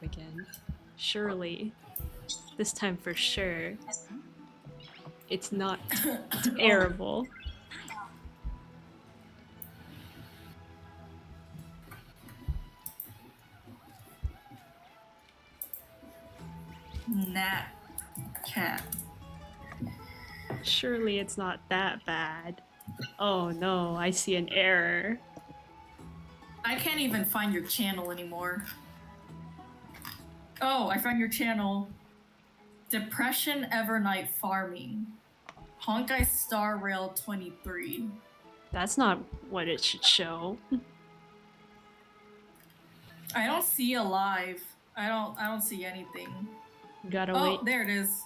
up again. Surely. This time for sure. It's not terrible. Nat cat. Surely it's not that bad. Oh no, I see an error. I can't even find your channel anymore. Oh, I found your channel. Depression Evernight Farming. Honkai Star Rail 23. That's not what it should show. I don't see a live. I don't see anything. Gotta Oh, wait. there it is.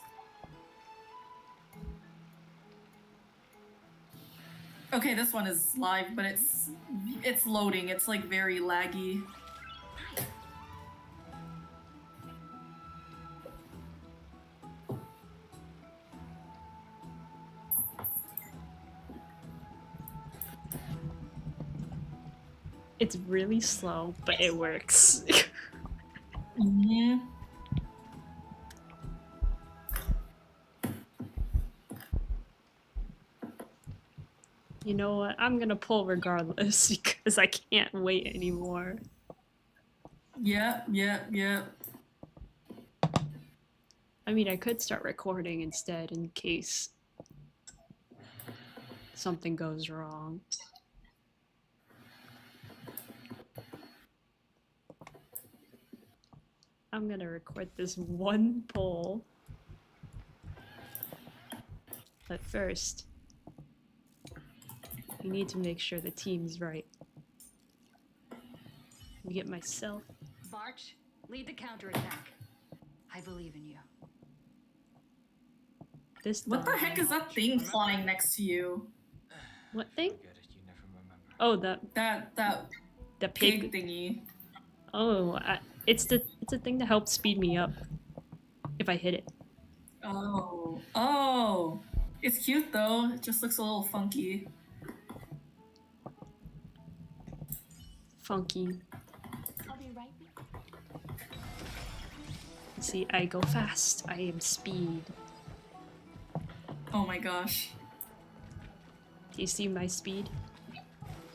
Okay, this one is live, but it's loading. It's like very laggy. It's really slow, but it works. Mm-hmm. You know what? I'm gonna pull regardless because I can't wait anymore. Yep. I mean, I could start recording instead in case something goes wrong. I'm gonna record this one poll. But first, I need to make sure the team's right. Let me get myself. Barch, lead the counterattack. I believe in you. This What the dog. heck is that thing flying next to you? What thing? Forget it, you never remember. Oh, That the pig pig. thingy. Oh, it's a thing to help speed me up if I hit it. Oh. It's cute though. It just looks a little funky. Funky. I'll be right back. See, I go fast. I am speed. Oh my gosh. Do you see my speed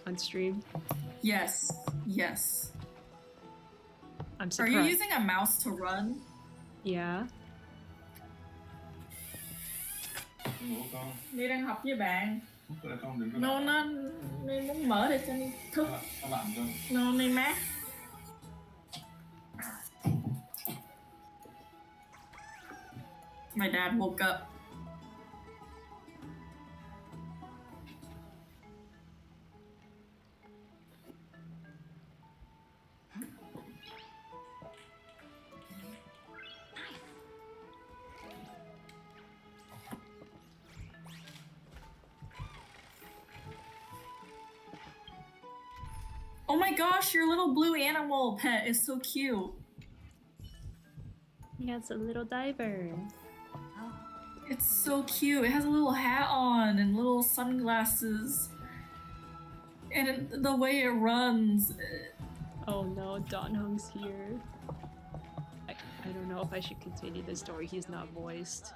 on stream? Yes. I'm Are surprised. you using a mouse to run? Yeah. Ngủ con, Đi đang học với bạn. lúc con đừng có Nó muốn mở để cho đi thức. các bạn cho Nó đi mát. My dad woke up. Oh my gosh, your little blue animal pet is so cute. Yeah, it's a little diver. Oh, It's so cute. It has a little hat on and little sunglasses. And the way it runs. Oh no, Don Hung's here. I don't know if I should continue the story. He's not voiced.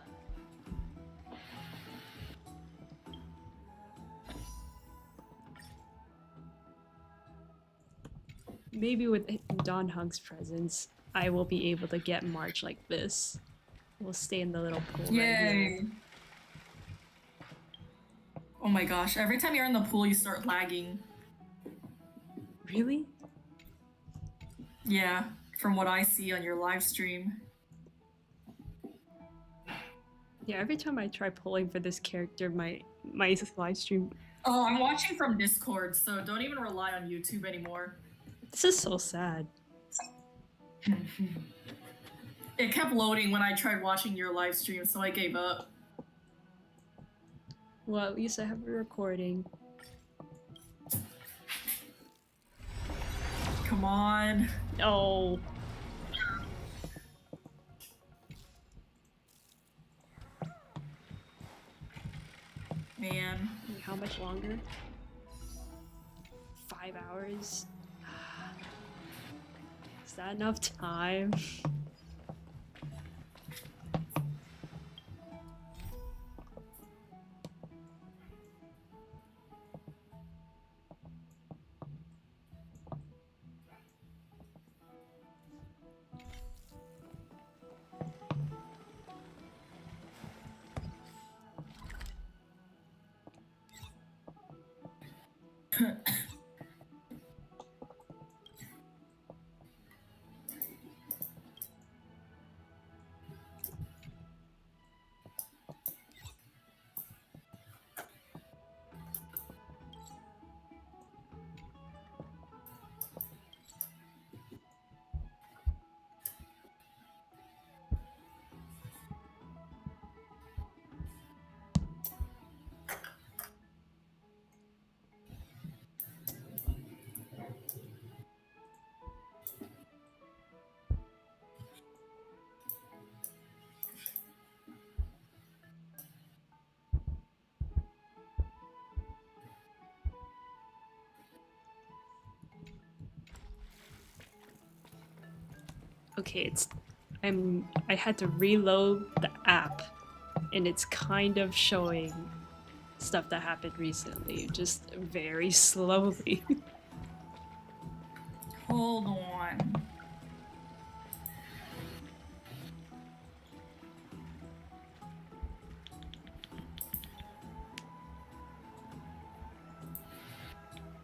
Maybe with Don Hung's presence, I will be able to get March like this. We'll stay in the little pool right here. Yay. Oh my gosh, every time you're in the pool, you start lagging. Really? Yeah, from what I see on your live stream. Yeah, every time I try pulling for this character, my live stream. Oh, I'm watching from Discord, so don't even rely on YouTube anymore. This is so sad. It kept loading when I tried watching your live stream, so I gave up. Well, at least I have a recording. Come on. Oh. Man. How much longer? 5 hours? Is that enough time? Okay, I had to reload the app and it's kind of showing stuff that happened recently, just very slowly. Hold on.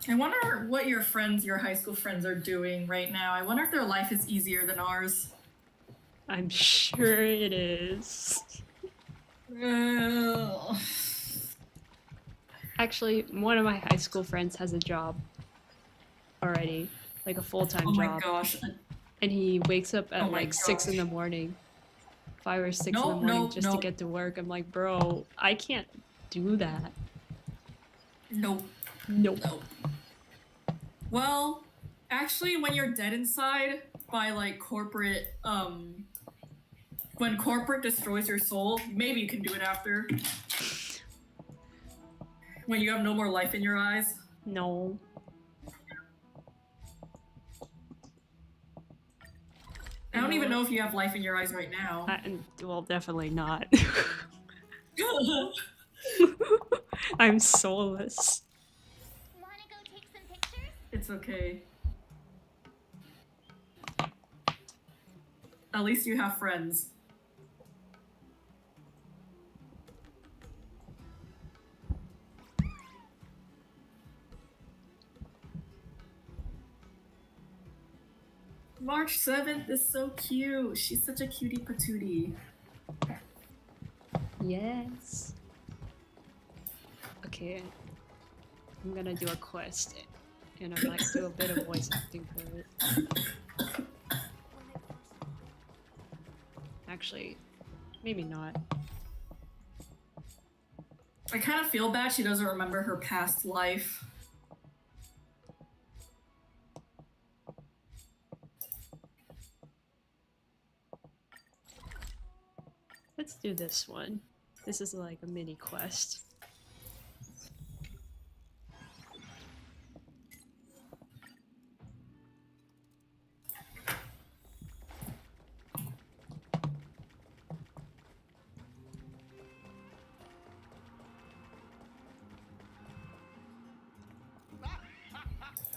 I wonder what your high school friends are doing right now. I wonder if their life is easier than ours. I'm sure it is. Ugh. Actually, one of my high school friends has a job already, like a full-time Oh my job. gosh. And he wakes up at Oh my like 6 in the gosh. morning. 5 or 6 in the Nope, morning nope, just to nope. get to work. I'm like, bro, I can't do that. Nope. Nope. Nope. Well, actually, when you're dead inside by like corporate, when corporate destroys your soul, maybe you can do it after. When you have no more life in your eyes. No. I don't even know if you have life in your eyes right now. Well, definitely not. I'm soulless. Wanna go take some pictures? It's okay. At least you have friends. March 7th is so cute. She's such a cutie patootie. Yes. Okay. I'm gonna do a quest. And I might do a bit of voice acting for it. Actually, maybe not. I kind of feel bad she doesn't remember her past life. Let's do this one. This is like a mini quest.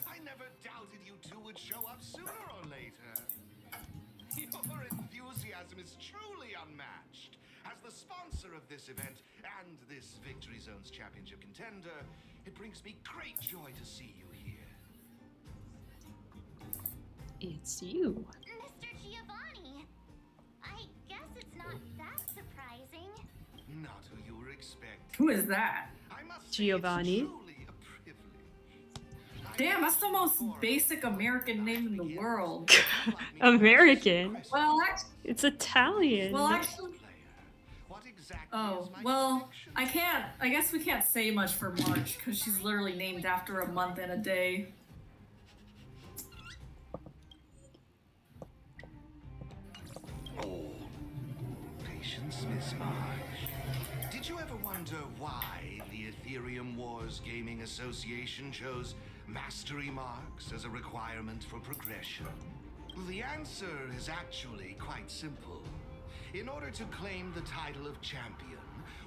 I never doubted you two would show up sooner or later. Your enthusiasm is truly unmatched. As the sponsor of this event and this Victory Zone's championship contender, it brings me great joy to see you here. It's you. Mr. Giovanni. I guess it's not that surprising. Not who you were expecting. Who is that? I must say Giovanni. it's truly a privilege. Damn, that's the most basic American name in the world. American? Well, actually, It's Italian. What exactly oh, is my well, connection? I guess we can't say much for March because she's literally named after a month and a day. Patience, Miss March. Did you ever wonder why the Ethereum Wars Gaming Association chose mastery marks as a requirement for progression? The answer is actually quite simple. In order to claim the title of champion,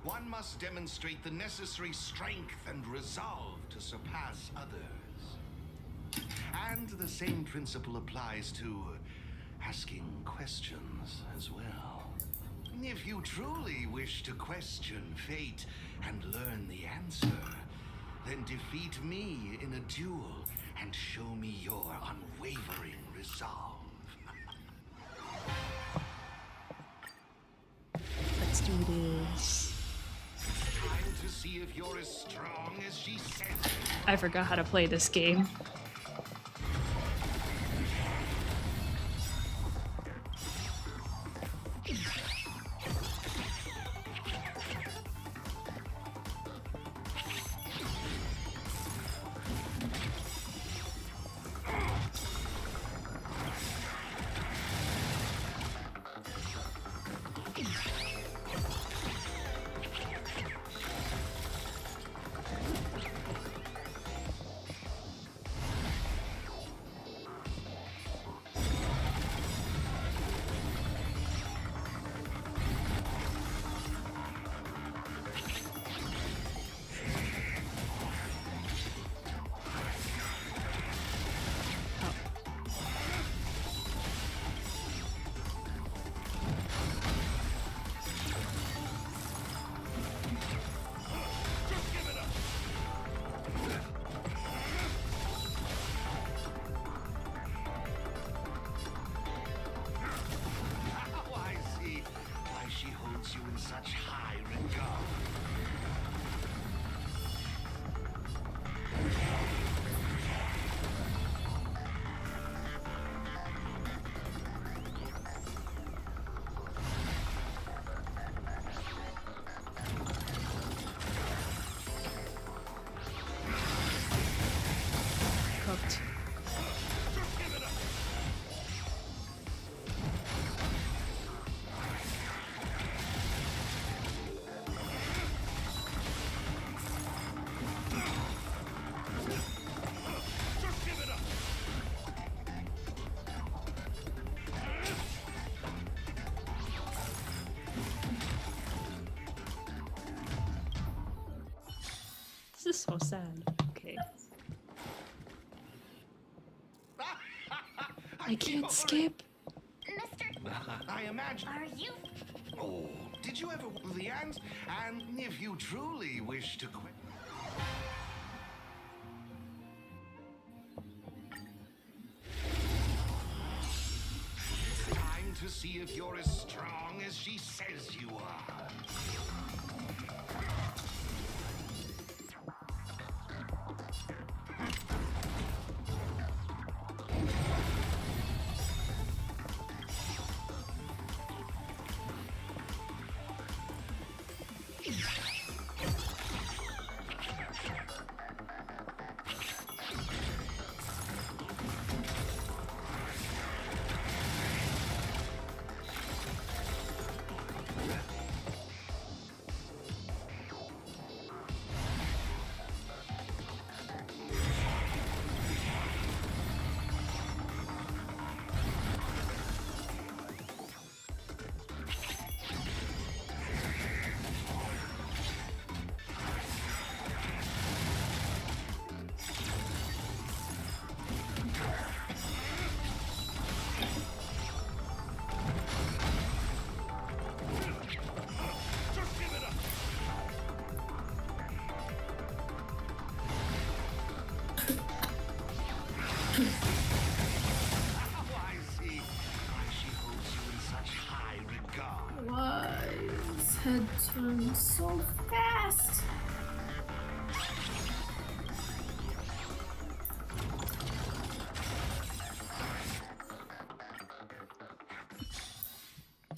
one must demonstrate the necessary strength and resolve to surpass others. And the same principle applies to asking questions as well. If you truly wish to question fate and learn the answer, then defeat me in a duel and show me your unwavering resolve. Let's do this. Time to see if you're as strong as she says. I forgot how to play this game. Now I see why she holds you in such high regard. Cooked. This is so sad. Okay. I can't skip. Mr. I imagine. Are you? Oh, did you ever the ants? And if you truly wish to quit. It's time to see if you're as strong as she says you are. Now I see why she holds you in such high regard. Why his head turns so fast?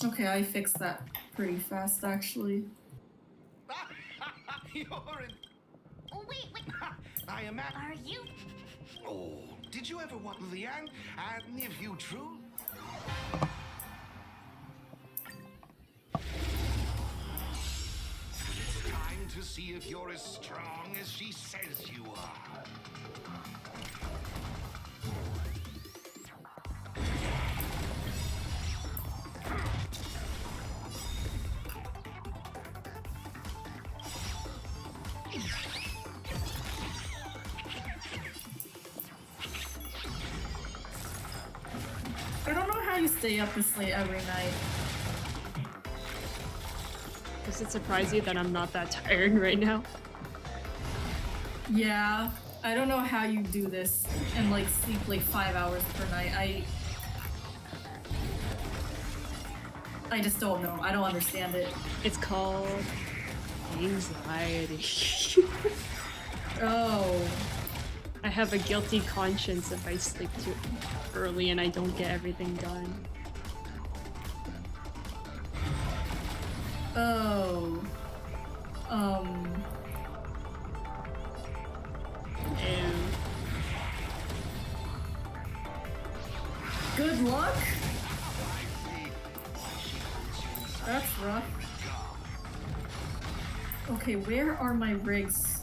Okay, I fixed that pretty fast actually. You're in. Oh, wait. I imagine. Are you? Oh, did you ever want the ant? And if you truly. It's time to see if you're as strong as she says you are. stay up this late every night. Does it surprise you that I'm not that tired right now? Yeah, I don't know how you do this and like sleep like 5 hours per night. I just don't know. I don't understand it. It's called anxiety. Oh. I have a guilty conscience if I sleep too early and I don't get everything done. Oh. Ew. Good luck? That's rough. Okay, where are my rigs?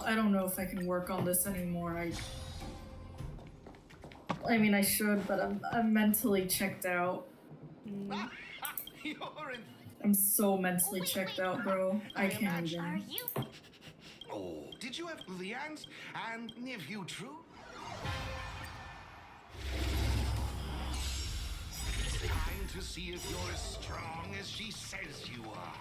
I don't know if I can work on this anymore. I mean, I should, but I'm mentally checked out. You're in. I'm so mentally checked out, bro. I can't Are even. you? Oh, did you have the aunt and nephew true? It's time to see if you're as strong as she says you are.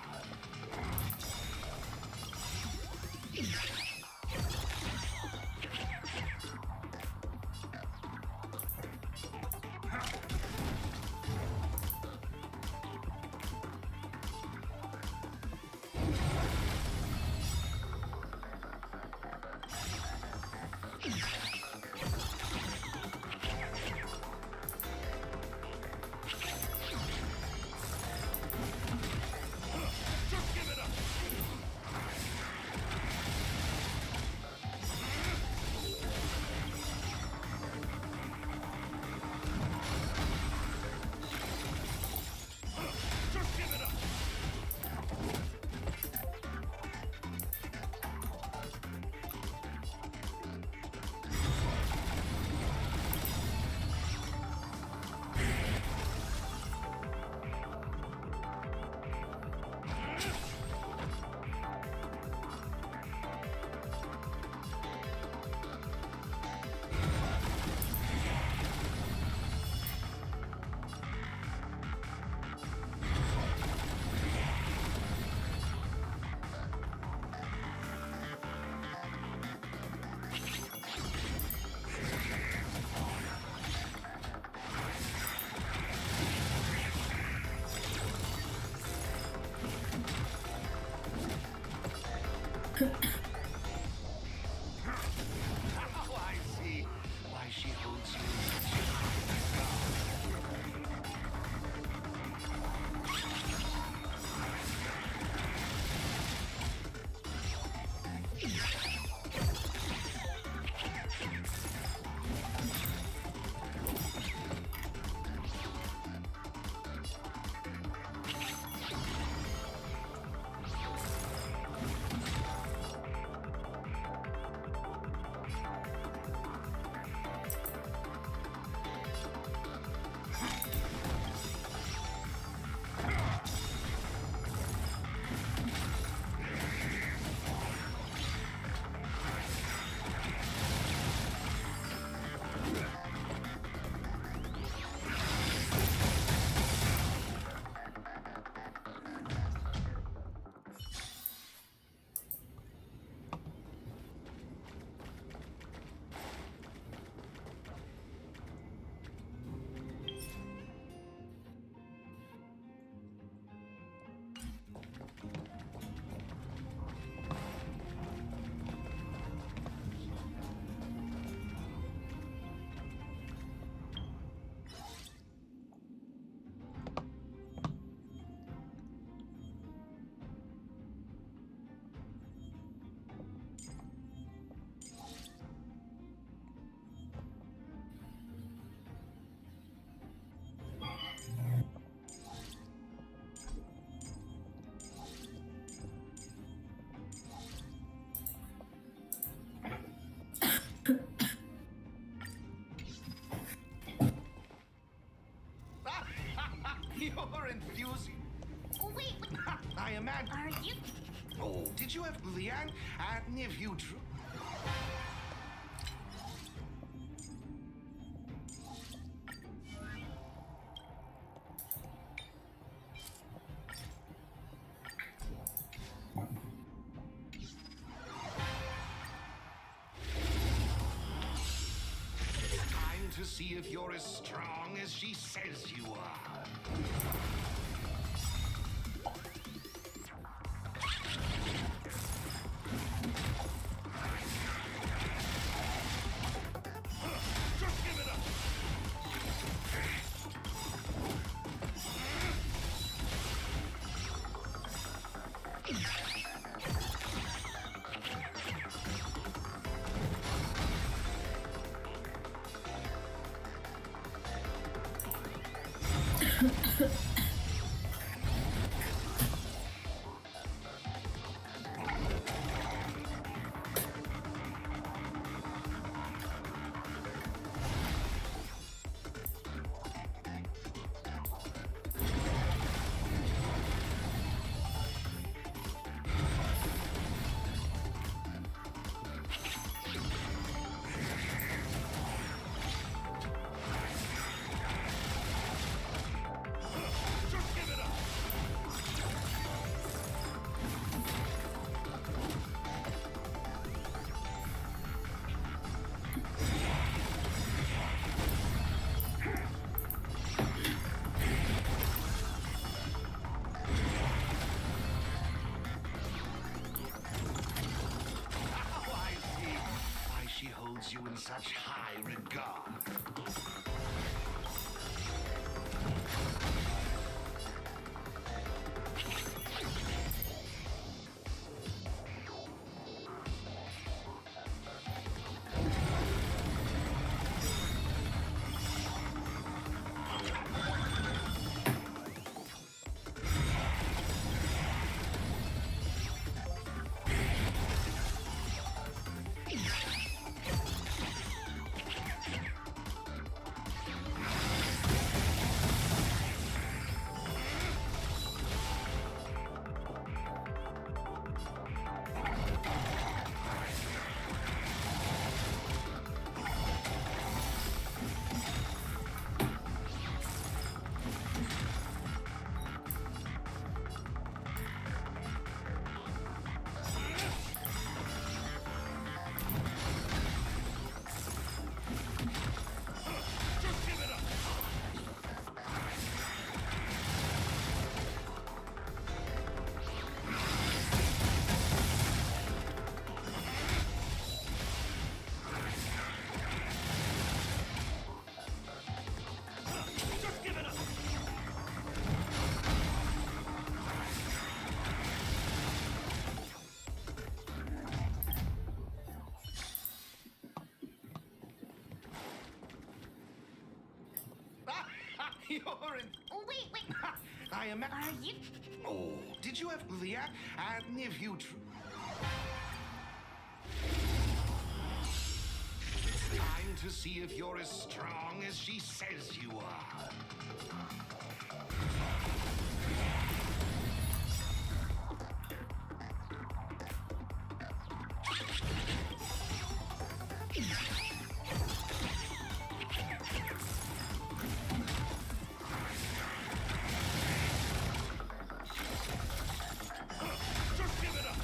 You're enthusiastic. Wait, I imagine. are you? Oh, did you have Liang? And if you drew. Time to see if you're as strong as she says you are. Just give it up. Just give it up. Oh, I see why she holds you in such high regard. Just give it up. Just give it up. You're in. Wait. I am. Are you? Oh, did you have Liang? And if you. It's time to see if you're as strong as she says you are. Just give it up.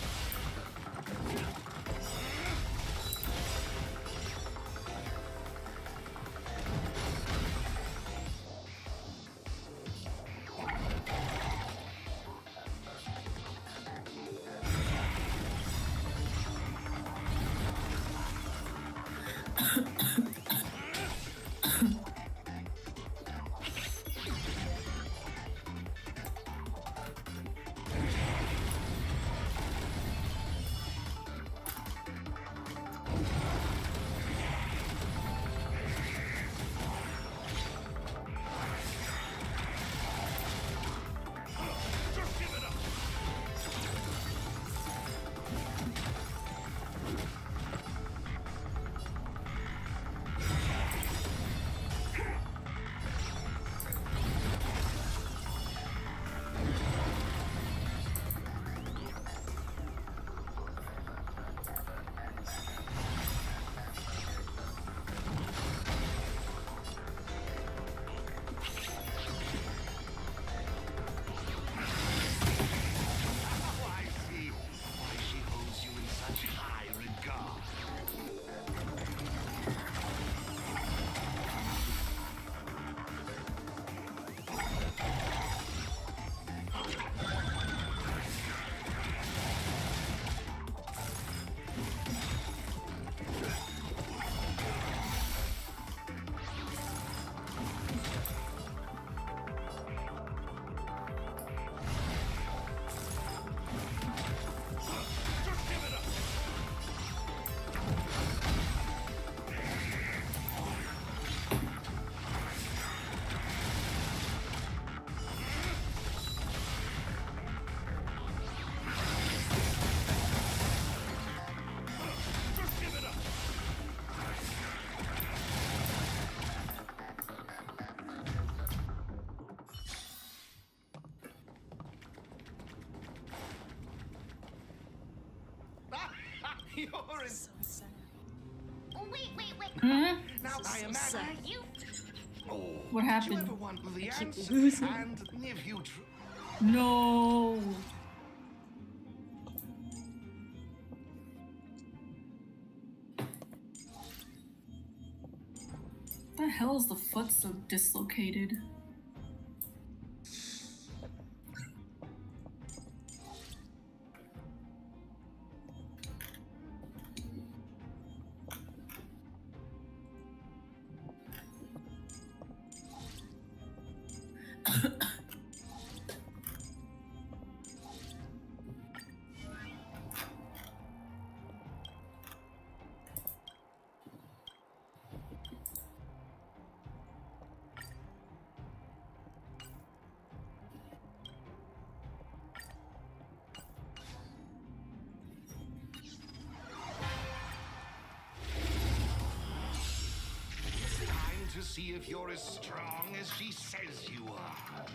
You're in... So sad. Oh, wait. Hmm? Now This is I so imagine... sad. You. Oh, What did you happened? ever want the keep ants? losing. And if you... No. The hell is the foot so dislocated? Time to see if you're as strong as she says you are.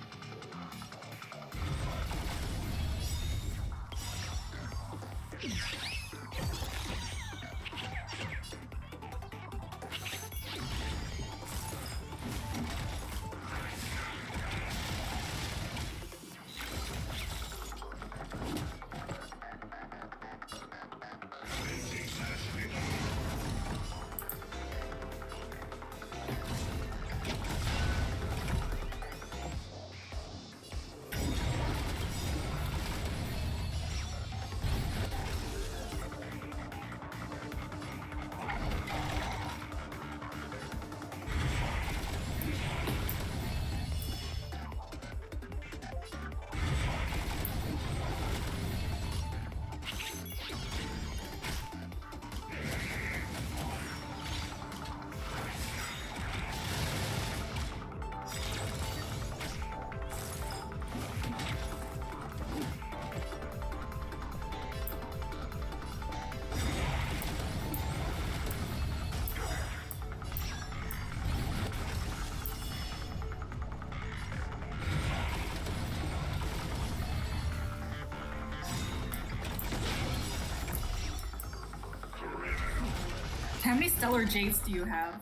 How many stellar jades do you have?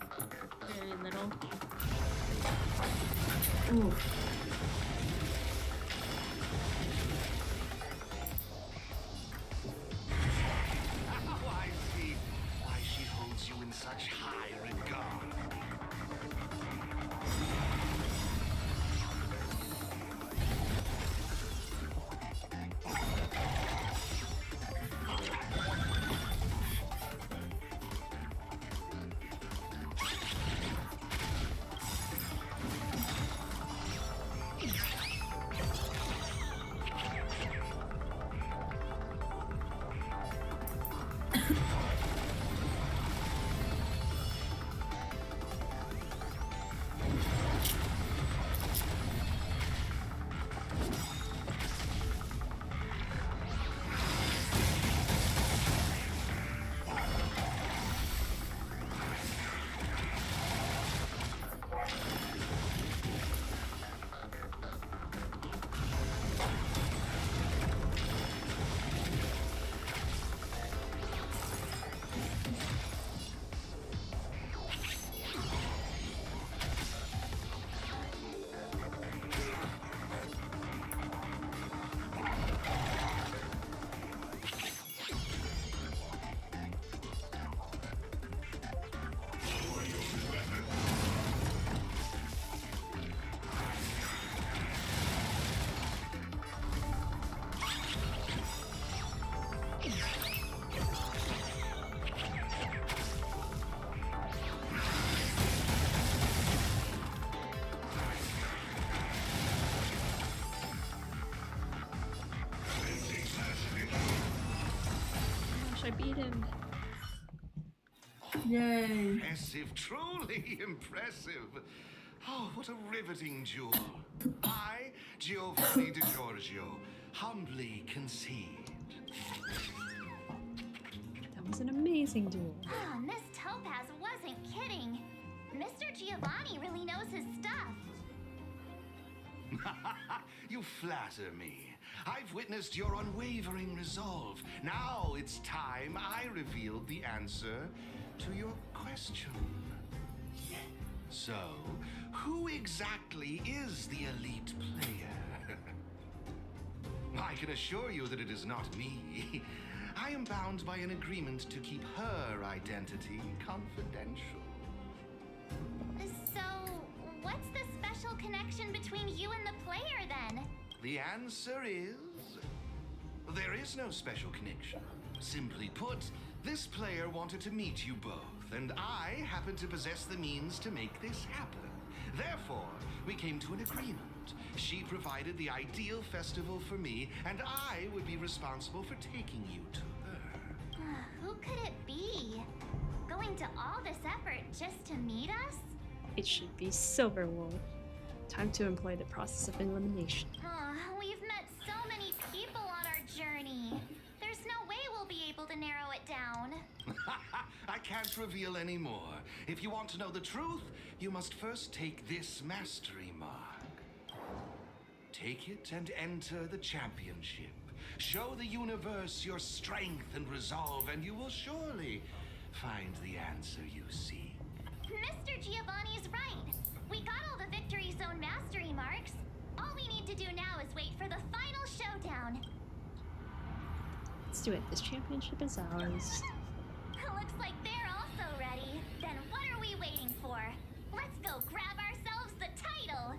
Very little. Ooh. Now I see why she holds you in such high regard. Gosh, I beat him. Yay. Impressive, truly impressive. Oh, what a riveting duel. I, Giovanni Di Giorgio, humbly concede. That was an amazing duel. Oh, Miss Topaz wasn't kidding. Mr. Giovanni really knows his stuff. You flatter me. I've witnessed your unwavering resolve. Now it's time I revealed the answer to your question. So, who exactly is the elite player? I can assure you that it is not me. I am bound by an agreement to keep her identity confidential. So, what's the special connection between you and the player then? The answer is... there is no special connection. Simply put, this player wanted to meet you both, and I happen to possess the means to make this happen. Therefore, we came to an agreement. She provided the ideal festival for me, and I would be responsible for taking you to her. Who could it be? Going to all this effort just to meet us? It should be Silverwool. Time to employ the process of elimination. We've met so many people on our journey. There's no way we'll be able to narrow it down. I can't reveal any more. If you want to know the truth, you must first take this mastery mark. Take it and enter the championship. Show the universe your strength and resolve, and you will surely find the answer you seek. Mr. Giovanni's right. We got all the Victory Zone mastery marks. All we need to do now is wait for the final showdown. Let's do it. This championship is ours. Looks like they're also ready. Then what are we waiting for? Let's go grab ourselves the title.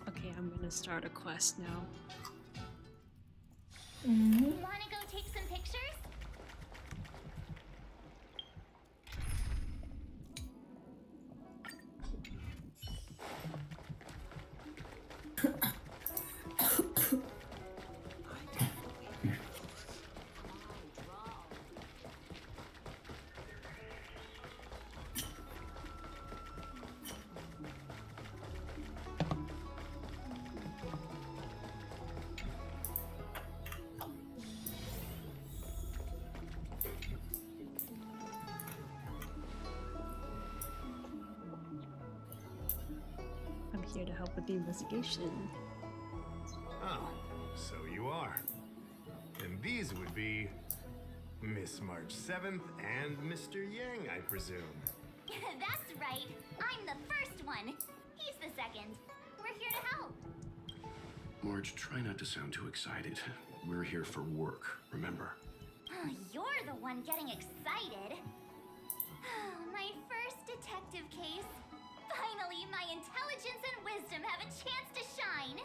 Okay, I'm gonna start a quest now. Wanna go take some pictures? I'm here to help with the investigation. Oh, so you are. And these would be Miss March 7th and Mr. Yang, I presume. That's right. I'm the first one. He's the second. We're here to help. Marge, try not to sound too excited. We're here for work, remember? You're the one getting excited. My first detective case. Finally, my intelligence and wisdom have a chance to shine.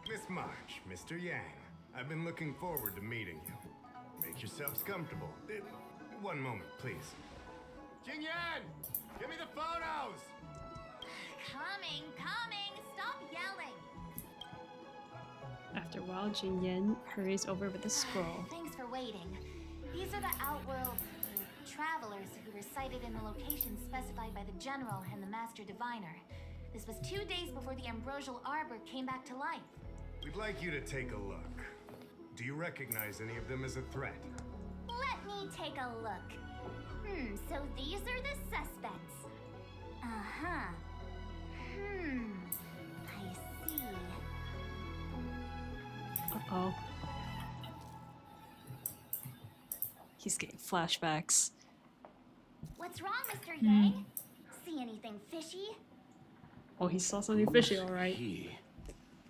Miss March, Mr. Yang, I've been looking forward to meeting you. Make yourselves comfortable. One moment, please. Jingyan! Give me the photos! Coming, coming. Stop yelling. After a while, Jin Yen hurries over with a scroll. Thanks for waiting. These are the Outworld travelers who were sighted in the location specified by the General and the Master Diviner. This was 2 days before the Ambrosial Arbor came back to life. We'd like you to take a look. Do you recognize any of them as a threat? Let me take a look. So these are the suspects. Uh-huh. I see. Uh-oh. He's getting flashbacks. What's wrong, Mr. Yang? See anything fishy? Oh, he saw something fishy, alright. He.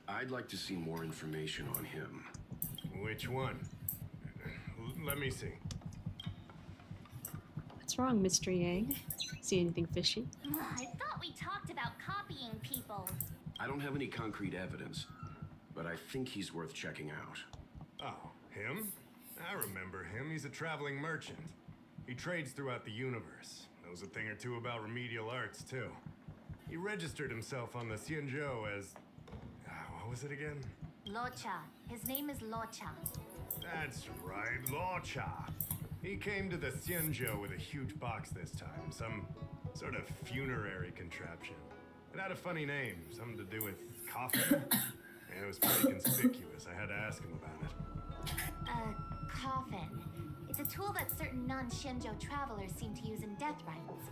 I'd like to see more information on him. Which one? Let me see. What's wrong, Mr. Yang? See anything fishy? I thought we talked about copying people. I don't have any concrete evidence, but I think he's worth checking out. Oh, him? I remember him. He's a traveling merchant. He trades throughout the universe. Knows a thing or two about remedial arts, too. He registered himself on the Xianzhou as... what was it again? Locha. His name is Locha. That's right, Locha. He came to the Xianzhou with a huge box this time. Some sort of funerary contraption. It had a funny name. Something to do with coffin. And it was pretty conspicuous. I had to ask him about it. A coffin. It's a tool that certain non-Shinjo travelers seem to use in death rites.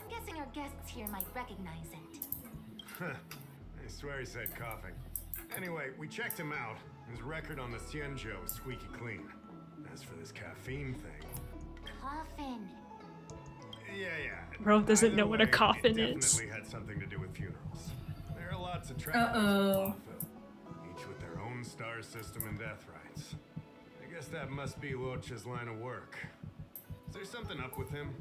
I'm guessing our guests here might recognize it. I swear he said coughing. Anyway, we checked him out. His record on the Xianzhou is squeaky clean. As for this caffeine thing... Coffin. Yeah. Bro doesn't Either know what a way, coffin it is. definitely had something to do with funerals. There are lots of travelers in Lawville, each with their own star system and death rites. I guess that must be Locha's line of work. Is there something up with him?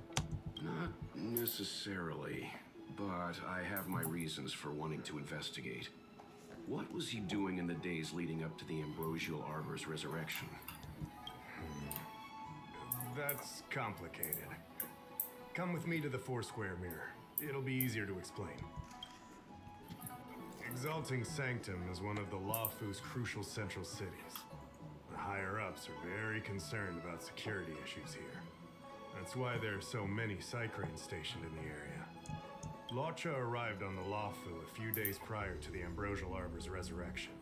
Not necessarily, but I have my reasons for wanting to investigate. What was he doing in the days leading up to the Ambrosial Arbor's resurrection? That's complicated. Come with me to the Four-Square Mirror. It'll be easier to explain. Exalting Sanctum is one of the Lawfu's crucial central cities. The higher-ups are very concerned about security issues here. That's why there are so many Psycranes stationed in the area. Locha arrived on the Lawfu a few days prior to the Ambrosial Arbor's resurrection.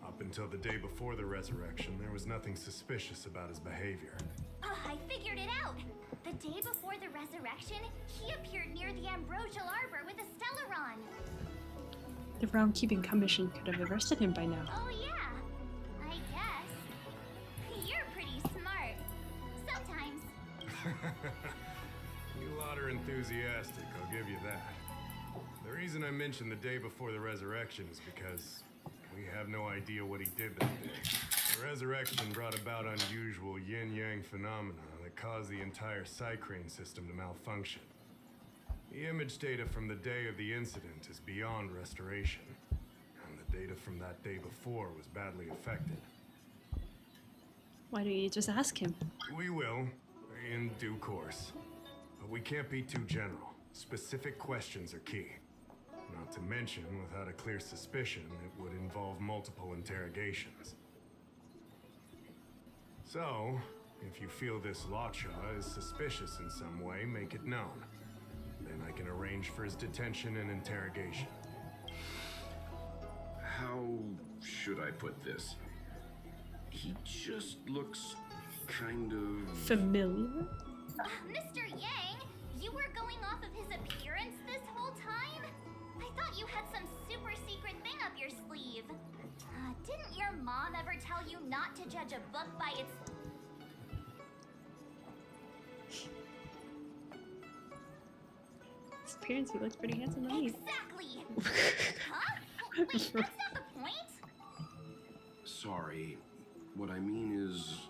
Up until the day before the resurrection, there was nothing suspicious about his behavior. I figured it out! The day before the resurrection, he appeared near the Ambrosial Arbor with a Stellaron. The Roundkeeping Commission could have arrested him by now. Oh yeah, I guess. You're pretty smart. Sometimes. You lot are enthusiastic, I'll give you that. The reason I mentioned the day before the resurrection is because we have no idea what he did that day. The resurrection brought about unusual yin-yang phenomena that caused the entire Psycrane system to malfunction. The image data from the day of the incident is beyond restoration, and the data from that day before was badly affected. Why don't you just ask him? We will, in due course. But we can't be too general. Specific questions are key. Not to mention, without a clear suspicion, it would involve multiple interrogations. So, if you feel this Locha is suspicious in some way, make it known. Then I can arrange for his detention and interrogation. How should I put this? He just looks kind of... Familiar? Mr. Yang, you were going off of his appearance this whole time? I thought you had some super secret thing up your sleeve. Didn't your mom ever tell you not to judge a book by its... His appearance, he looks pretty handsome to me. Exactly! Huh? Wait, that's not the point! Sorry. What I mean is...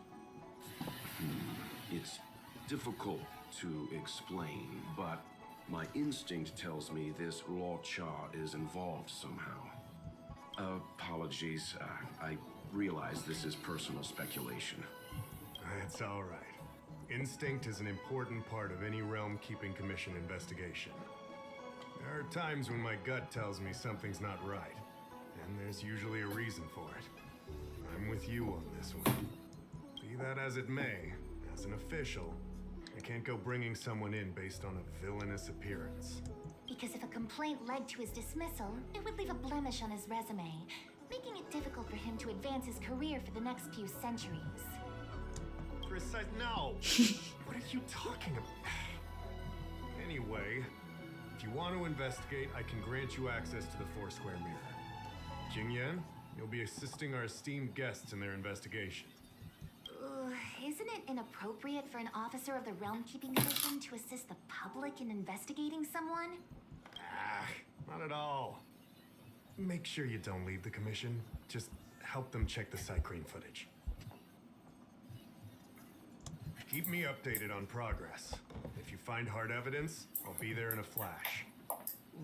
it's difficult to explain, but my instinct tells me this Law Cha is involved somehow. Apologies, I realize this is personal speculation. It's all right. Instinct is an important part of any Realm Keeping Commission investigation. There are times when my gut tells me something's not right, and there's usually a reason for it. I'm with you on this one. Be that as it may, as an official, I can't go bringing someone in based on a villainous appearance. Because if a complaint led to his dismissal, it would leave a blemish on his resume, making it difficult for him to advance his career for the next few centuries. Precise. No! What are you talking about? Anyway, if you want to investigate, I can grant you access to the Foursquare Mirror. Jingyan, you'll be assisting our esteemed guests in their investigation. Isn't it inappropriate for an officer of the Realm Keeping Commission to assist the public in investigating someone? Not at all. Make sure you don't leave the commission. Just help them check the Cycrane footage. Keep me updated on progress. If you find hard evidence, I'll be there in a flash.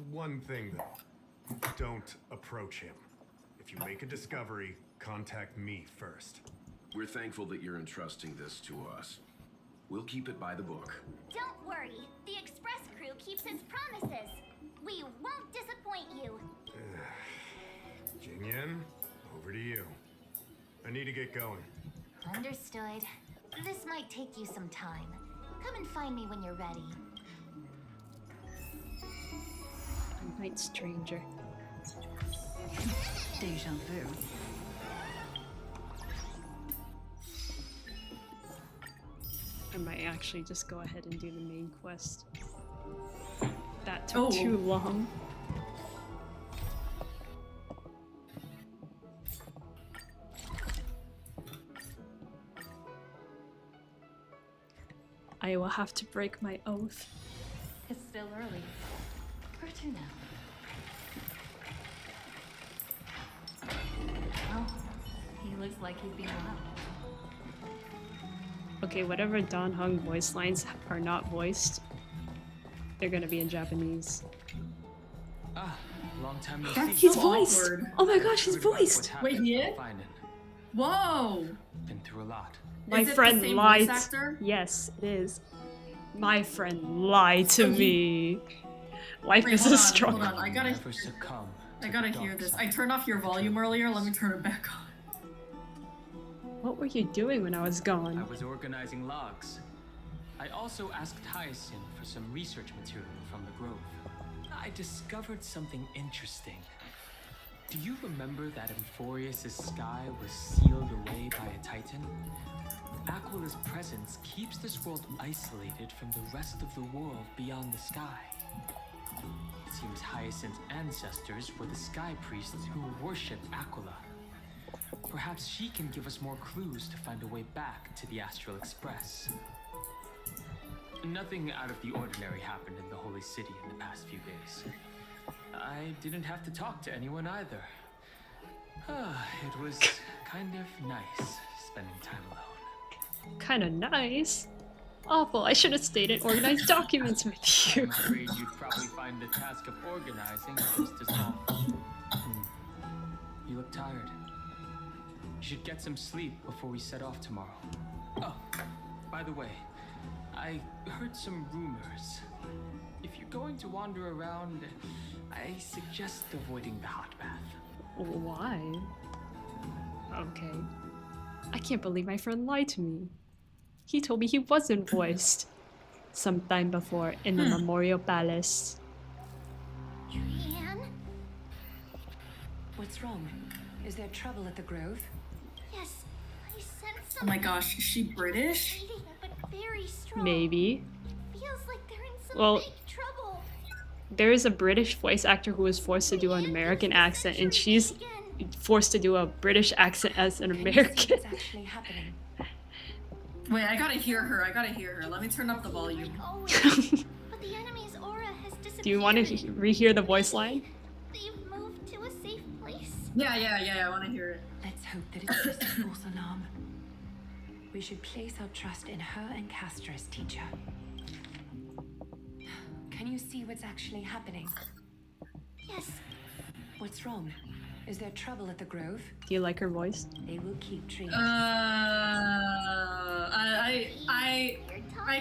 One thing though, don't approach him. If you make a discovery, contact me first. We're thankful that you're entrusting this to us. We'll keep it by the book. Don't worry, the Express crew keeps its promises. We won't disappoint you. Jingyan, over to you. I need to get going. Understood. This might take you some time. Come and find me when you're ready. Night stranger. Deja vu. I might actually just go ahead and do the main quest. That took too long. I will have to break my oath. It's still early. Where to now? Oh, he looks like he's being loud. Okay, whatever Dan Heng voice lines are not voiced, they're gonna be in Japanese. Ah, long time no That's see. He's so voiced! awkward. Oh my gosh, he's Heard about voiced! what Wait, happened he at is? Finan. Whoa! Been through a lot. My Is it the friend same lied. voice actor? Yes, it is. My friend lied to So me. Life Wait, is hold a on, struggle. hold on. I gotta Never succumb to hear dark this. side. I turned off your volume earlier. Let me turn it back on. What were you doing when I was I gone? was organizing logs. I also asked Hyacinth for some research material from the grove. I discovered something interesting. Do you remember that Euphorius' sky was sealed away by a titan? Aquila's presence keeps this world isolated from the rest of the world beyond the sky. It seems Hyacinth's ancestors were the sky priests who worshipped Aquila. Perhaps she can give us more clues to find a way back to the Astral Express. Nothing out of the ordinary happened in the Holy City in the past few days. I didn't have to talk to anyone either. It was kind of nice spending time alone. Kinda nice. Awful, I should have stayed and organized documents with you. I'm afraid you'd probably find the task of organizing just as long. You look tired. You should get some sleep before we set off tomorrow. Oh, by the way, I heard some rumors. If you're going to wander around, I suggest avoiding the hot bath. Why? Okay. I can't believe my friend lied to me. He told me he wasn't voiced sometime before in the Memorial Palace. Trian? What's wrong? Is there trouble at the Grove? Yes, I sense Oh something. my gosh, is she British? Fading, but very strong. Maybe. Feels like they're in some Well, big trouble. there is a British voice actor who was forced to do an American accent, and she's forced to do a British accent as an American. What's actually happening? Wait, I gotta hear her. Let me turn up the volume. Like always. But the enemy's aura has disappeared. Do you want to rehear the voice line? They've moved to a safe place. Yeah, I wanna hear it. Let's hope that it's just a false alarm. We should place our trust in her and Castra's teacher. Can you see what's actually happening? Yes. What's wrong? Is there trouble at the Grove? Do you like her voice? They will keep trees. I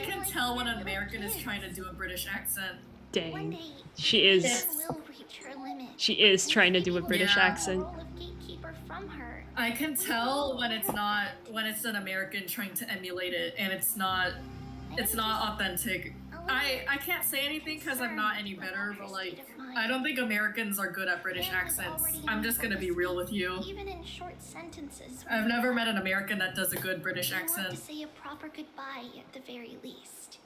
can tell when an American is trying to do a British accent. Dang. One day, She is. will reach her limit. She is trying to do a British Yeah. accent. Role of gatekeeper from her. I can tell when it's an American trying to emulate it and it's not authentic. I can't say anything because I'm not any better, but like I don't think Americans are good at British accents. I'm just gonna be real with you. Even in short sentences. I've never met an American that does a good British We want to accent. say a proper goodbye at the very least.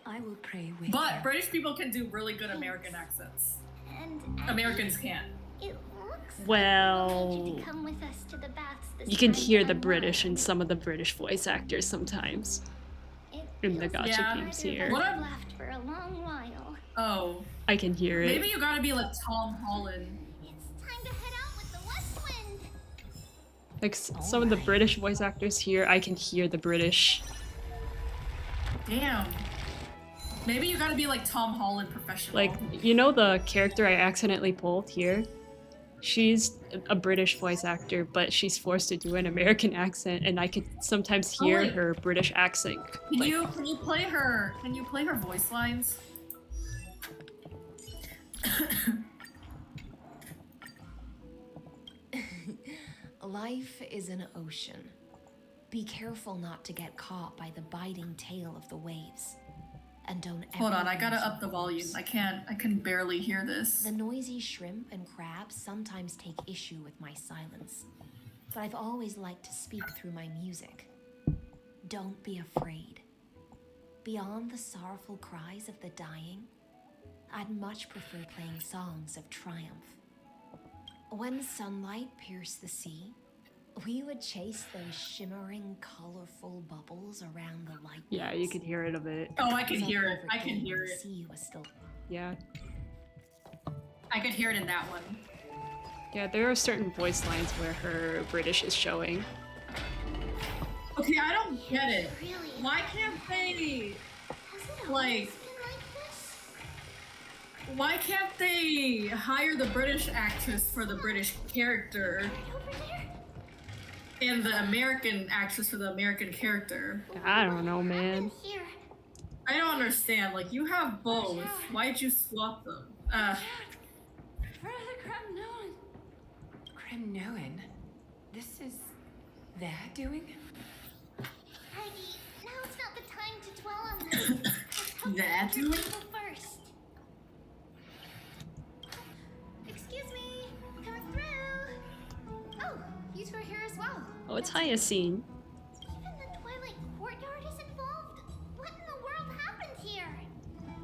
I will pray with But you. British people can do really good American accents. And Americans can't. it looks Well, like we'll need you to come with us to the baths this you can time hear to the unwind. British in some of the British voice actors sometimes. It in the feels gotcha Yeah. games like here. What I've a- left for a long while. Oh, I can hear it. maybe you gotta be like Tom Holland. It's time to head out with the west wind. Like some of the British voice actors here, I can hear the British. Damn. Maybe you gotta be like Tom Holland professional. Like, you know the character I accidentally pulled here? She's a British voice actor, but she's forced to do an American accent, and I could sometimes hear wait. her British accent. Can Like, you play her? Can you play her voice lines? Life is an ocean. Be careful not to get caught by the biting tail of the waves. And don't ever Hold on, I gotta lose up the your volume. course. I can barely hear this. The noisy shrimp and crabs sometimes take issue with my silence, but I've always liked to speak through my music. Don't be afraid. Beyond the sorrowful cries of the dying, I'd much prefer playing songs of triumph. When sunlight pierced the sea, we would chase those shimmering, colorful bubbles around the light. yeah, you can hear it a bit. Oh, I can As hear it. hovered I can over hear the it. sea was still Yeah. I could hear it in that one. Yeah, there are certain voice lines where her British is showing. Okay, I don't get it. Really? Why can't they? Has it Like- always been like this? Why can't they hire the British actress for the British character Right over there? and the American actress for the American character? I don't know, man. Here. I don't understand. Like, you have both. Why'd you swap them? Kremnoan? This is their doing? Aggie, now's not the time to dwell on this. Let's help That the doing? people first. Excuse me, coming through. Oh, you two are here as well. Oh, it's Hyacine. Even the Twilight Courtyard is involved? What in the world happened here?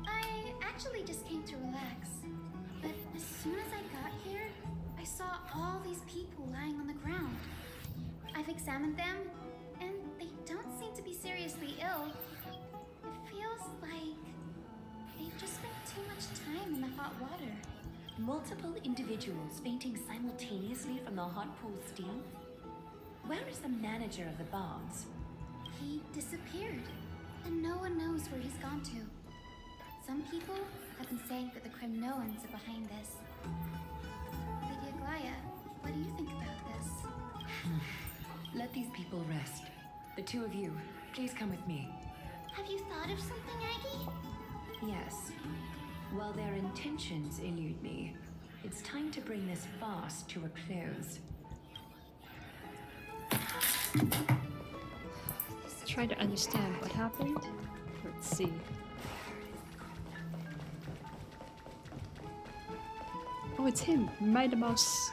I actually just came to relax. But as soon as I got here, I saw all these people lying on the ground. I've examined them, and they don't seem to be seriously ill. It feels like they've just spent too much time in the hot water. multiple individuals fainting simultaneously from the hot pool steam. Where is the manager of the baths? He disappeared, and no one knows where he's gone to. Some people have been saying that the Kremnoans are behind this. Lady Aglaya, what do you think about this? Let these people rest. The two of you, please come with me. Have you thought of something, Aggie? Yes. While their intentions elude me, it's time to bring this farce to a close. Try to understand what happened. Let's see. Oh, it's him, Mighty Mouse.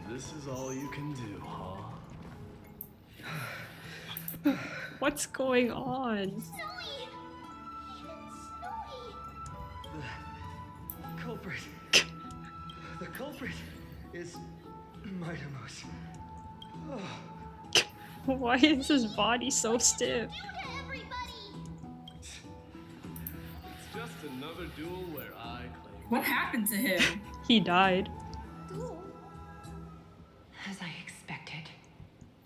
This is all you can do, huh? What's going on? Snowy! Even Snowy! Culprit. The culprit is Mightymouse. Why is his body so stiff? Do to everybody! It's just another duel where I claim. What happened to him? He died. Duel? As I expected.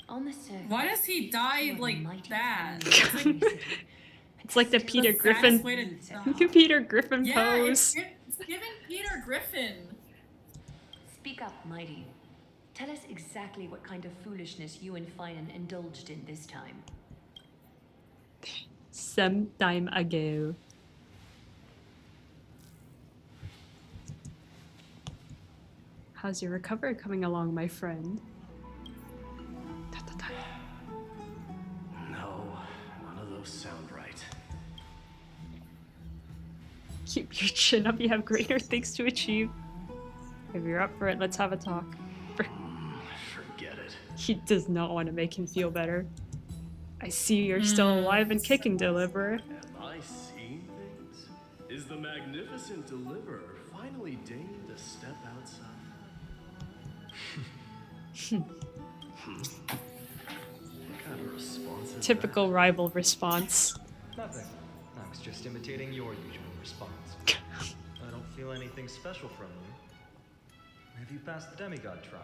On the surface, Why does he die you are the like mightiest that? warrior in the city, It's like the Peter The Griffin, saddest way to die. the Peter Griffin Yeah, pose. it's giving Peter Griffin. Speak up, Mighty. Tell us exactly what kind of foolishness you and Finan indulged in this time. Some time ago. How's your recovery coming along, my friend? No, none of those sound right. Keep your chin up, you have greater things to achieve. If you're up for it, let's have a talk. Forget it. He does not want to make him feel better. I see you're still alive and kicking, Deliverer. Am I seeing things? Is the magnificent Deliverer finally deigning to step outside? What kind of response is Typical rival response. Nothing. I was just imitating your usual response. I don't feel anything special from you. Have you passed the demigod trial?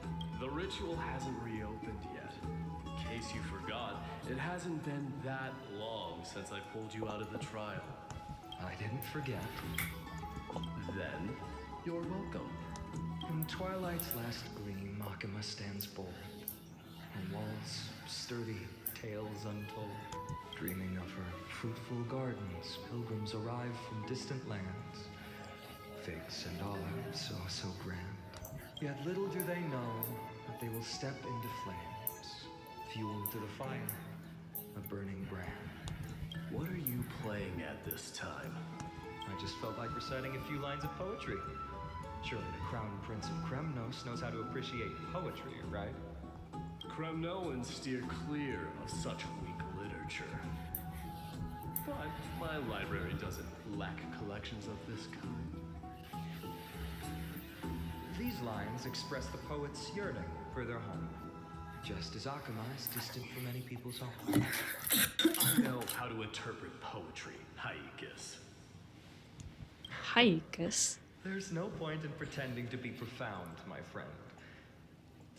that? The ritual hasn't reopened yet. In case you forgot, it hasn't been that long since I pulled you out of the trial. I didn't forget. Then, you're welcome. In twilight's last gleam, Makima stands bold. Her walls sturdy, tales untold. Dreaming of her fruitful gardens, pilgrims arrive from distant lands. Figs and olives, oh so grand. Yet little do they know that they will step into flames, fuel to the fire, a burning brand. What are you playing at this time? I just felt like reciting a few lines of poetry. Surely the Crown Prince of Kremnos knows how to appreciate poetry, right? Kremnoans steer clear of such weak literature. But my library doesn't lack collections of this kind. These lines express the poet's yearning for their home, just as Akama is distant from many people's homes. I know how to interpret poetry, Haikis. Haikus. There's no point in pretending to be profound, my friend.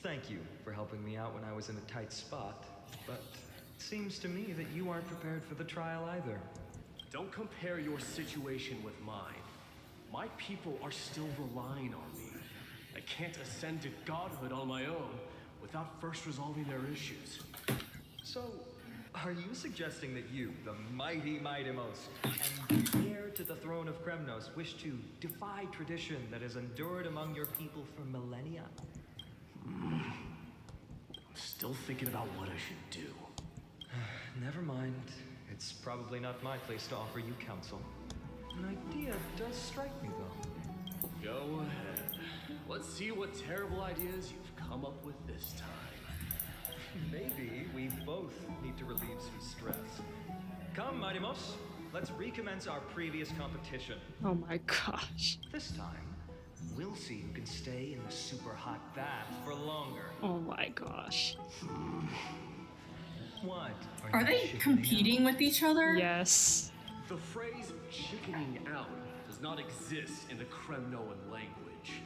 Thank you for helping me out when I was in a tight spot, but it seems to me that you aren't prepared for the trial either. Don't compare your situation with mine. My people are still relying on me. I can't ascend to godhood on my own without first resolving their issues. So, are you suggesting that you, the mighty Mightimos, and heir to the throne of Kremnos, wish to defy tradition that has endured among your people for millennia? I'm still thinking about what I should do. Never mind. It's probably not my place to offer you counsel. An idea does strike me, though. Go ahead. Let's see what terrible ideas you've come up with this time. Maybe we both need to relieve some stress. Come, Mightimos. Let's recommence our previous competition. Oh my gosh. This time, we'll see who can stay in the super hot bath for longer. Oh my gosh. What? Are they competing with each other? Yes. The phrase chickening out does not exist in the Kremnoan language.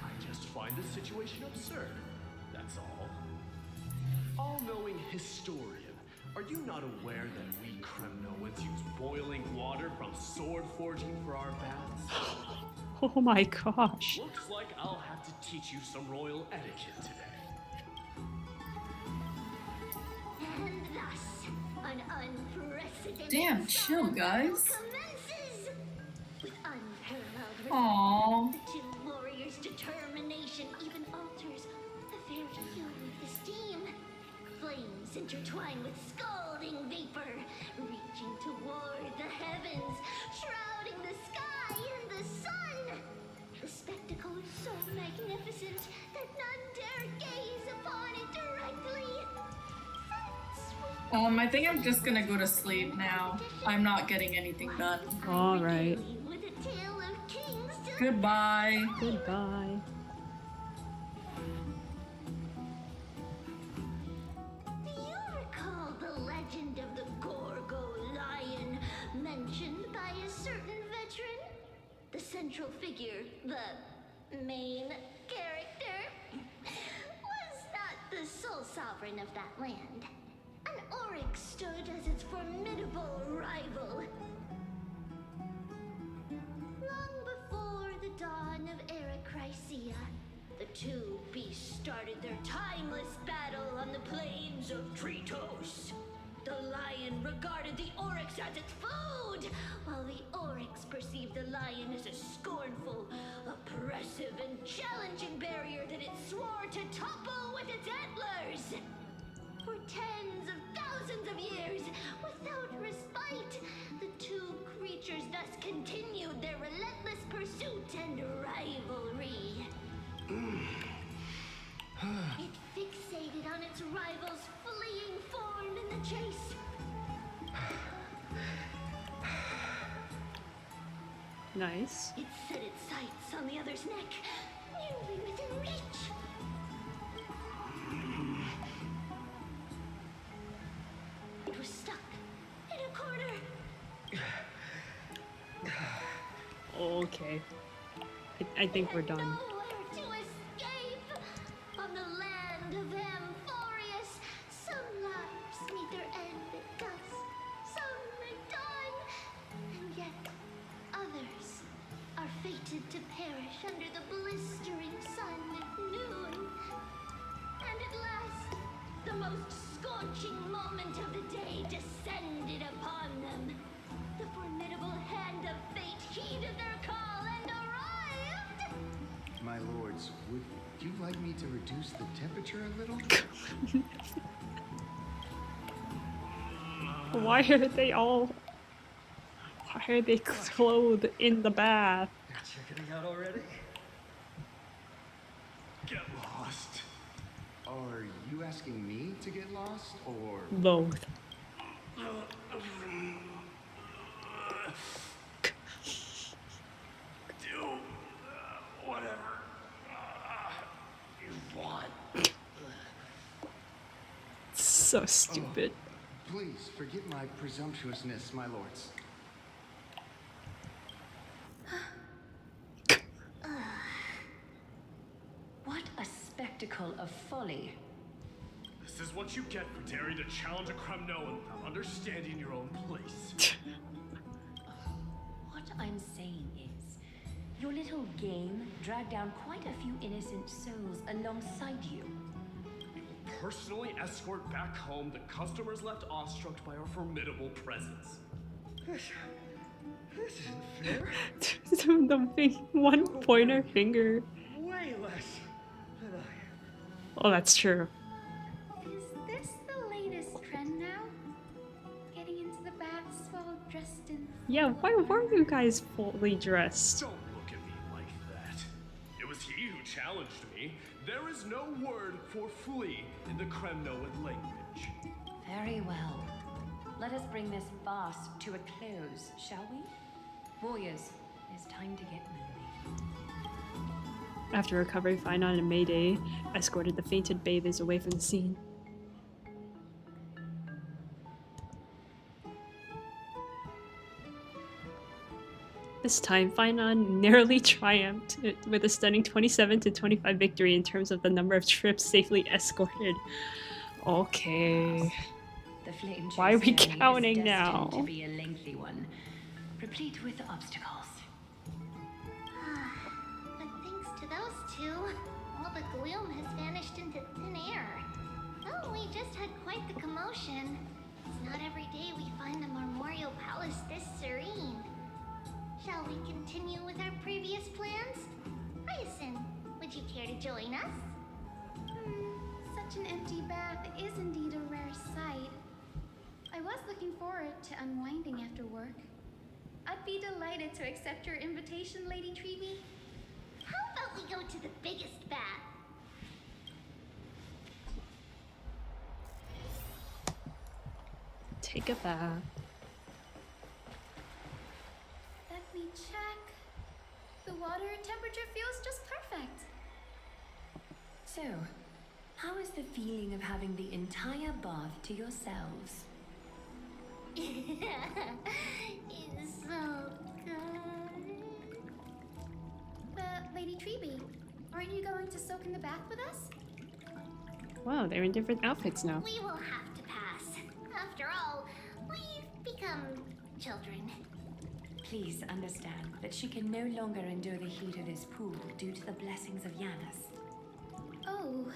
I just find the situation absurd. That's all. All-knowing historian, are you not aware that we Kremnoans use boiling water from sword forging for our baths? Oh my gosh. Looks like I'll have to teach you some royal etiquette today. And thus, an unprecedented Damn, chill, guys. commences. With unparalleled Aww. the two warriors' determination even alters the very hue of the steam. Flames intertwine with scalding vapor, reaching toward the heavens, shrouding the sky and the sun. The spectacle is so magnificent that none dare gaze upon it directly. I think I'm just gonna go to sleep now. I'm not getting anything done. Alright. With a tale of kings to Goodbye. Goodbye. Do you recall the legend of the Gorgo lion mentioned by a certain veteran? The central figure, the main character, was not the sole sovereign of that land. An oryx stood as its formidable rival. Long before the dawn of Erechrysia, the two beasts started their timeless battle on the plains of Tritos. The lion regarded the oryx as its food, while the oryx perceived the lion as a scornful, oppressive, and challenging barrier that it swore to topple with its antlers. For tens of thousands of years, without respite, the two creatures thus continued their relentless pursuit and rivalry. It fixated on its rival's fleeing form in the chase. Nice. It set its sights on the other's neck, nearly within reach. It was stuck in a corner. Okay. I think we're done. Nowhere to escape. On the land of Amphorius, some lives meet their end at dusk, some at dawn, and yet others are fated to perish under the blistering sun at noon. And at last, the most scorching moment of the day descended upon them. The formidable hand of fate heeded their call and arrived! My lords, would you like me to reduce the temperature a little? Why are they all... Why are they clothed in the bath? Checking it out already? Get lost. Are you asking me to get lost, or... Both. Do whatever you want. So stupid. Please, forgive my presumptuousness, my lords. What a spectacle of folly. This is what you get for daring to challenge a Kremnoan without understanding your own place. What I'm saying is, your little game dragged down quite a few innocent souls alongside you. We will personally escort back home the customers left awestruck by our formidable presence. This isn't fair. The big one pointer finger. Way less than I. Oh, that's true. Is this the latest trend now? Getting into the baths while dressed in... Yeah, why were you guys fully dressed? Don't look at me like that. It was he who challenged me. There is no word for flee in the Kremnoan language. Very well. Let us bring this farce to a close, shall we? Warriors, it's time to get moving. After recovering, Finon and Mayday escorted the fainted bathers away from the scene. This time, Finon narrowly triumphed with a stunning 27-25 victory in terms of the number of trips safely escorted. Okay. The flame Why are we chase journey counting is now? destined to be a lengthy one, replete with obstacles. But thanks to those two, all the gloom has vanished into thin air. Oh, we just had quite the commotion. It's not every day we find the Memorial Palace this serene. Shall we continue with our previous plans? Hyacinth, would you care to join us? Such an empty bath is indeed a rare sight. I was looking forward to unwinding after work. I'd be delighted to accept your invitation, Lady Treeby. How about we go to the biggest bath? Take a bath. Let me check. The water temperature feels just perfect. So, how is the feeling of having the entire bath to yourselves? It's so good. Lady Treeby, aren't you going to soak in the bath with us? Wow, they're in different outfits now. We will have to pass. children. Please understand that she can no longer endure the heat of this pool due to the blessings of Yanis. Oh,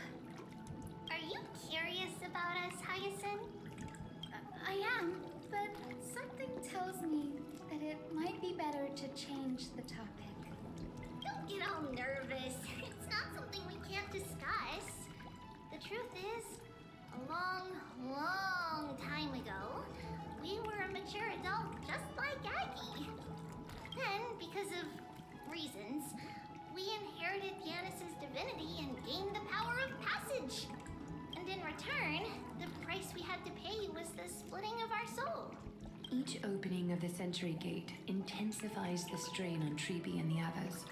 Are you curious about us, Hyacinth? I am, but something tells me that it might be better to change the topic. Don't get all nervous. It's not something we can't discuss. The truth is, a long, long time ago, we were a mature adult just like Aggie. Then, because of reasons, we inherited Yanis's divinity and gained the power of passage. And in return, the price we had to pay was the splitting of our soul. Each opening of the Century Gate intensifies the strain on Treeby and the others.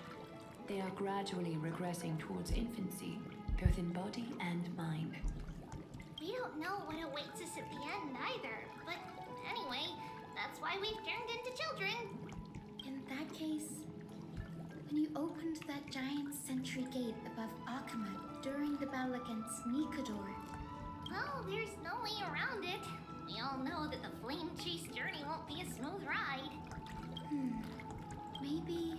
They are gradually regressing towards infancy, both in body and mind. We don't know what awaits us at the end either, but anyway, that's why we've turned into children. In that case, when you opened that giant sentry gate above Akama during the battle against Nikador, Well, there's no way around it. We all know that the flame chase journey won't be a smooth ride. maybe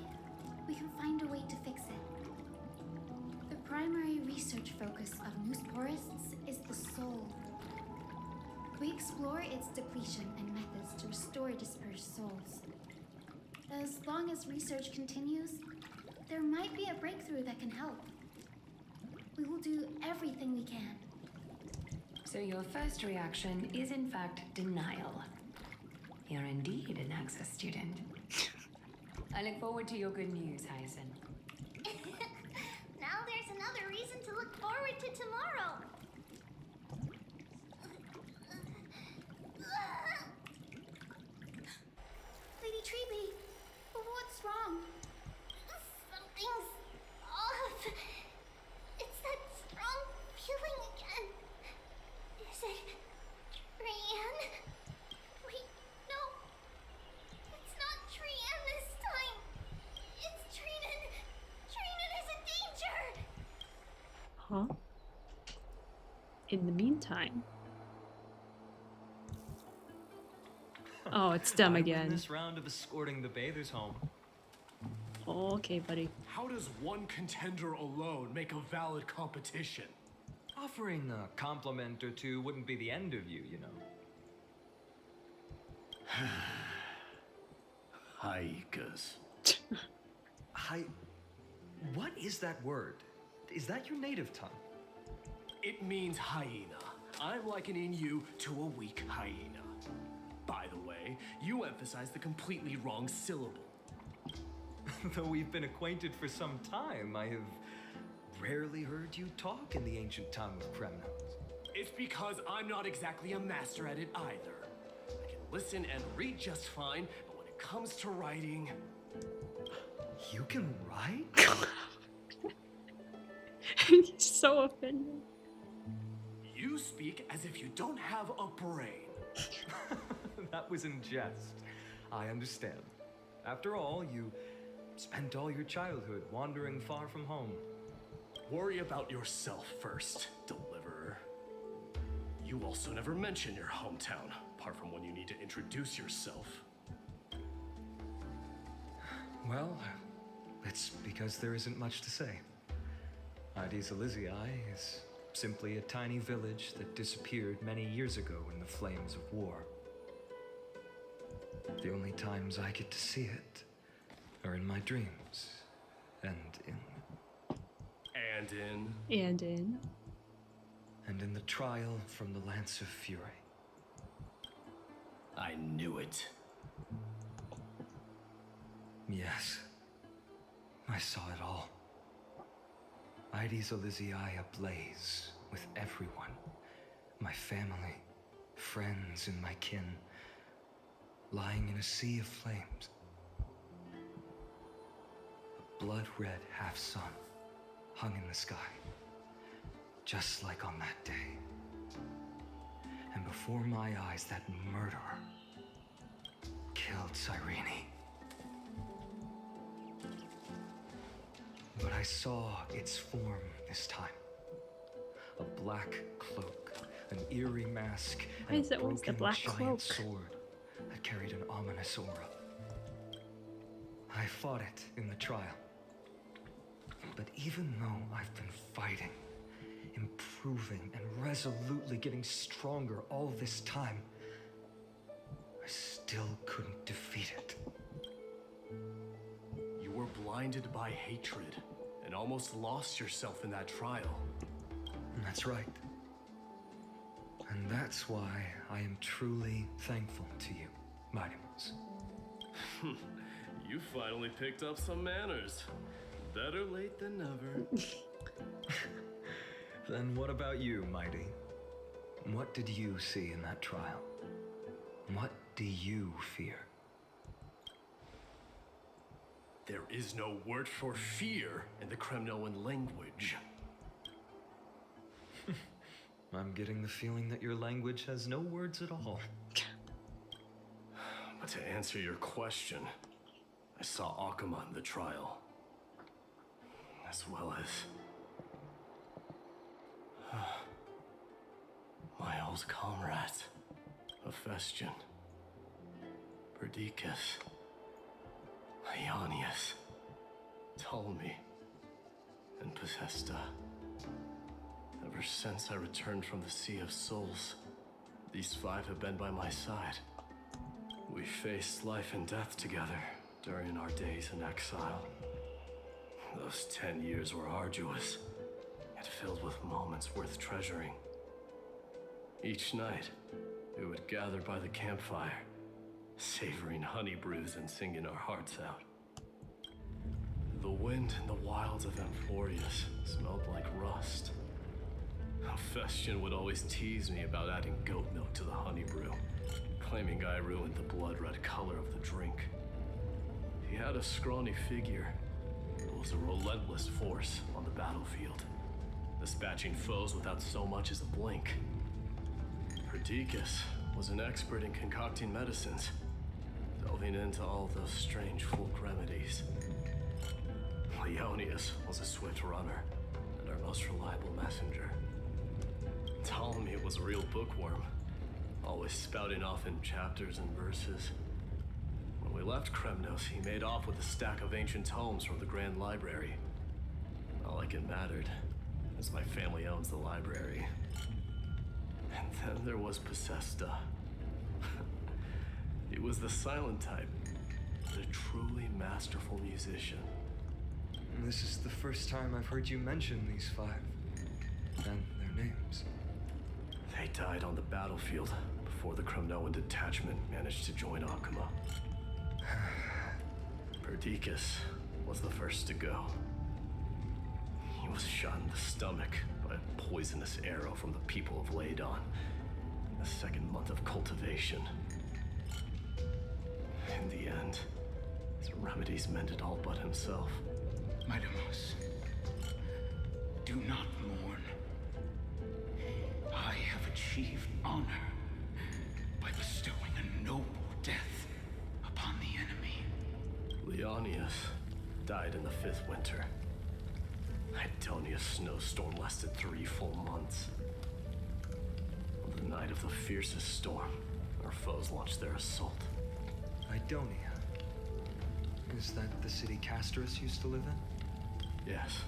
we can find a way to fix it. The primary research focus of moose forests is the soul. We explore its depletion and methods to restore dispersed souls. As long as research continues, there might be a breakthrough that can help. We will do everything we can. So your first reaction is in fact denial. You're indeed an Access student. I look forward to your good news, Hyacinth. Now there's another reason to look forward to tomorrow. Lady Treeby, what's wrong? Something's off. It's that strong feeling again. Is it Trian? Wait, no. It's not Trian this time. It's Trinan. Trinan is in danger. Huh? In the meantime. Oh, it's them I win again. this round of escorting the bathers home. Okay, buddy. How does one contender alone make a valid competition? Offering a compliment or two wouldn't be the end of you, you know. Haikas. What is that word? Is that your native tongue? It means hyena. I'm likening you to a weak hyena. By the way, you emphasize the completely wrong syllable. Though we've been acquainted for some time, I have rarely heard you talk in the ancient tongue of Kremnos. It's because I'm not exactly a master at it either. I can listen and read just fine, but when it comes to writing... You can write? He's so offended. You speak as if you don't have a brain. That was in jest. I understand. After all, you spent all your childhood wandering far from home. Worry about yourself first, Deliverer. You also never mention your hometown, apart from when you need to introduce yourself. Well, it's because there isn't much to say. Ides Elysiae is simply a tiny village that disappeared many years ago in the flames of war. The only times I get to see it are in my dreams, and in the trial from the Lance of Fury. I knew it. Yes, I saw it all. Ides Elysiae ablaze with everyone. My family, friends, and my kin, lying in a sea of flames. A blood-red half-sun hung in the sky, just like on that day. And before my eyes, that murderer killed Cyrene. But I saw its form this time. A black cloak, an eerie mask, Why and is a it always the broken black giant cloak? sword that carried an ominous darkness aura. I fought it in the trial. But even though I've been fighting, improving, and resolutely getting stronger all this time, I still couldn't defeat it. You were blinded by hatred and almost lost yourself in that trial. That's right. And that's why I am truly thankful to you, Mighty Mouse. You finally picked up some manners. Better late than never. Then what about you, Mighty? What did you see in that trial? What do you fear? There is no word for fear in the Kremnoan language. I'm getting the feeling that your language has no words at all. But to answer your question, I saw Akuma in the trial. As well as... my old comrades. Hephaestion. Perdiccas. Ionius. Ptolemy. And Possesta. Ever since I returned from the Sea of Souls, these five have been by my side. We faced life and death together during our days in exile. Those 10 years were arduous, yet filled with moments worth treasuring. Each night, we would gather by the campfire, savoring honey brews and singing our hearts out. The wind in the wilds of Amphorius smelled like rust. Hephaestion would always tease me about adding goat milk to the honey brew, claiming I ruined the blood-red color of the drink. He had a scrawny figure, but was a relentless force on the battlefield, dispatching foes without so much as a blink. Perdiccas was an expert in concocting medicines, delving into all those strange folk remedies. Leonius was a swift runner and our most reliable messenger. Ptolemy was a real bookworm, always spouting off in chapters and verses. When we left Kremnos, he made off with a stack of ancient tomes from the Grand Library. Not like it mattered, as my family owns the library. And then there was Possesta. He was the silent type, but a truly masterful musician. This is the first time I've heard you mention these five, and their names. They died on the battlefield before the Kremnoan detachment managed to join Akuma. Perdiccas was the first to go. He was shot in the stomach by a poisonous arrow from the people of Ladon in the second month of cultivation. In the end, his remedies mended all but himself. Mightymouse, do not mourn. I have achieved honor by bestowing a noble death upon the enemy. Leonius died in the 5th winter. Idonia's snowstorm lasted 3 full months. On the night of the fiercest storm, our foes launched their assault. Idonia. Is that the city Casterus used to live in? Yes.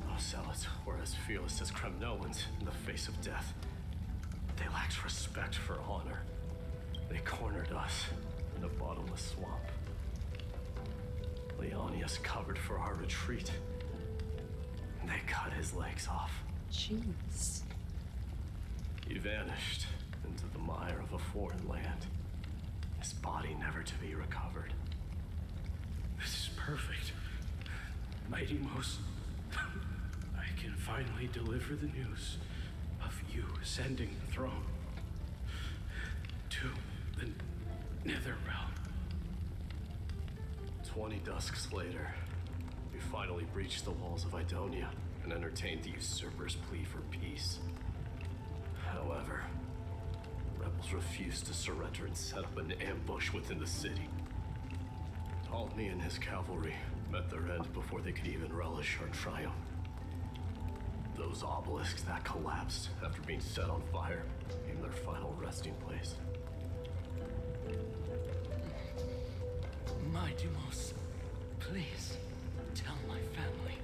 Those zealots were as fearless as Kremnoans in the face of death. They lacked respect for honor. They cornered us in a bottomless swamp. Leonius covered for our retreat. And they cut his legs off. Jeez. He vanished into the mire of a foreign land. His body never to be recovered. This is perfect. Mighty Mouse, I can finally deliver the news of you ascending the throne to the Netherrealm. 20 dusks later, we finally breached the walls of Idonia and entertained the usurper's plea for peace. However, rebels refused to surrender and set up an ambush within the city. Ptolemy and his cavalry met their end before they could even relish our triumph. Those obelisks that collapsed after being set on fire became their final resting place. Please, tell my family.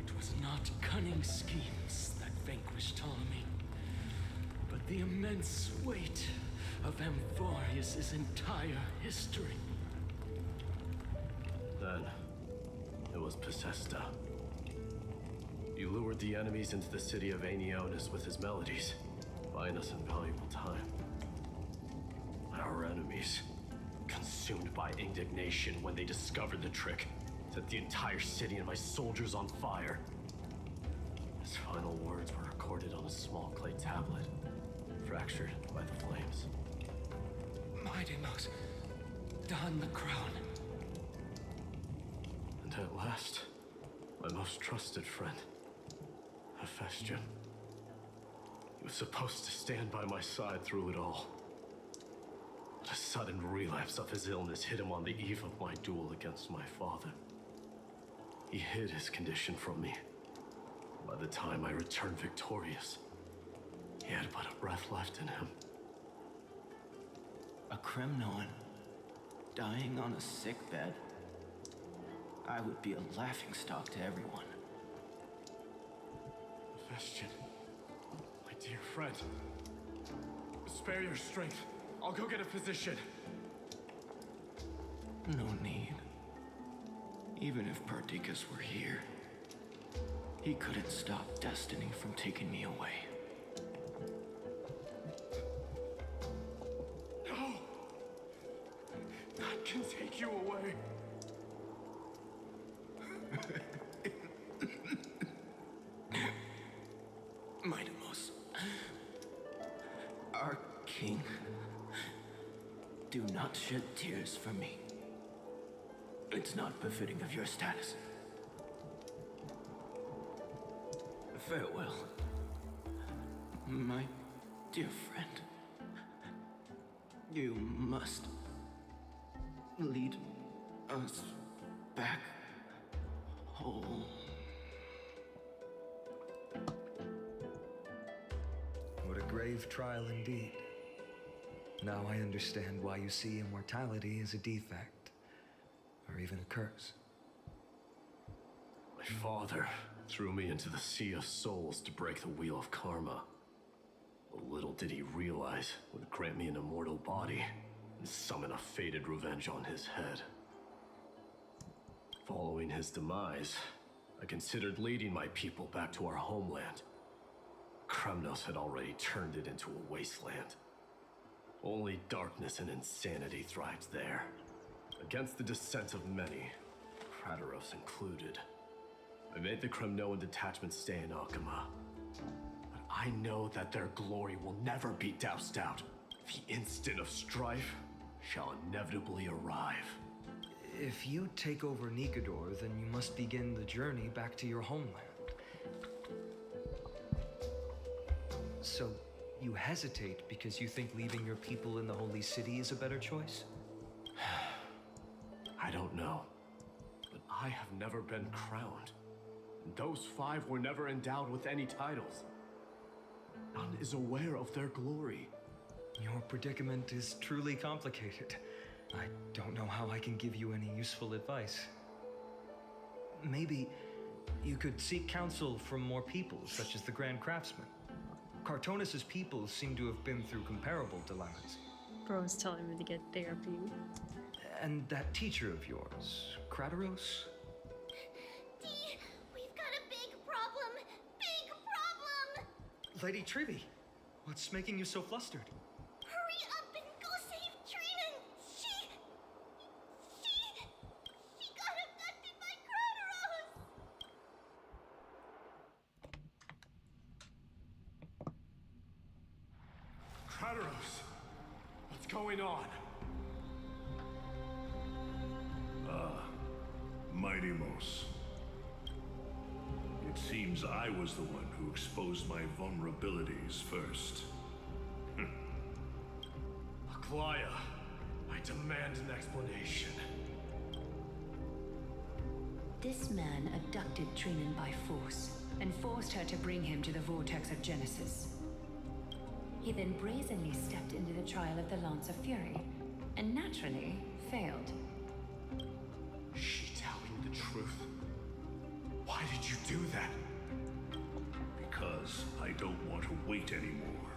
It was not cunning schemes that vanquished Ptolemy, but the immense weight of Amphorius' entire history. Then, it was Pacesta. You lured the enemies into the city of Aeneonis with his melodies, buying us invaluable time. Our enemies, consumed by indignation when they discovered the trick, set the entire city and my soldiers on fire. His final words were recorded on a small clay tablet, fractured by the flames. Mighty Mouse, don the crown. And at last, my most trusted friend, Hephaestion. He was supposed to stand by my side through it all. But a sudden relapse of his illness hit him on the eve of my duel against my father. He hid his condition from me. By the time I returned victorious, he had but a breath left in him. A Kremnoan dying on a sick bed? I would be a laughingstock to everyone. Hephaestion, my dear friend, spare your strength. I'll go get a physician. No need. Even if Perdiccas were here, he couldn't stop destiny from taking me away. No! None can take you away. Mightimos, our king, do not shed tears for me. It's not befitting of your status. Farewell, my dear friend. You must lead us back home. What a grave trial indeed. Now I understand why you see immortality as a defect, or even a curse. My father threw me into the sea of souls to break the wheel of karma. But little did he realize it would grant me an immortal body and summon a fated revenge on his head. Following his demise, I considered leading my people back to our homeland. Kremnos had already turned it into a wasteland. Only darkness and insanity thrived there. Against the dissent of many, Krateros included. I made the Kremnoan detachment stay in Akama. But I know that their glory will never be doused out. The instant of strife shall inevitably arrive. If you take over Nikador, then you must begin the journey back to your homeland. So, you hesitate because you think leaving your people in the Holy City is a better choice? I don't know. But I have never been crowned. And those 5 were never endowed with any titles. None is aware of their glory. Your predicament is truly complicated. I don't know how I can give you any useful advice. Maybe you could seek counsel from more people, such as the Grand Craftsman. Cartonis' people seem to have been through comparable dilemmas. Bro's telling me to get therapy. And that teacher of yours, Krateros? Dee, we've got a big problem! Big problem! Lady Trivy, what's making you so flustered? Hurry up and go save Trinan! She got abducted by Krateros! Krateros! What's going on? Mightimos. It seems I was the one who exposed my vulnerabilities first. Aglaya, I demand an explanation. This man abducted Trinan by force and forced her to bring him to the vortex of Genesis. He then brazenly stepped into the trial of the Lance of Fury, and naturally failed. truth? Why did you do that? Because I don't want to wait anymore.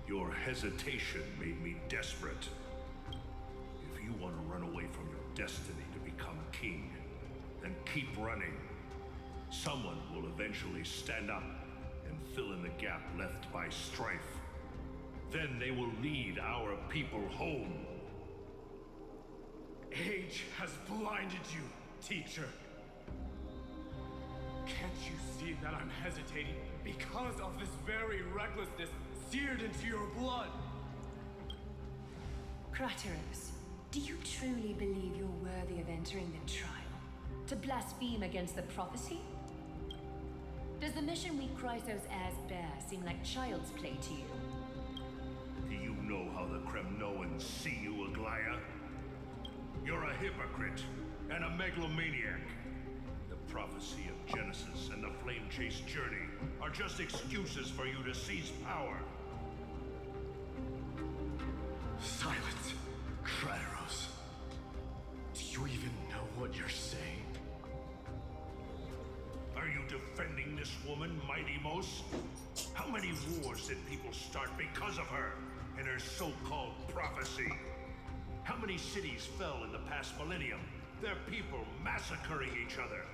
Your hesitation made me desperate. If you want to run away from your destiny to become king, then keep running. Someone will eventually stand up and fill in the gap left by strife. Then they will lead our people home. Age has blinded you, teacher. Can't you see that I'm hesitating because of this very recklessness seared into your blood? Crateros, do you truly believe you're worthy of entering the trial? To blaspheme against the prophecy? Does the mission we Chrysos heirs bear seem like child's play to you? Do you know how the Kremnoans see you, Aglaya? You're a hypocrite and a megalomaniac. The prophecy of Genesis and the Flame Chase journey are just excuses for you to seize power. Silence, Crateros. Do you even know what you're saying? Are you defending this woman, Mighty Mos? How many wars did people start because of her and her so-called prophecy? How many cities fell in the past millennium? Their people massacring each other.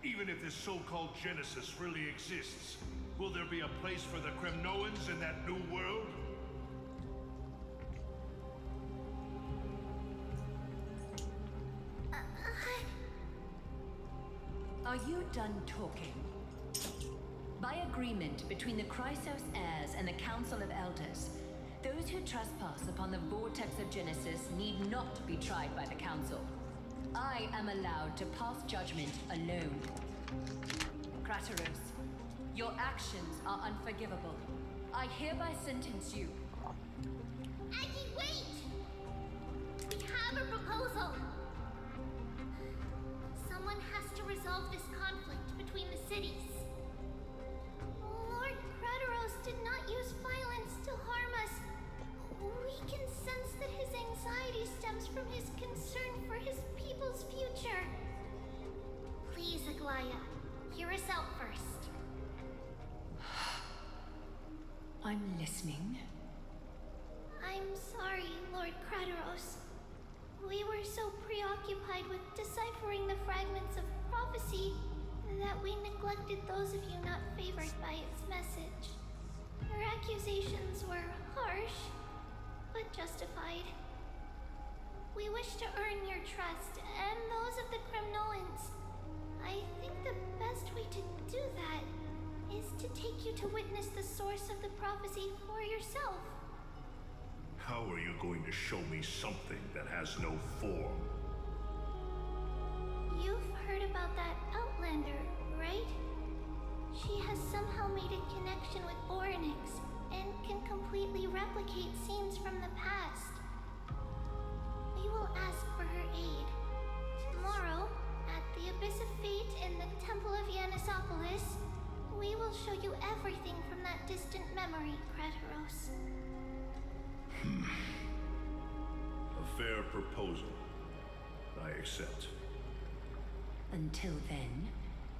Even if this so-called Genesis really exists, will there be a place for the Kremnoans in that new world? Are you done talking? By agreement between the Chrysos heirs and the Council of Elders, those who trespass upon the vortex of Genesis need not be tried by the Council. I am allowed to pass judgment alone. Crateros, your actions are unforgivable. I hereby sentence you. Aggie, wait! We have a proposal! Someone has to resolve this conflict between the cities. Lord Crateros did not use violence to harm us. We can sense that his anxiety stems from his concern for his people's future. Please, Aglaya, hear us out first. I'm listening. I'm sorry, Lord Crateros. We were so preoccupied with deciphering the fragments of prophecy that we neglected those of you not favored by its message. Our accusations were harsh, but justified. We wish to earn your trust and those of the Kremnoans. I think the best way to do that is to take you to witness the source of the prophecy for yourself. How are you going to show me something that has no form? You've heard about that Outlander, right? She has somehow made a connection with Orynyx and can completely replicate scenes from the past. We will ask for her aid. Tomorrow, at the Abyss of Fate in the Temple of Yanisopolis, we will show you everything from that distant memory, Crateros. A fair proposal. I accept. Until then,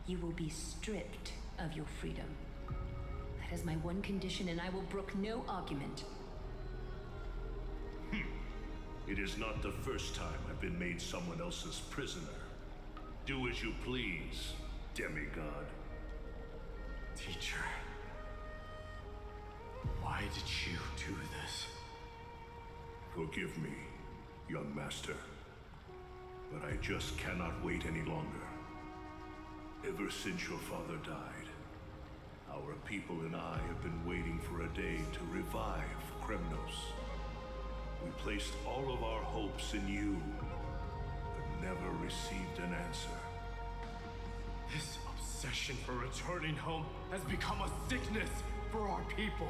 you will be stripped of your freedom. That is my one condition, and I will brook no argument. It is not the first time I've been made someone else's prisoner. Do as you please, demigod. Teacher, why did you do this? Forgive me, young master. But I just cannot wait any longer. Ever since your father died, our people and I have been waiting for a day to revive Kremnos. We placed all of our hopes in you, but never received an answer. This obsession for returning home has become a sickness for our people.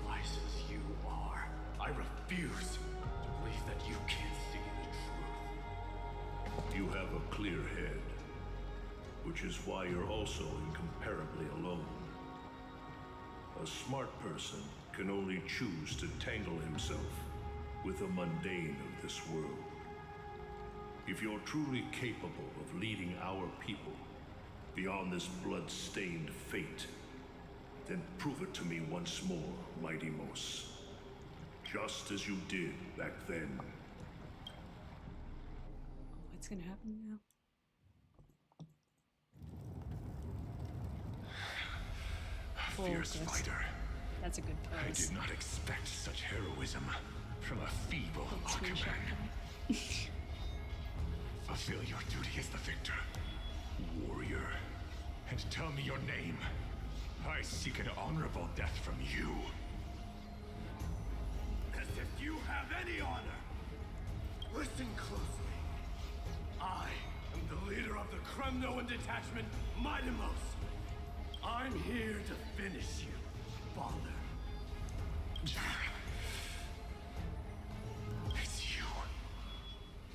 Wise as you are, I refuse to believe that you can't see the truth. You have a clear head, which is why you're also incomparably alone. A smart person can only choose to tangle himself with the mundane of this world. If you're truly capable of leading our people beyond this blood-stained fate, then prove it to me once more, Mighty Mos. Just as you did back then. What's gonna happen now? A fierce fighter. That's a good I pose. did not expect such heroism from a feeble Aquaman. Fulfill your duty as the victor, warrior, and tell me your name. I seek an honorable death from you. As if you have any honor! Listen closely. I am the leader of the Kremnoan detachment, Mightimos. I'm here to finish you, father. It's you.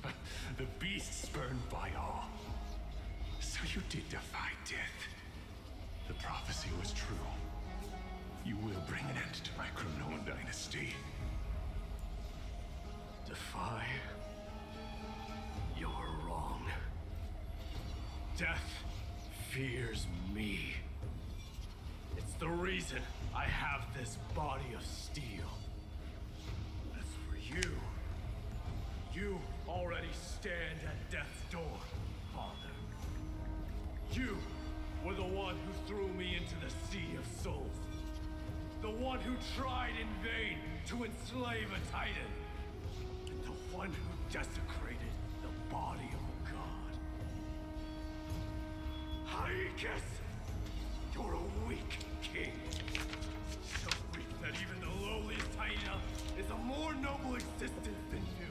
But the beast spurned by all. So you did defy death. The prophecy was true. You will bring an end to my Kremnoan dynasty. Defy? You're wrong. Death fears me. It's the reason I have this body of steel. As for you, you already stand at death's door, father. You were the one who threw me into the Sea of Souls. The one who tried in vain to enslave a Titan. And the one who desecrated the body of a god. Haikis! You're a weak king. So weak that even the lowliest hyena is a more noble existence than you.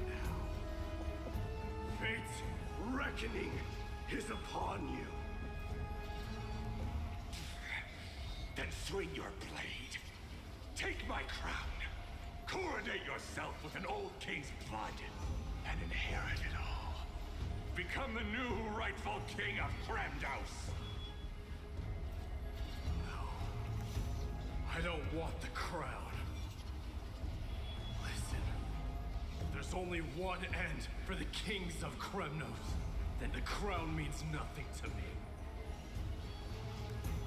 Now, fate's reckoning is upon you. Then swing your blade. Take my crown. Coronate yourself with an old king's blood and inherit it all. Become the new rightful king of Kremnos. I don't want the crown. Listen, if there's only one end for the kings of Kremnos, then the crown means nothing to me.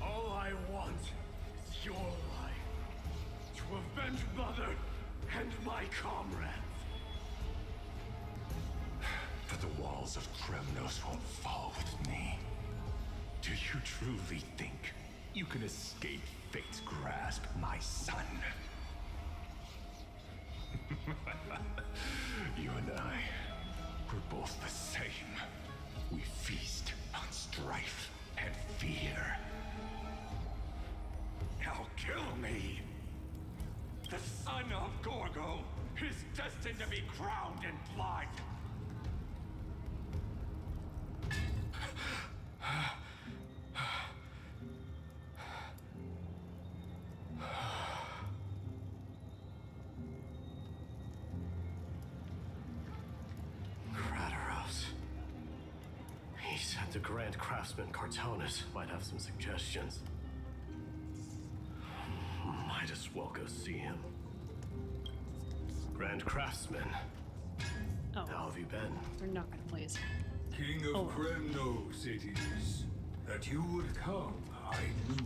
All I want is your life, to avenge Mother and my comrades. But the walls of Kremnos won't fall with me. Do you truly think you can escape fate's grasp, my son? You and I, we're both the same. We feast on strife and fear. Now kill me! The son of Gorgo is destined to be crowned in blood! Kratos. He said the Grand Craftsman Cartonus might have some suggestions. Might as well go see him. Grand Craftsman. Oh. How have you been? We're not gonna play as King of Kremnos it is. That you would come, I knew.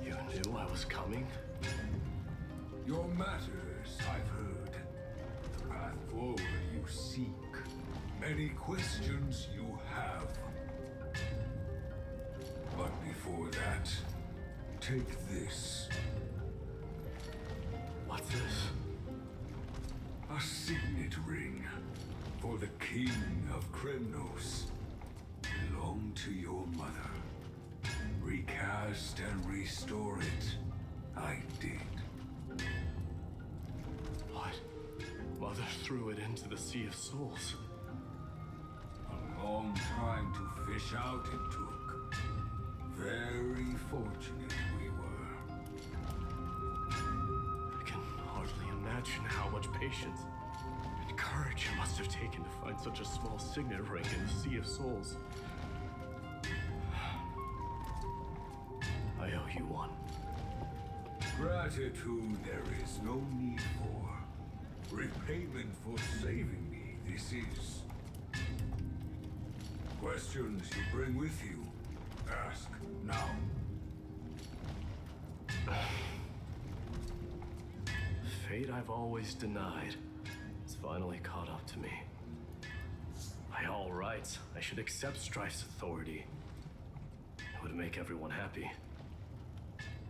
You knew I was coming? Your matters, I've heard. The path forward you seek. Many questions you have. But before that, take this. What's this? A signet ring for the King of Kremnos. Belonged to your mother. Recast and restore it. I did. What? Mother threw it into the Sea of Souls. A long time to fish out it took. Very fortunate we were. I can hardly imagine how much patience and courage it must have taken to find such a small signet ring in the Sea of Souls. I owe you one. Gratitude there is no need for. Repayment for saving me, this is. Questions you bring with you? Ask now. Fate I've always denied has finally caught up to me. By all rights, I should accept Strife's authority. It would make everyone happy.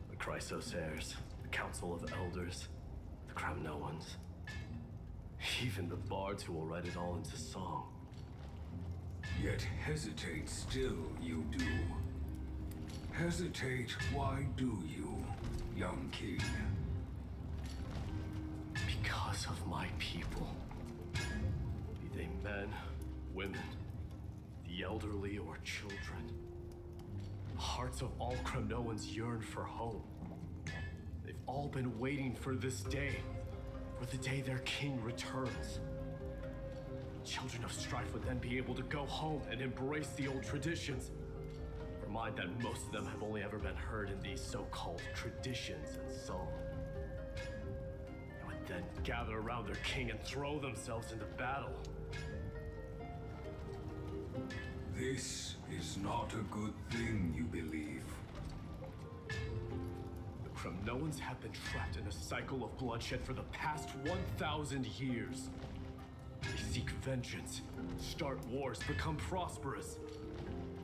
The Chrysos heirs, the Council of Elders, the Kramnoans. Even the bards who will write it all into song. Yet hesitate still you do. Hesitate, why do you, young king? Because of my people. Be they men, women, the elderly, or children. The hearts of all Kramnoans yearn for home. They've all been waiting for this day. For the day their king returns. Children of Strife would then be able to go home and embrace the old traditions. Remind that most of them have only ever been heard in these so-called traditions and song. They would then gather around their king and throw themselves into battle. This is not a good thing, you believe. The Kramnoans have been trapped in a cycle of bloodshed for the past 1,000 years. They seek vengeance, start wars, become prosperous,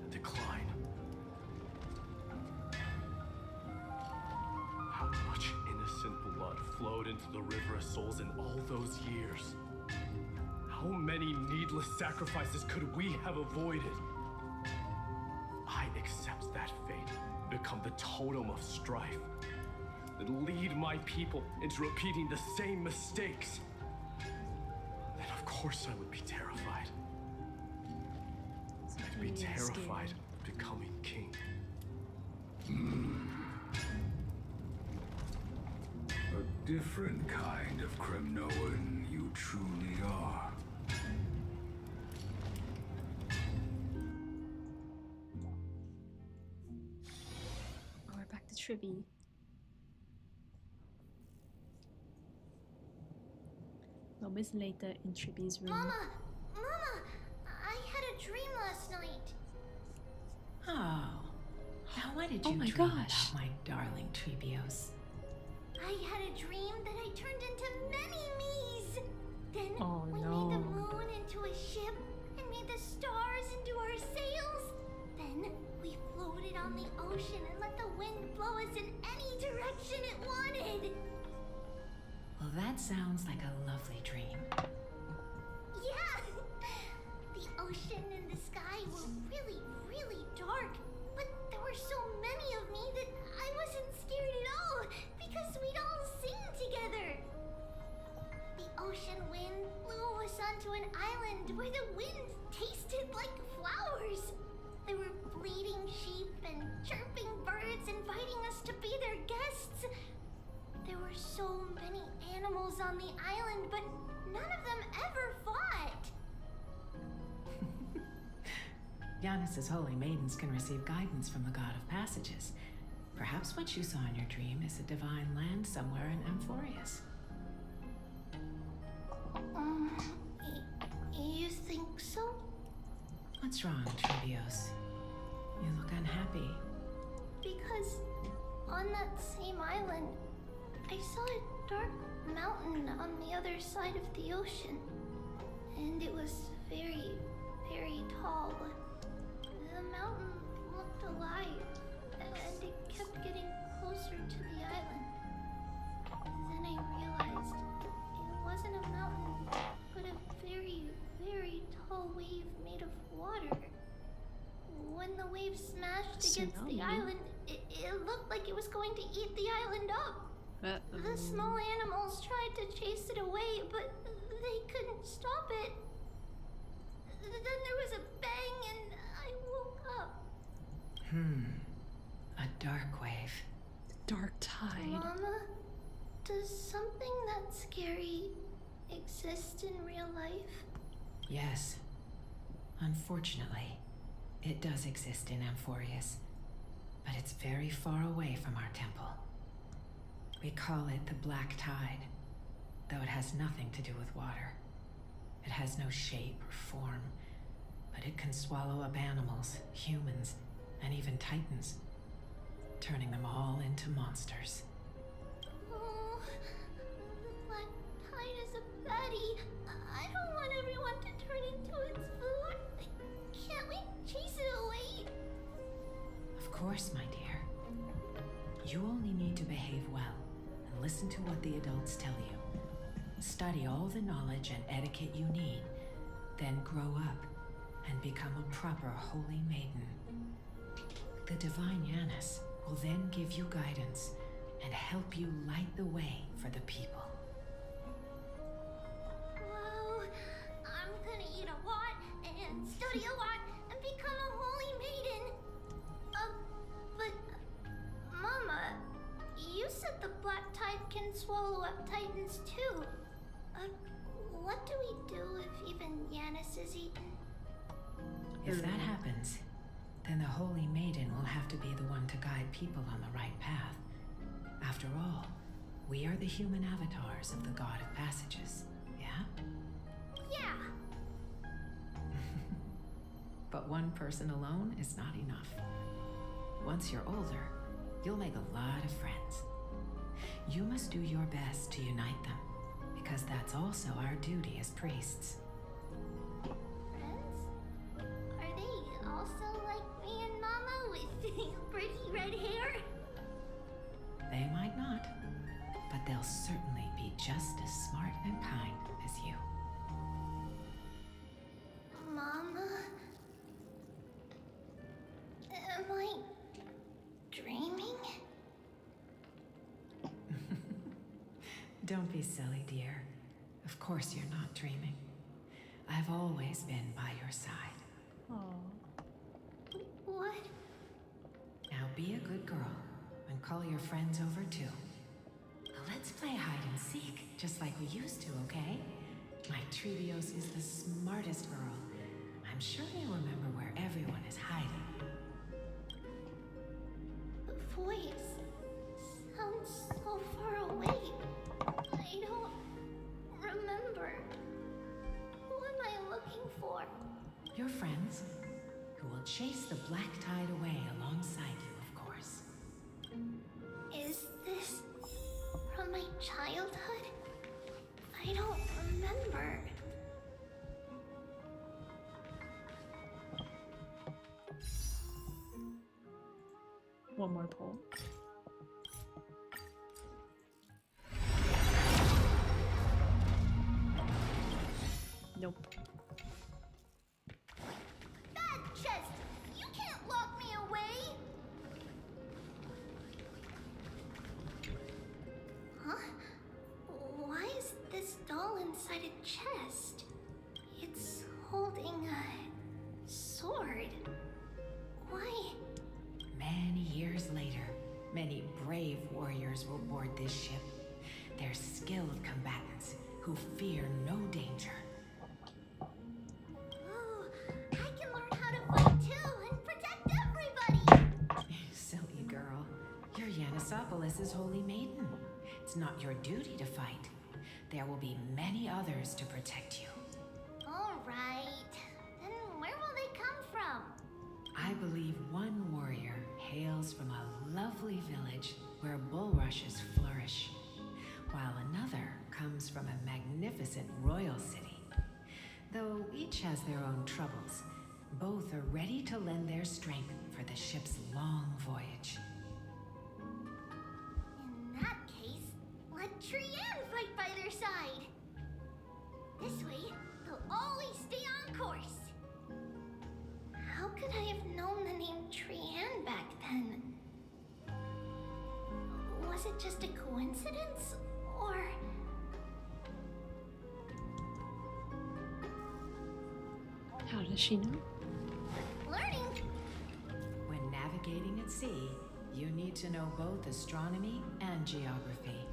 and decline. How much innocent blood flowed into the River of Souls in all those years? How many needless sacrifices could we have avoided? I accept that fate, become the totem of strife, and lead my people into repeating the same mistakes. Then of course I would be terrified. I'd be terrified of becoming king. A different kind of Kramnoan you truly are. We're back to Tribby. Moments later in Tribby's room. Mama! I had a dream last night. Oh. Now what did Oh you my dream gosh. about, my darling Trebios? I had a dream that I turned into many me's. Then Oh, we no. made the moon into a ship and made the stars into our sails. Then we floated on the ocean and let the wind blow us in any direction it wanted. Well, that sounds like a lovely dream. Yeah! The ocean and the sky were really, really dark. But there were so many of me that I wasn't scared at all because we'd all sing together. The ocean wind blew us onto an island where the wind tasted like flowers. There were bleating sheep and chirping birds inviting us to be their guests. There were so many animals on the island, but none of them ever fought. Giannis's holy maidens can receive guidance from the god of passages. Perhaps what you saw in your dream is a divine land somewhere in Amphorius. You think so? What's wrong, Trebios? You look unhappy. Because on that same island, I saw a dark mountain on the other side of the ocean. And it was very, very tall. The mountain looked alive, and it kept getting closer to the island. Then I realized it wasn't a mountain, but a very, very tall wave made of water. When the wave smashed against the island, it looked like it was going to eat the island up. The small animals tried to chase it away, but they couldn't stop it. Then there was a bang and I woke up. A dark wave. Dark tide. Mama, does something that scary exist in real life? Yes. Unfortunately, it does exist in Amphorius, but it's very far away from our temple. We call it the Black Tide. though it has nothing to do with water. It has no shape or form, but it can swallow up animals, humans, and even titans, turning them all into monsters. Oh, the black tide is a baddie. I don't want everyone to turn into its food. Can't we chase it away? Of course, my dear. You only need to behave well and listen to what the adults tell you. Study all the knowledge and etiquette you need, then grow up and become a proper holy maiden. The divine Yanis will then give you guidance and help you light the way for the people. Whoa, I'm gonna eat a lot and study a lot and become a holy maiden. But Mama, you said the black tide can swallow up titans too. What do we do if even Yanis is eaten? If that happens, then the holy maiden will have to be the one to guide people on the right path. After all, we are the human avatars of the God of Passages, yeah? Yeah. But one person alone is not enough. Once you're older, you'll make a lot of friends. You must do your best to unite them, because that's also our duty as priests. Friends? Are they also like me and Mama with pretty red hair? They might not, but they'll certainly be just as smart and kind as you. Mama? Am I dreaming? Don't be silly, dear. Of course you're not dreaming. I've always been by your side. Oh. What? Now be a good girl and call your friends over too. Let's play hide and seek, just like we used to, okay? My Trevios is the smartest girl. I'm sure they remember where everyone is hiding. The voice sounds so far away. I don't remember. Who am I looking for? Your friends, who will chase the black tide away alongside you, of course. Is this from my childhood? I don't remember. One more poll. Nope. Bad chest! You can't lock me away! Huh? Why is this doll inside a chest? It's holding a sword. Why? Many years later, many brave warriors will board this ship. They're skilled combatants who fear no danger. Ooh, I can learn how to fight too and protect everybody! Silly girl. You're Yanisopoulos' holy maiden. It's not your duty to fight. There will be many others to protect you. Alright. Then where will they come from? I believe one warrior hails from a lovely village where bulrushes flourish, while another comes from a magnificent royal city. Though each has their own troubles, both are ready to lend their strength for the ship's long voyage. In that case, let Trianne fight by their side. This way, they'll always stay on course. How could I have known the name Trianne back then? Was it just a coincidence, or... How does she know? Learning! When navigating at sea, you need to know both astronomy and geography.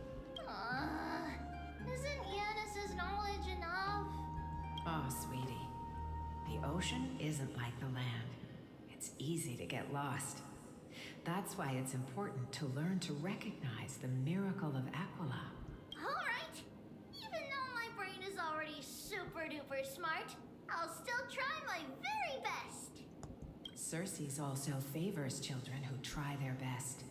Isn't Yanis's knowledge enough? Oh, sweetie. The ocean isn't like the land. It's easy to get lost. That's why it's important to learn to recognize the miracle of Aquila. Alright! Even super duper smart, I'll still try my very best. Circes also favors children who try their best.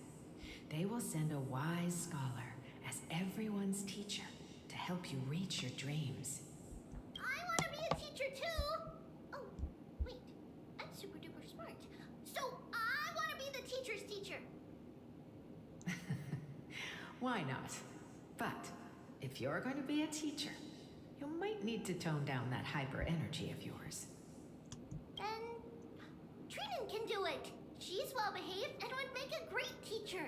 They will send a wise scholar as everyone's teacher to help you reach your dreams. I want to be a teacher too. Oh, wait, I'm super duper smart. So I want to be the teacher's teacher. Why not? But if you're going to be a teacher, you might need to tone down that hyper energy of yours. Then Trinan can do it. She's well behaved and would make a great teacher.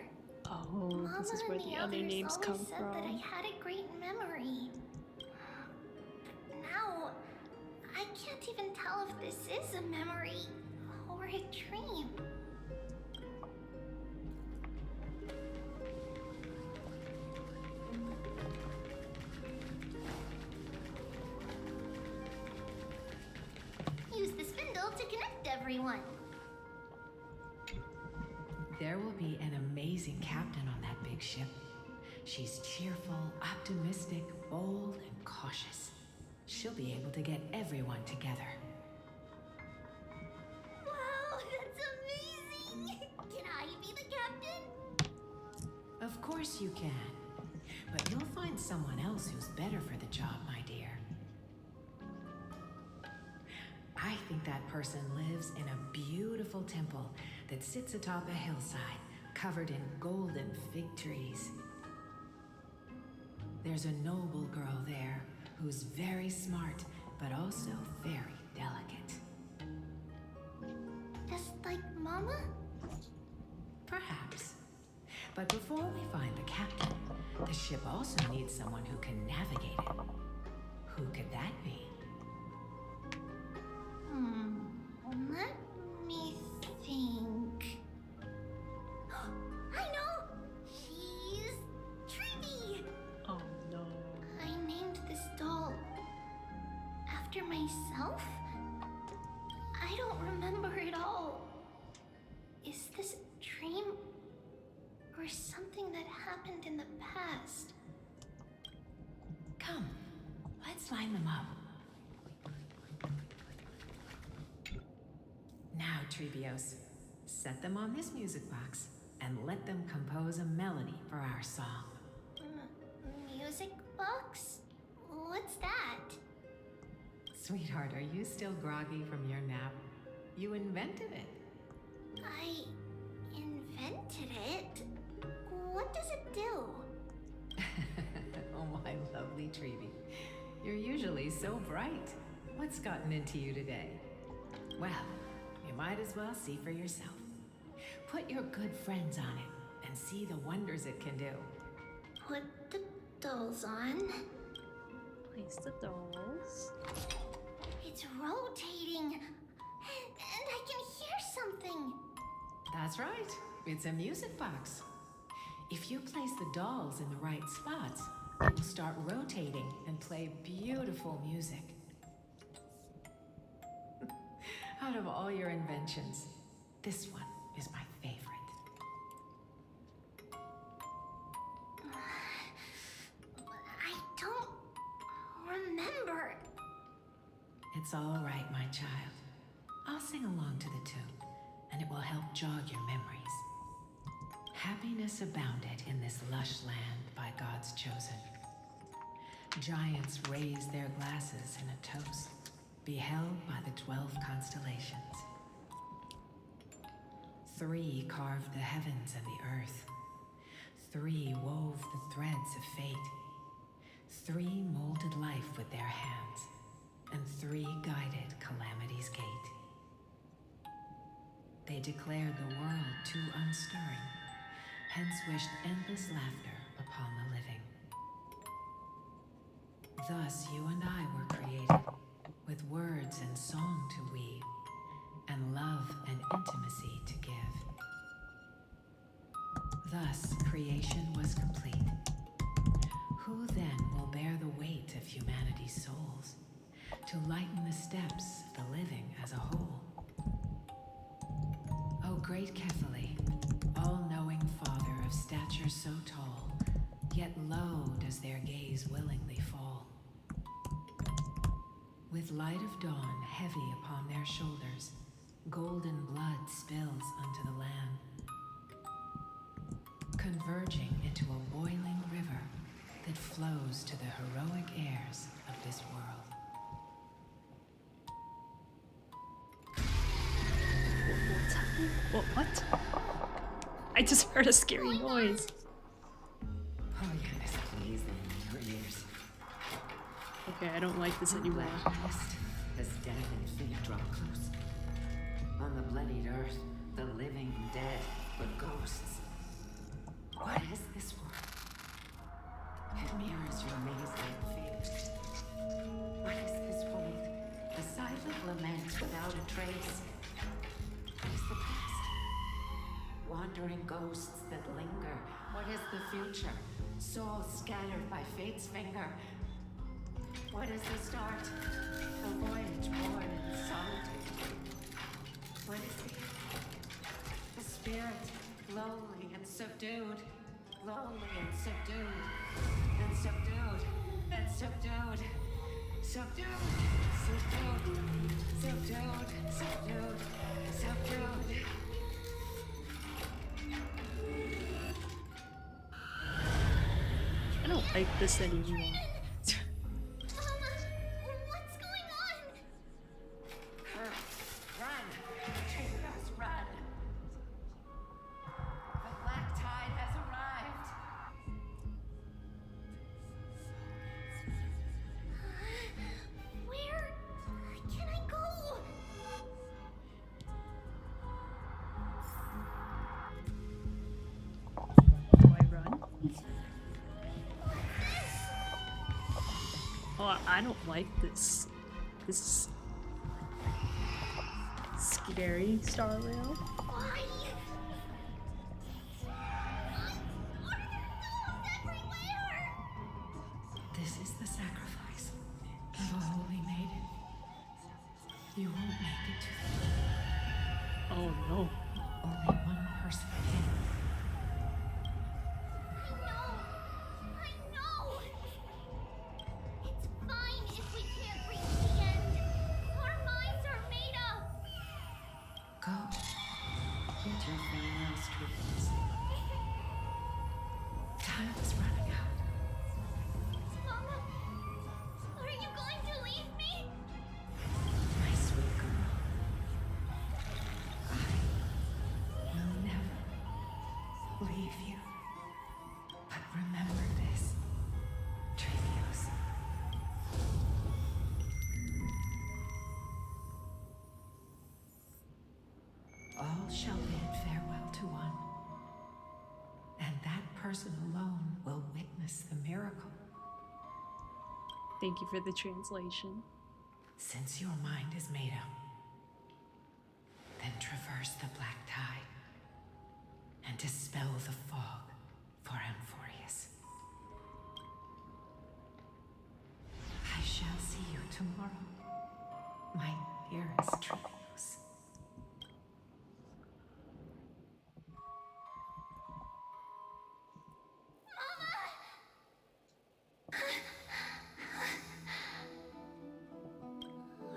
Oh, Mama this is where and the other others names always come said that I from. had a great memory. But now, I can't even tell if this is a memory or a dream. Use the spindle to connect everyone. There will be an amazing captain on that big ship. She's cheerful, optimistic, bold, and cautious. She'll be able to get everyone together. Wow, that's amazing! Can I be the captain? Of course you can. But you'll find someone else who's better for the job, my dear. I think that person lives in a beautiful temple that sits atop a hillside covered in golden fig trees. There's a noble girl there who's very smart, but also very delicate. Just like Mama? Perhaps. But before we find the captain, the ship also needs someone who can navigate it. Who could that be? Let me think. I know! She's Treevee! Oh no. I named this doll after myself? I don't remember it all. Is this a dream or something that happened in the past? Come, let's line them up. Now, Treebios, set them on this music box and let them compose a melody for our song. Music box? What's that? Sweetheart, are you still groggy from your nap? You invented it. I invented it? What does it do? Oh, my lovely Treevee. You're usually so bright. What's gotten into you today? Well, you might as well see for yourself. Put your good friends on it and see the wonders it can do. Put the dolls on. Place the dolls. It's rotating. And I can hear something. That's right. It's a music box. If you place the dolls in the right spots, it will start rotating and play beautiful music. Out of all your inventions, this one is my favorite. I don't remember. It's all right, my child. I'll sing along to the tune, and it will help jog your memories. Happiness abounded in this lush land by God's chosen. Giants raised their glasses in a toast, beheld by the 12 constellations. 3 carved the heavens and the earth. 3 wove the threads of fate. 3 molded life with their hands, and 3 guided calamity's gate. They declared the world too unstirring, hence wished endless laughter upon the living. Thus you and I were created, with words and song to weave, and love and intimacy to give. Thus creation was complete. Who then will bear the weight of humanity's souls, to lighten the steps of the living as a whole? O great Kephale, all-knowing Father of stature so tall, yet low does their gaze willingly fall. With light of dawn heavy upon their shoulders, golden blood spills unto the land, converging into a boiling river that flows to the heroic heirs of this world. What's happening? What? I just heard a scary noise. Oh yes, please, in your ears. Okay, I don't like this anymore. Mist, as death and fate draw close. On the bloodied earth, the living dead, but ghosts. What is this world? It mirrors your maze-like fate. What is this world? A silent lament without a trace. What is the past? Wandering ghosts that linger. What is the future? Souls scattered by fate's finger. What is the start? The voyage born in solitude. What is it? The spirit, lonely and subdued. Lonely and subdued. And subdued. And subdued. Subdued. Subdued. Subdued. Subdued. Subdued. I don't like this anymore. Mama, what's going on? Run! Traitors, run! The black tide has arrived. Where can I go? Do I run? Oh, I don't like this. This is scary, Star Rail. Why? This is the sacrifice of a holy maiden. You won't make it to the Oh no. Only one person can. I know. It's fine if we can't reach the end. Our minds are made up. Go. Get your farewell streets. Time is running out. Mama, are you going to leave me? My sweet girl. I will never leave you. But remember this, Trevios. All shall bid farewell to one, and that person alone will witness the miracle. Thank you for the translation. Since your mind is made up, then traverse the black tide and dispel the fog for Amphorius. I shall see you tomorrow, my dearest Trevios.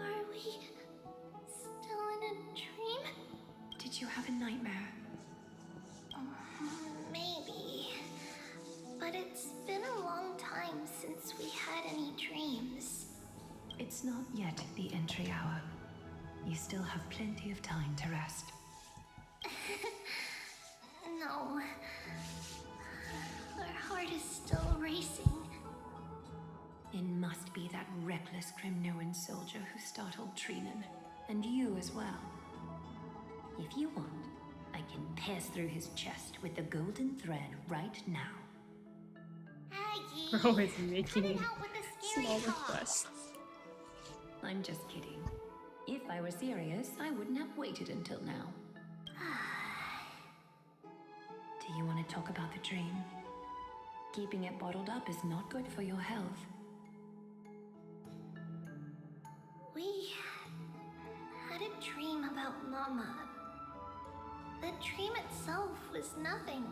Are we still in a dream? Did you have a nightmare? Maybe. But it's been a long time since we had any dreams. It's not yet the entry hour. You still have plenty of time to rest. No. Our heart is still racing. It must be that reckless Kremnoan soldier who startled Trinan, and you as well. If you want, I can pass through his chest with the golden thread right now. Aggie, Bro is making cut it out with the scary small talk. requests. I'm just kidding. If I were serious, I wouldn't have waited until now. Do you want to talk about the dream? Keeping it bottled up is not good for your health. We had a dream about Mama. The dream itself was nothing.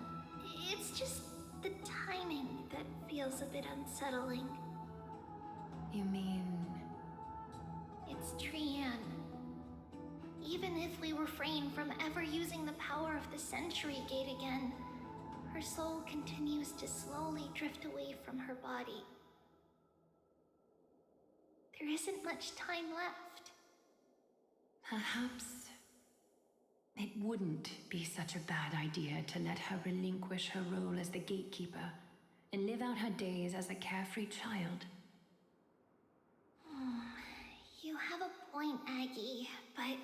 It's just the timing that feels a bit unsettling. You mean once Trian. Even if we refrain from ever using the power of the Century Gate again, her soul continues to slowly drift away from her body. There isn't much time left. Perhaps it wouldn't be such a bad idea to let her relinquish her role as the gatekeeper and live out her days as a carefree child. You have a point, Aggie, but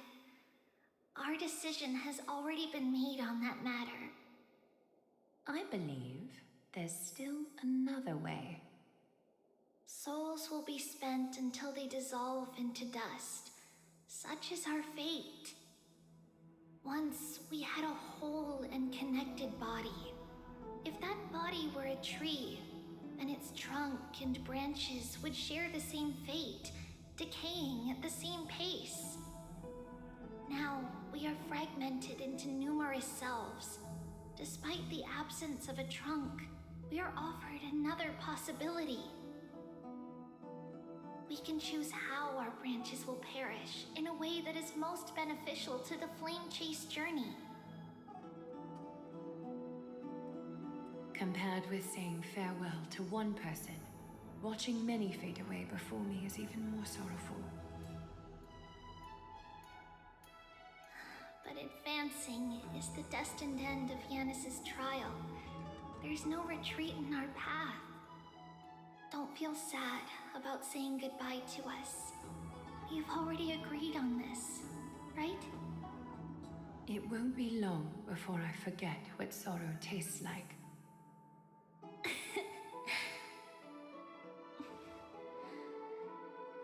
our decision has already been made on that matter. I believe there's still another way. Souls will be spent until they dissolve into dust. Such is our fate. Once we had a whole and connected body. If that body were a tree, then its trunk and branches would share the same fate, decaying at the same pace. Now, we are fragmented into numerous selves. Despite the absence of a trunk, we are offered another possibility. We can choose how our branches will perish in a way that is most beneficial to the Flame Chase journey. Compared with saying farewell to one person, watching many fade away before me is even more sorrowful. But advancing is the destined end of Yanis's trial. There's no retreat in our path. Don't feel sad about saying goodbye to us. We've already agreed on this, right? It won't be long before I forget what sorrow tastes like.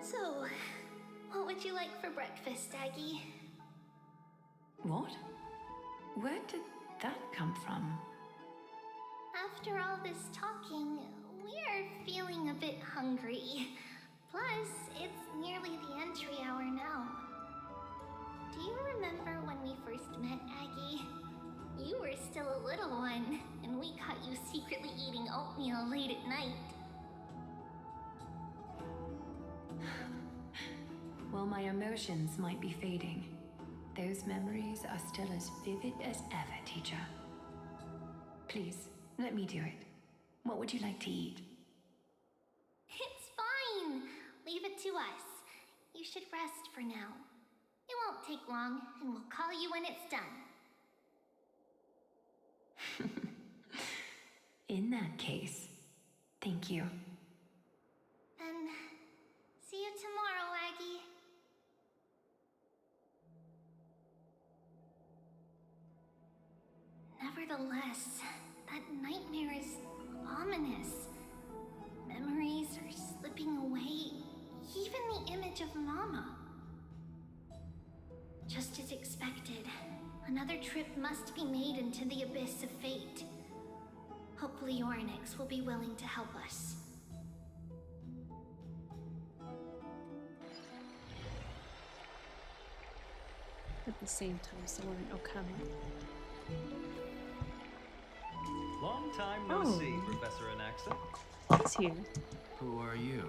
So, what would you like for breakfast, Aggie? What? Where did that come from? After all this talking, we are feeling a bit hungry. Plus, it's nearly the entry hour now. Do you remember when we first met, Aggie? You were still a little one, and we caught you secretly eating oatmeal late at night. While my emotions might be fading, those memories are still as vivid as ever, teacher. Please, let me do it. What would you like to eat? It's fine. Leave it to us. You should rest for now. It won't take long, and we'll call you when it's done. In that case, thank you. Then, see you tomorrow, Aggie. Nevertheless, that nightmare is ominous. Memories are slipping away, even the image of Mama. Just as expected, another trip must be made into the abyss of fate. Hopefully Orynyx will be willing to help us. At the same time, someone Okama. Long time no Oh. see, Professor Anaxa. He's here. Who are you?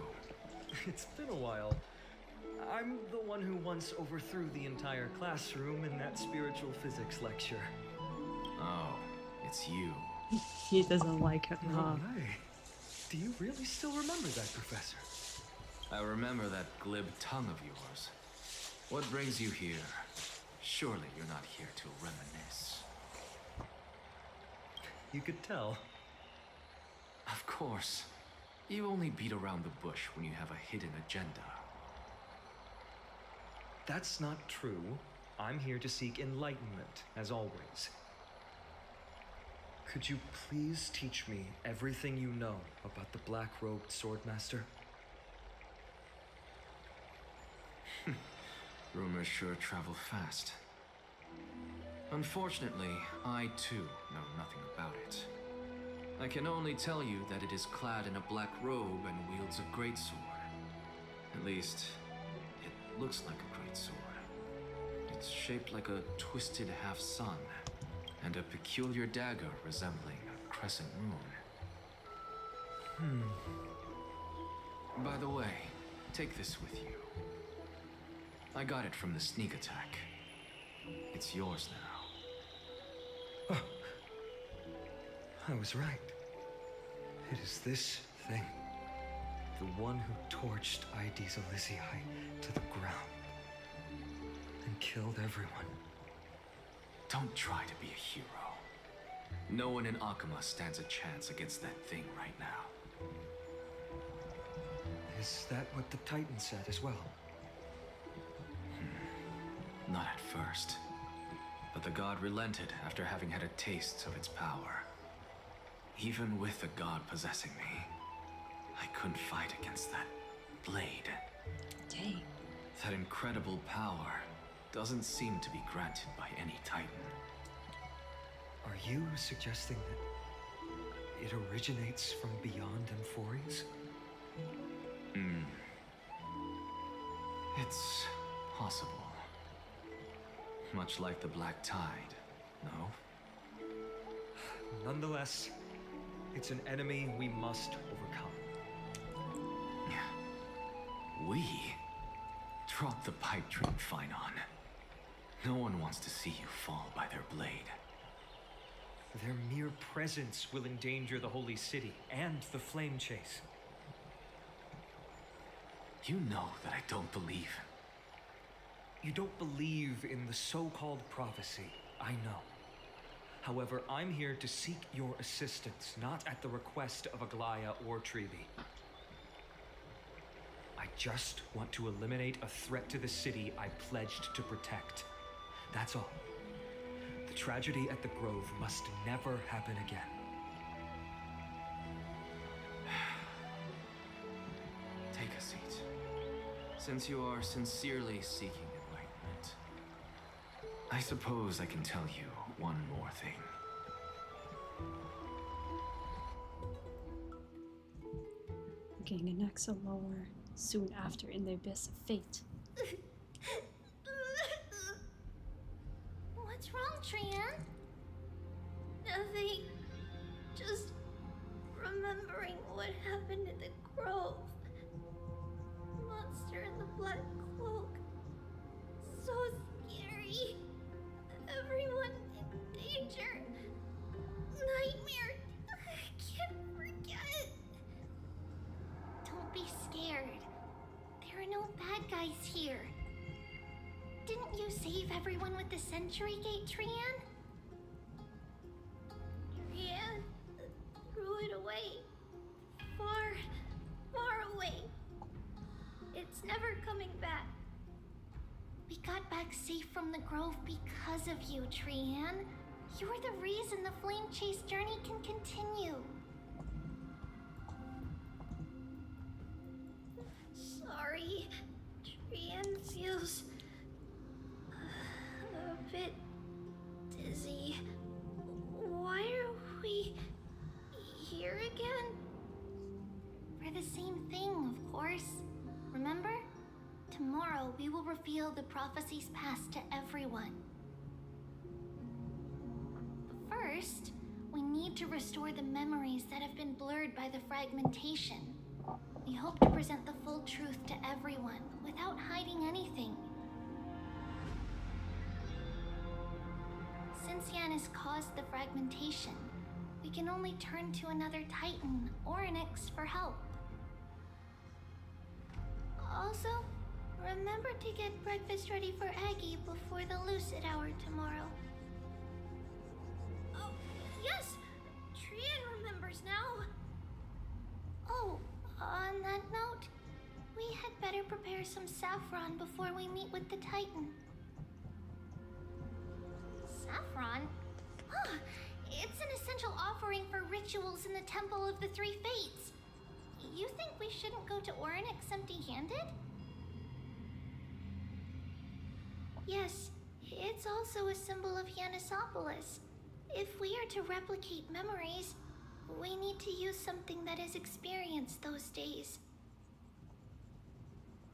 It's been a while. I'm the one who once overthrew the entire classroom in that spiritual physics lecture. Oh, it's you. He doesn't like him, No huh? way. Do you really still remember that, Professor? I remember that glib tongue of yours. What brings you here? Surely you're not here to reminisce. You could tell. Of course. You only beat around the bush when you have a hidden agenda. That's not true. I'm here to seek enlightenment, as always. Could you please teach me everything you know about the black-robed swordmaster? Rumors sure travel fast. Unfortunately, I too know nothing about it. I can only tell you that it is clad in a black robe and wields a greatsword. At least, it looks like a greatsword. It's shaped like a twisted half-sun, and a peculiar dagger resembling a crescent moon. By the way, take this with you. I got it from the sneak attack. It's yours now. Oh. I was right. It is this thing. The one who torched Aedes Elysiae to the ground. And killed everyone. Don't try to be a hero. No one in Akuma stands a chance against that thing right now. Is that what the Titan said as well? Not at first. But the god relented after having had a taste of its power. Even with the god possessing me, I couldn't fight against that blade. Dang. That incredible power doesn't seem to be granted by any Titan. Are you suggesting that it originates from beyond Amphories? It's possible. Much like the Black Tide, no? Nonetheless, it's an enemy we must overcome. We? Drop the pipe dream, Finon. No one wants to see you fall by their blade. Their mere presence will endanger the Holy City and the Flame Chase. You know that I don't believe. You don't believe in the so-called prophecy, I know. However, I'm here to seek your assistance, not at the request of Aglaya or Trevi. I just want to eliminate a threat to the city I pledged to protect. That's all. The tragedy at the Grove must never happen again. Take a seat. Since you are sincerely seeking enlightenment, I suppose I can tell you one more thing. Gain an axolotl soon after in the abyss of fate. What's wrong, Trian? Nothing. Just remembering what happened at the Grove. Monster in the black cloak. So scary. Everyone in danger. Nightmare. I can't forget. Don't be scared. There are no bad guys here. Didn't you save everyone with the Century Gate, Trian? Trian threw it away. Far, far away. It's never coming back. We got back safe from the Grove because of you, Trian. You're the reason the Flame Chase journey can continue. Sorry. Trian feels a bit dizzy. Why are we here again? For the same thing, of course. Remember? Tomorrow we will reveal the prophecies past to everyone. But first, we need to restore the memories that have been blurred by the fragmentation. We hope to present the full truth to everyone without hiding anything. Since Yanis caused the fragmentation, we can only turn to another Titan or an X for help. Also, remember to get breakfast ready for Aggie before the Lucid Hour tomorrow. Oh, yes! Trian remembers now. Oh, on that note, we had better prepare some saffron before we meet with the Titan. Saffron? Huh, it's an essential offering for rituals in the Temple of the Three Fates. You think we shouldn't go to Orynyx empty-handed? Yes, it's also a symbol of Yanisopolis. If we are to replicate memories, we need to use something that has experienced those days.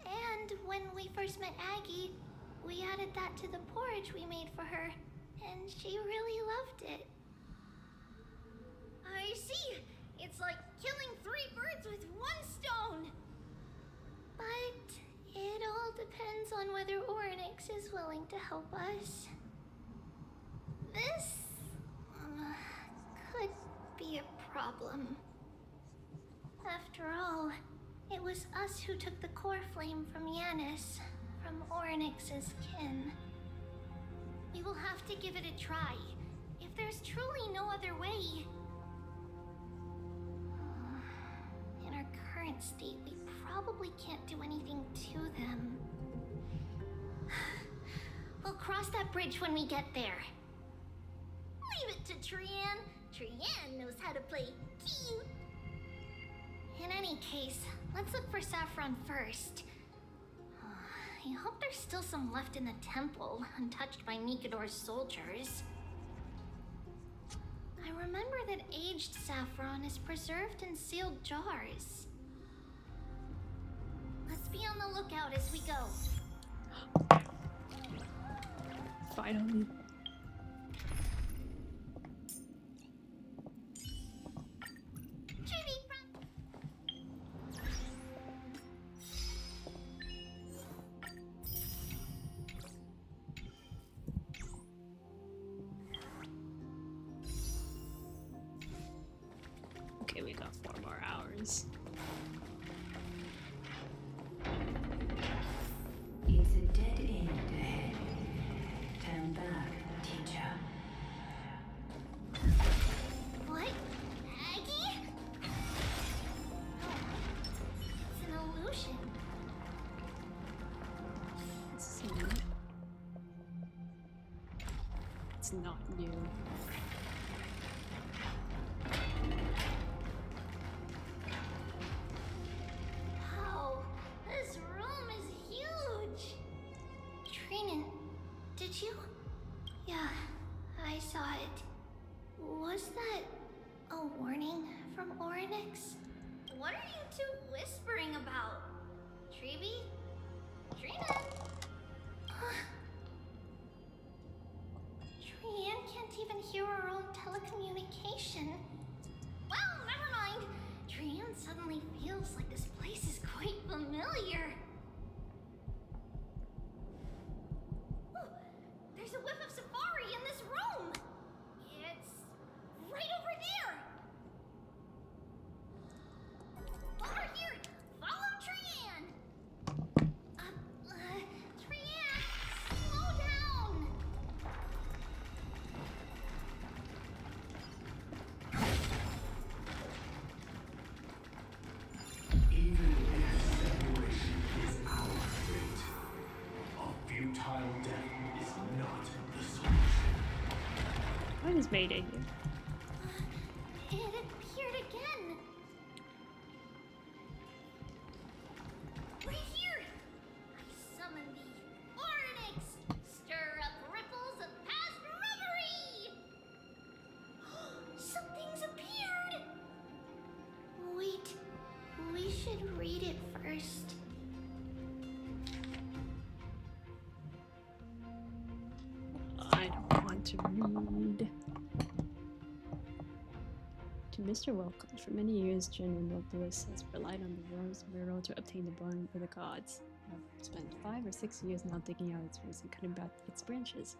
And when we first met Aggie, we added that to the porridge we made for her, and she really loved it. I see! It's like killing 3 birds with 1 stone! But it all depends on whether Ornix is willing to help us. This could be a problem. After all, it was us who took the core flame from Yanis, from Ornix's kin. We will have to give it a try, if there's truly no other way. In our current state, we probably can't do anything to them. We'll cross that bridge when we get there. Leave it to Trian. Trian knows how to play cute. In any case, let's look for Saffron first. I hope there's still some left in the temple, untouched by Nikador's soldiers. I remember that aged saffron is preserved in sealed jars. Let's be on the lookout as we go. Finally. Okay, we got 4 more hours. It's a dead end ahead. Turn back, teacher. What? Aggie? It's an illusion. It's not new. Wow, this room is huge. Trinan, did you? Yeah, I saw it. Was that a warning from Ornix? What are you two whispering about? Treeby? Trinan? Trian can't even hear her own telecommunication. Well, never mind. Trian suddenly feels like this place is quite familiar. Ooh, there's a whiff of safari in this room. It's right over there. Over here. Follow Trian. Trian, slow down. Even if separation is our fate, a futile death is not the solution. What is Mayday here? It appeared again. Right here. I summon thee, Ornix. Stir up ripples of past reverie. Something's appeared. Wait, we should read it first. I don't want to read. To Mr. Welcome, for many years, General Nobilis has relied on the Rose Myrtle to obtain the bone of the gods. I've spent 5 or 6 years now digging out its roots and cutting back its branches.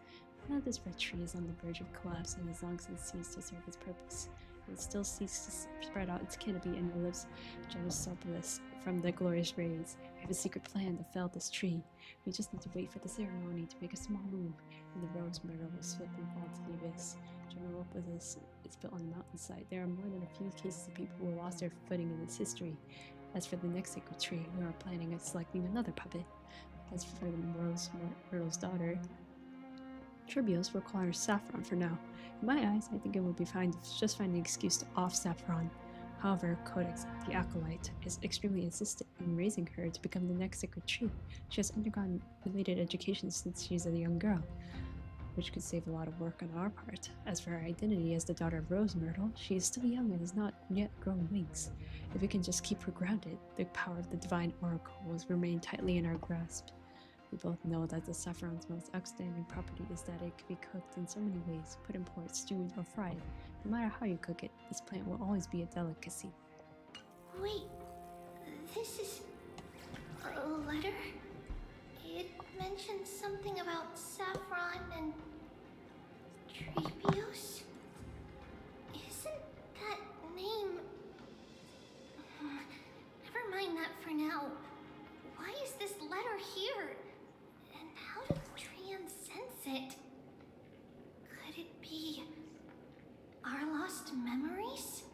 Now this red tree is on the verge of collapse and has long since ceased to serve its purpose. It still seeks to spread out its canopy and relives Genosopolis from the glorious rays. We have a secret plan to fell this tree. We just need to wait for the ceremony to make a small move, and the Rose Myrtle will slip and fall to the abyss. Genosopolis is built on a mountainside. There are more than a few cases of people who lost their footing in its history. As for the next sacred tree, we are planning on selecting another puppet. As for the Rose Myrtle's daughter, Tribios requires Saffron for now. In my eyes, I think it would be fine to just find an excuse to off Saffron. However, Codex the Acolyte is extremely insistent in raising her to become the next sacred tree. She has undergone related education since she's a young girl, which could save a lot of work on our part. As for her identity as the daughter of Rose Myrtle, she is still young and has not yet grown wings. If we can just keep her grounded, the power of the divine oracle will remain tightly in our grasp. We both know that the saffron's most outstanding property is that it can be cooked in so many ways, put in port, stewed, or fried. No matter how you cook it, this plant will always be a delicacy. Wait, this is a letter? It mentioned something about Saffron and Trebios. Isn't that name... Never mind that for now. Why is this letter here? And how did Trian sense it? Could it be our lost memories?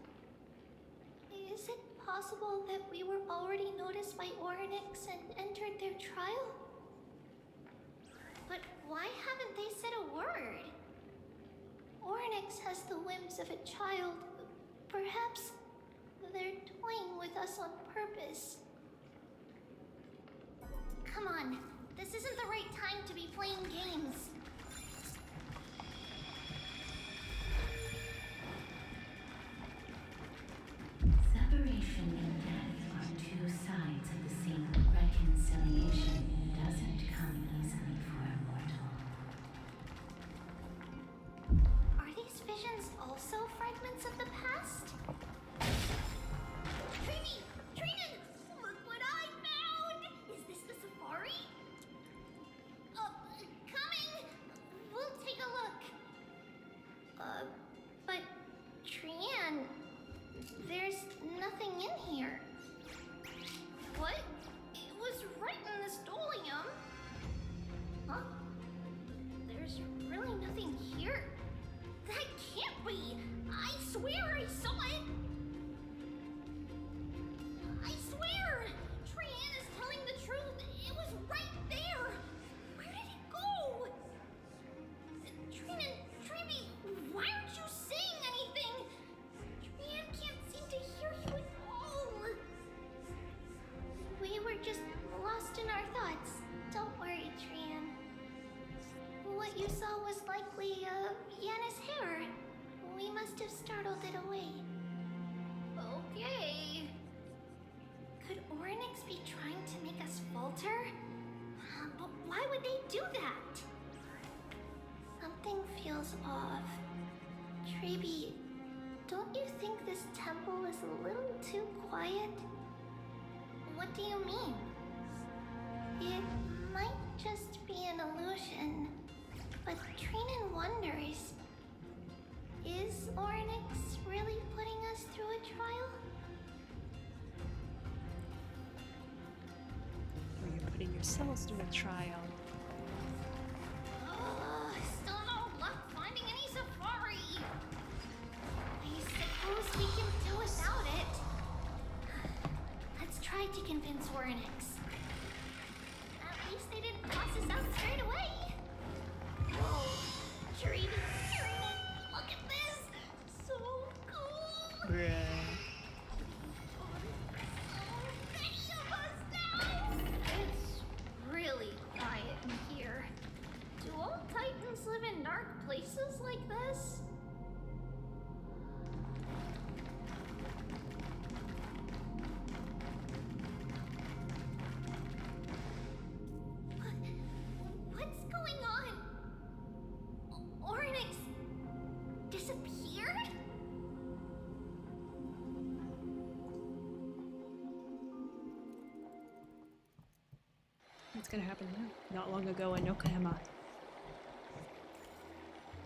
Is it possible that we were already noticed by Orynyx and entered their trial? But why haven't they said a word? Orynyx has the whims of a child. Perhaps they're toying with us on purpose. Come on, this isn't the right time to be playing games. Separation and death are two sides of the same reconciliation. Doesn't come easily for a mortal. Are these visions also fragments of the past? Baby! Trinan! Look what I found! Is this the safari? Coming! We'll take a look. But Trian, there's nothing in here. What? It was right in the stolium. Huh? There's really nothing here. That can't be! I swear I saw it! I swear! Trian is telling the truth. It was right there! Where did it go? Trinan, Trebi, why aren't you saying anything? Trian can't seem to hear you at all. We were just lost in our thoughts. Don't worry, Trian. What you saw was likely, Yana's hair. We must have startled it away. Okay. Could Orynyx be trying to make us falter? But why would they do that? Something feels off. Trebi, don't you think this temple is a little too quiet? What do you mean? It might just be an illusion, but Trinan wonders, is Orynyx really putting us through a trial? Or you're putting yourselves through a trial. Still no luck finding any safari. I suppose we can do without it. Let's try to convince Orynyx. At least they didn't toss us out straight away. Whoa, Trinan, look at this. So cool. Bruh. Many of us now. It's really quiet in here. Do all Titans live in dark places like this? What's going on? Orynyx disappeared? What's gonna happen now? Not long ago in Yokohama.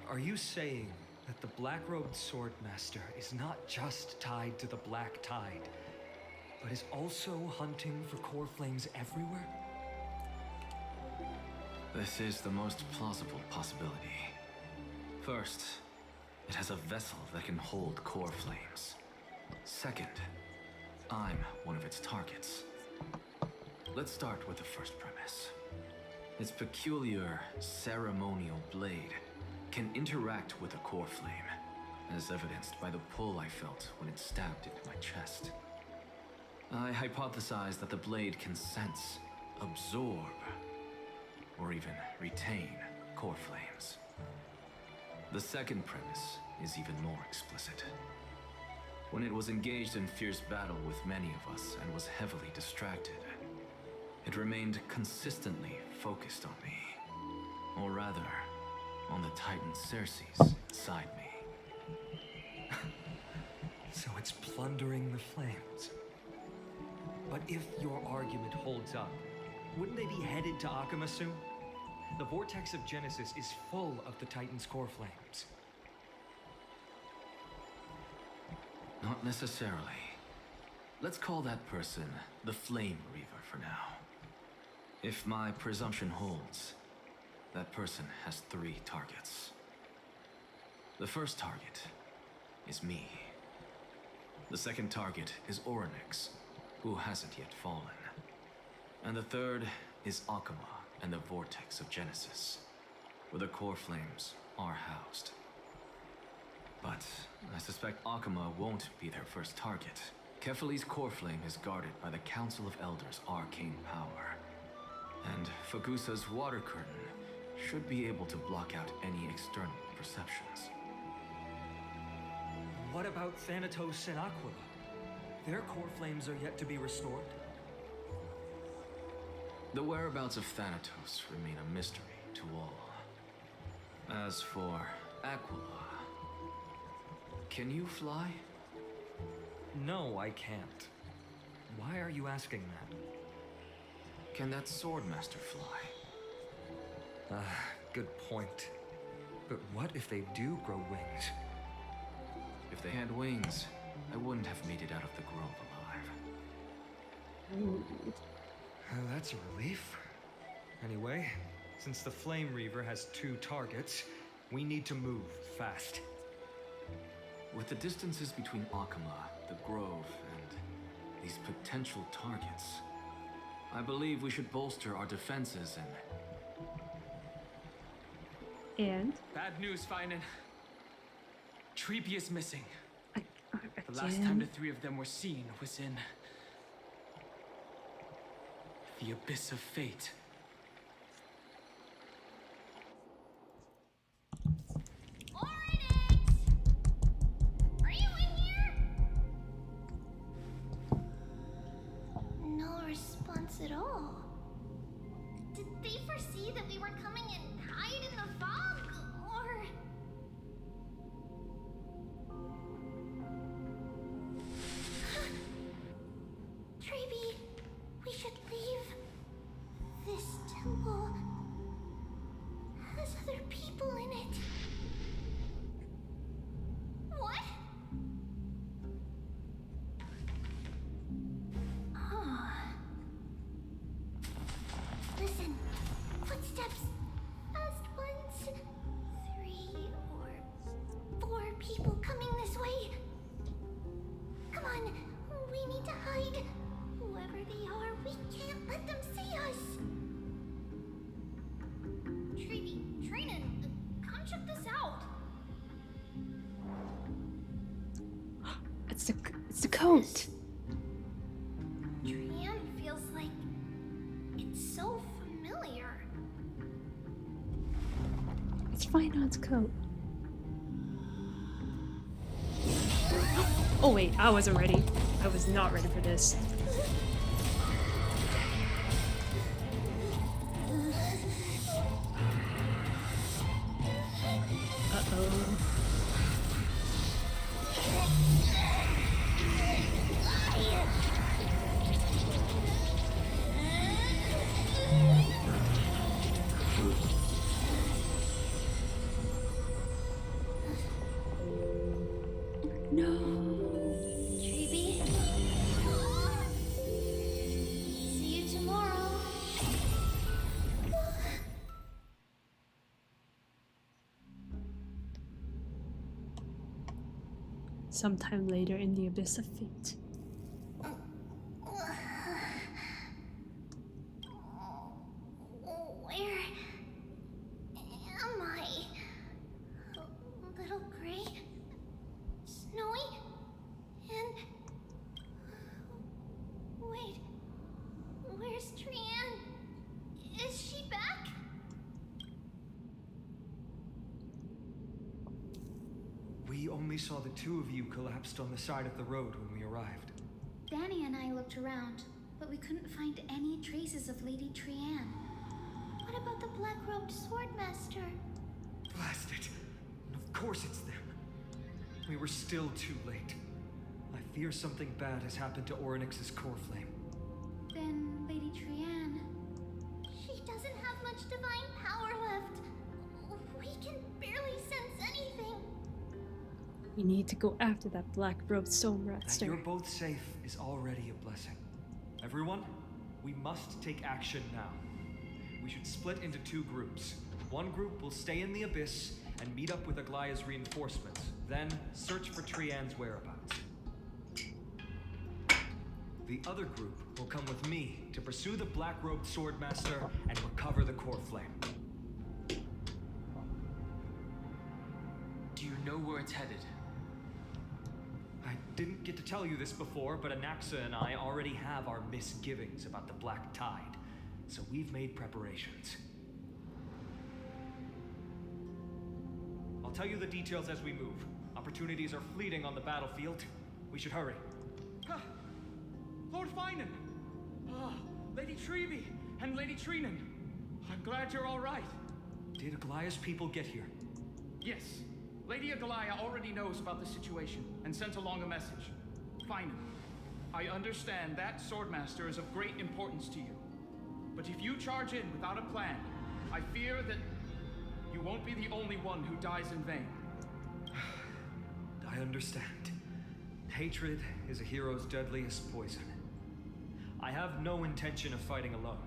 Are you saying that the black-robed swordmaster is not just tied to the Black Tide, but is also hunting for core flames everywhere? This is the most plausible possibility. First, it has a vessel that can hold core flames. Second, I'm one of its targets. Let's start with the first premise. Its peculiar ceremonial blade can interact with a core flame, as evidenced by the pull I felt when it stabbed into my chest. I hypothesized that the blade can sense, absorb, or even retain core flames. The second premise is even more explicit. When it was engaged in fierce battle with many of us and was heavily distracted, it remained consistently focused on me. Or rather, on the Titan Circes inside me. So it's plundering the flames. But if your argument holds up, Wouldn't they be headed to Akama soon? The vortex of Genesis is full of the Titan's core flames. Not necessarily. Let's call that person the Flame Reaver for now. If my presumption holds, that person has 3 targets. The first target is me. The second target is Orynyx, who hasn't yet fallen. And the third is Akama and the Vortex of Genesis, where the core flames are housed. But I suspect Akama won't be their first target. Kefali's core flame is guarded by the Council of Elders' arcane power. And Fagusa's water curtain should be able to block out any external perceptions. What about Thanatos and Aquila? Their core flames are yet to be restored. The whereabouts of Thanatos remain a mystery to all. As for Aquila, can you fly? No, I can't. Why are you asking that? Can that Swordmaster fly? Good point. But what if they do grow wings? If they had wings, I wouldn't have made it out of the grove alive. That's a relief. Anyway, since the Flame Reaver has 2 targets, we need to move fast. With the distances between Akama, the grove, and these potential targets, I believe we should bolster our defenses And? Bad news, Finan. Treepy is missing. The last Again? time the 3 of them were seen was in the Abyss of Fate. Orynyx! Are you in here? No response at all. Did they foresee that we were coming and hide in the fog? Or... Treeby, we should leave. This temple has other people in it. What? Oh. Listen, footsteps. Fast ones. 3 or 4 people coming this way. Come on, we need to hide. Whoever they are, we can't let them see us. Treeby, Trinan, come check this out. It's the coat. Trian feels like it's so familiar. It's Finon's coat. Oh wait, I wasn't ready. I was not ready for this. Uh-oh. No. Treeby. See you tomorrow. Sometime later in the Abyss of Fate. Where am I? Little gray, snowy, and wait, where's Trian? Is she back? We only saw the 2 of you collapsed on the side of the road when we arrived. Danny and I looked around, but we couldn't find any traces of Lady Trian. What about the black-robed swordmaster? Blast it! Of course it's them. We were still too late. I fear something bad has happened to Orynyx's core flame. Then Lady Trian... much divine power left. We can barely sense anything. We need to go after that black-robed soul That master. you're both safe is already a blessing. Everyone, we must take action now. We should split into 2 groups. One group will stay in the abyss and meet up with Aglaya's reinforcements, then search for Trian's whereabouts. The other group will come with me to pursue the black-robed swordmaster and recover the core flame. Do you know where it's headed? I didn't get to tell you this before, but Anaxa and I already have our misgivings about the Black Tide, so we've made preparations. I'll tell you the details as we move. Opportunities are fleeting on the battlefield. We should hurry. Lord Finan! Lady Treby and Lady Treenan. I'm glad you're all right. Did Aglaya's people get here? Yes. Lady Aglaya already knows about the situation and sent along a message. Finan, I understand that Swordmaster is of great importance to you. But if you charge in without a plan, I fear that you won't be the only one who dies in vain. I understand. Hatred is a hero's deadliest poison. I have no intention of fighting alone.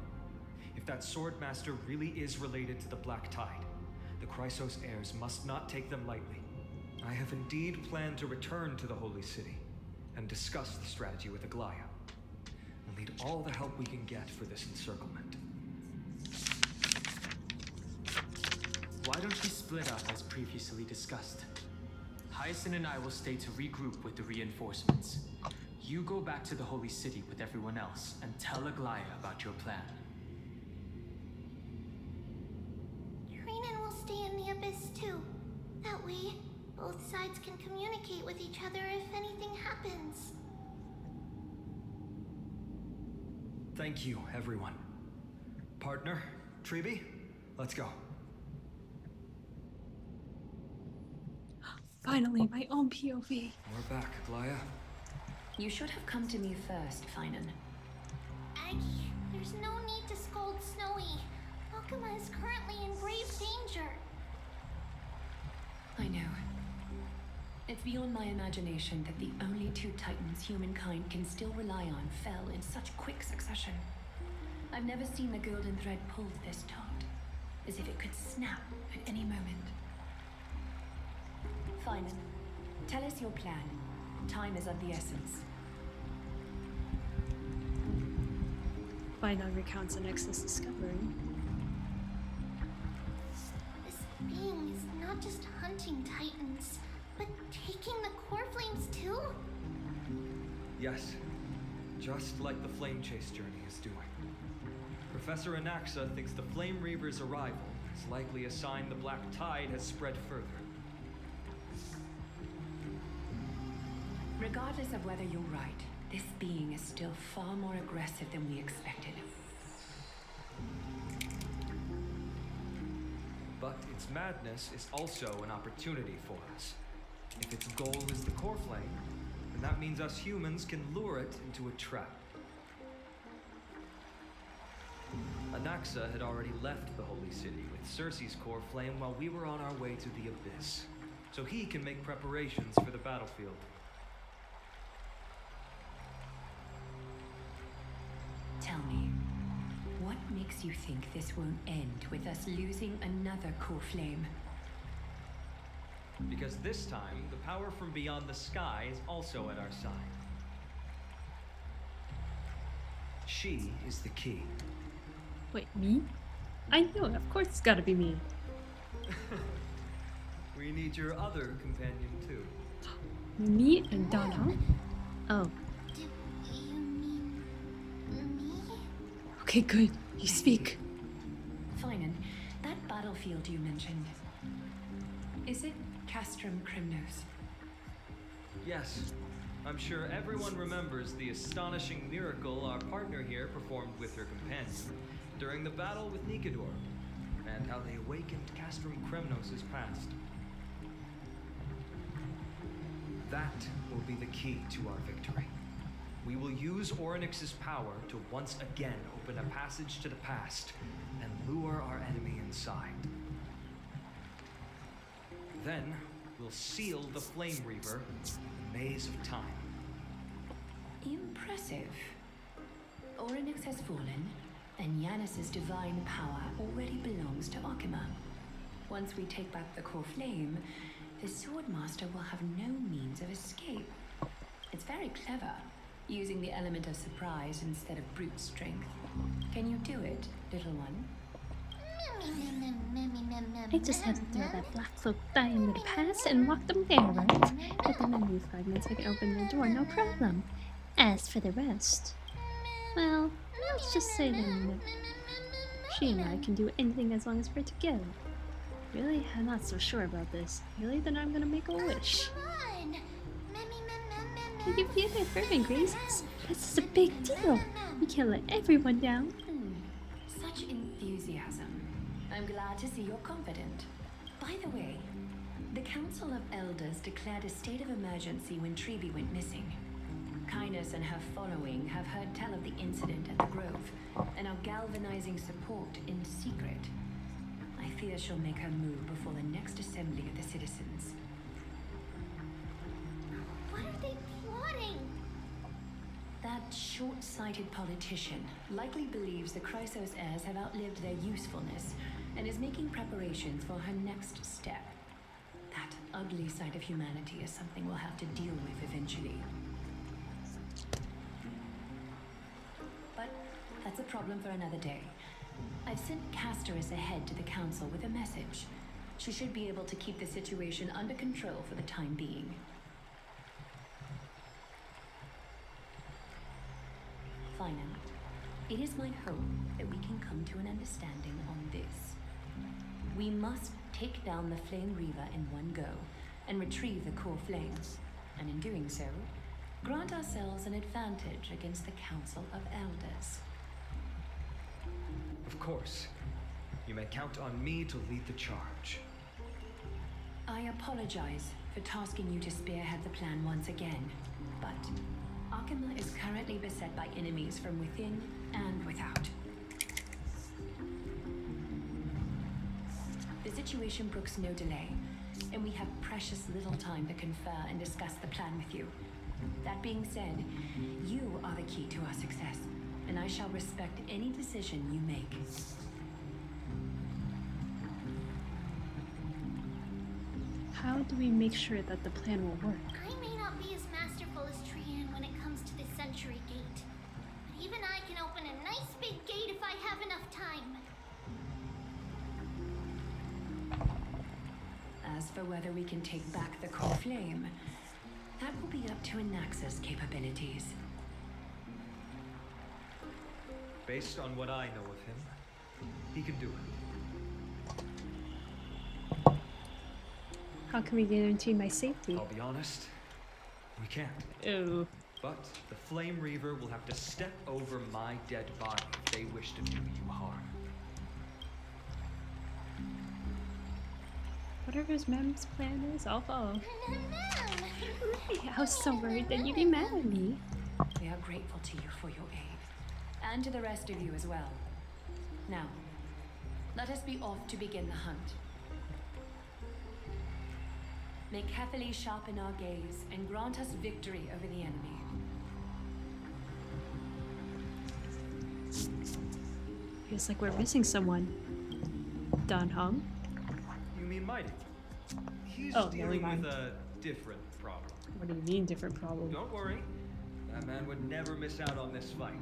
If that Swordmaster really is related to the Black Tide, the Chrysos heirs must not take them lightly. I have indeed planned to return to the Holy City and discuss the strategy with Aglaya. We'll need all the help we can get for this encirclement. Why don't we split up as previously discussed? Hyacinth and I will stay to regroup with the reinforcements. You go back to the Holy City with everyone else and tell Aglaya about your plan. Treenan will stay in the abyss too. That way, both sides can communicate with each other if anything happens. Thank you, everyone. Partner, Treby, let's go. Finally, my own POV. We're back, Aglaya. You should have come to me first, Finan. Aggie, there's no need to scold Snowy. Alchema is currently in grave danger. I know. It's beyond my imagination that the only 2 titans humankind can still rely on fell in such quick succession. I've never seen the golden thread pulled this taut, as if it could snap at any moment. Finan, tell us your plan. Time is of the essence. Finan recounts an Nexus discovery. This being is not just hunting titans, but taking the core flames too? Yes, just like the Flame Chase journey is doing. Professor Anaxa thinks the Flame Reaver's arrival is likely a sign the Black Tide has spread further. Regardless of whether you're right, this being is still far more aggressive than we expected. But its madness is also an opportunity for us. If its goal is the core flame, then that means us humans can lure it into a trap. Anaxa had already left the Holy City with Circe's core flame while we were on our way to the Abyss, so he can make preparations for the battlefield. Tell me, what makes you think this won't end with us losing another core flame? Because this time, the power from beyond the sky is also at our side. She is the key. Wait, me? I know, of course it's gotta be me. We need your other companion too. Me and Donna? Oh. Do you mean me? Okay, good. You speak. Finan, that battlefield you mentioned, is it Castrum Crimnos? Yes. I'm sure everyone remembers the astonishing miracle our partner here performed with her companion during the battle with Nikador, and how they awakened Castrum Crimnos' past. That will be the key to our victory. we will use Orynyx's power to once again open a passage to the past and lure our enemy inside. Then, we'll seal the Flame Reaver in the maze of time. Impressive. Orynyx has fallen, and Yanis's divine power already belongs to Akima. Once we take back the core flame, the Swordmaster will have no means of escape. It's very clever, using the element of surprise instead of brute strength. Can you do it, little one? I just had to throw that black cloak die into the past and lock them there, right? With the memory fragments, I can open the door, no problem. As for the rest, well, let's just say that she and I can do anything as long as we're together. Really? I'm not so sure about this. Really? Then I'm gonna make a wish. Can you feel my fervent graces? This is a big deal. We can't let everyone down. Such enthusiasm. I'm glad to see you're confident. By the way, the Council of Elders declared a state of emergency when Treeby went missing. Kainos and her following have heard tell of the incident at the Grove and are galvanizing support in secret. I fear she'll make her move before the next assembly of the citizens. What are they plotting? That short-sighted politician likely believes the Chrysos heirs have outlived their usefulness and is making preparations for her next step. That ugly side of humanity is something we'll have to deal with eventually. But that's a problem for another day. I've sent Casterus ahead to the council with a message. She should be able to keep the situation under control for the time being. Finan, it is my hope that we can come to an understanding on this. We must take down the Flame Reaver in one go and retrieve the core flames, and in doing so, grant ourselves an advantage against the Council of Elders. Of course. You may count on me to lead the charge. I apologize for tasking you to spearhead the plan once again, but Akima is currently beset by enemies from within and without. The situation brooks no delay, and we have precious little time to confer and discuss the plan with you. That being said, you are the key to our success, and I shall respect any decision you make. How do we make sure that the plan will work? I may not be as masterful as Trian when it comes to the Century Gate, but even I can open a nice big gate if I have enough time. As for whether we can take back the core flame, that will be up to Anaxa's capabilities. Based on what I know of him, he can do it. How can we guarantee my safety? I'll be honest, we can't. Ew. But the Flame Reaver will have to step over my dead body if they wish to do you harm. Whatever his mem's plan is, I'll follow. I was so worried that you'd be mad at me. We are grateful to you for your aid, and to the rest of you as well. Now, let us be off to begin the hunt. May Cathali sharpen our gaze and grant us victory over the enemy. Feels like we're missing someone. Dan Heng? You mean Mighty? He's Oh, dealing never mind. with a different problem. What do you mean, different problem? Don't worry. That man would never miss out on this fight.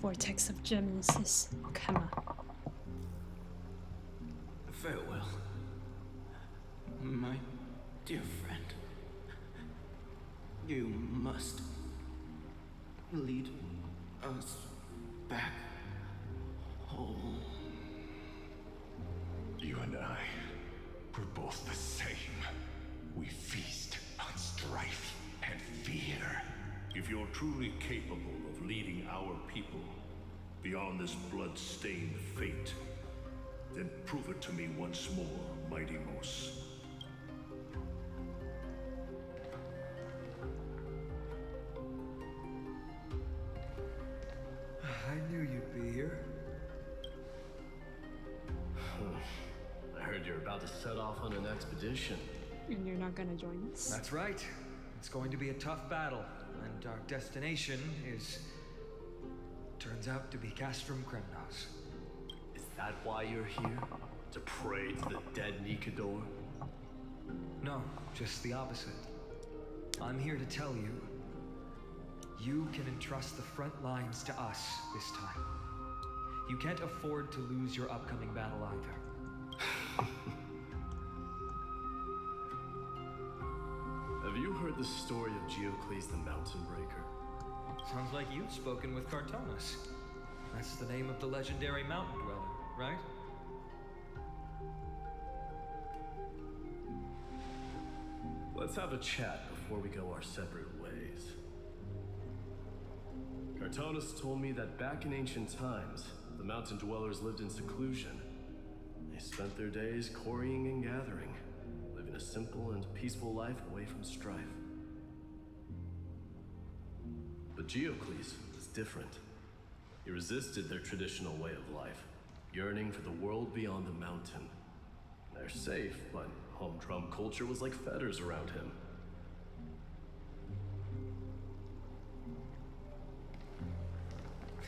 Vortex of Genesis. Okama. Farewell, my dear friend. You must lead us back home. You and I, we're both the same. We feast on strife and fear. If you're truly capable of leading our people beyond this blood-stained fate, then prove it to me once more, my mighty Mos. I knew you'd be here. I heard you're about to set off on an expedition. And you're not gonna join us? That's right. It's going to be a tough battle, and our destination is... turns out to be Castrum Kremnos. Is that why you're here? To pray to the dead Nikador? No, just the opposite. I'm here to tell you, you can entrust the front lines to us this time. You can't afford to lose your upcoming battle either. Have you heard the story of Geocles the Mountain Breaker? Sounds like you've spoken with Cartonus. That's the name of the legendary mountain dweller, right? Let's have a chat before we go our separate ways. Cartonus told me that back in ancient times, the mountain dwellers lived in seclusion. They spent their days quarrying and gathering, living a simple and peaceful life away from strife. But Geocles was different. He resisted their traditional way of life, yearning for the world beyond the mountain. They're safe, but humdrum culture was like fetters around him.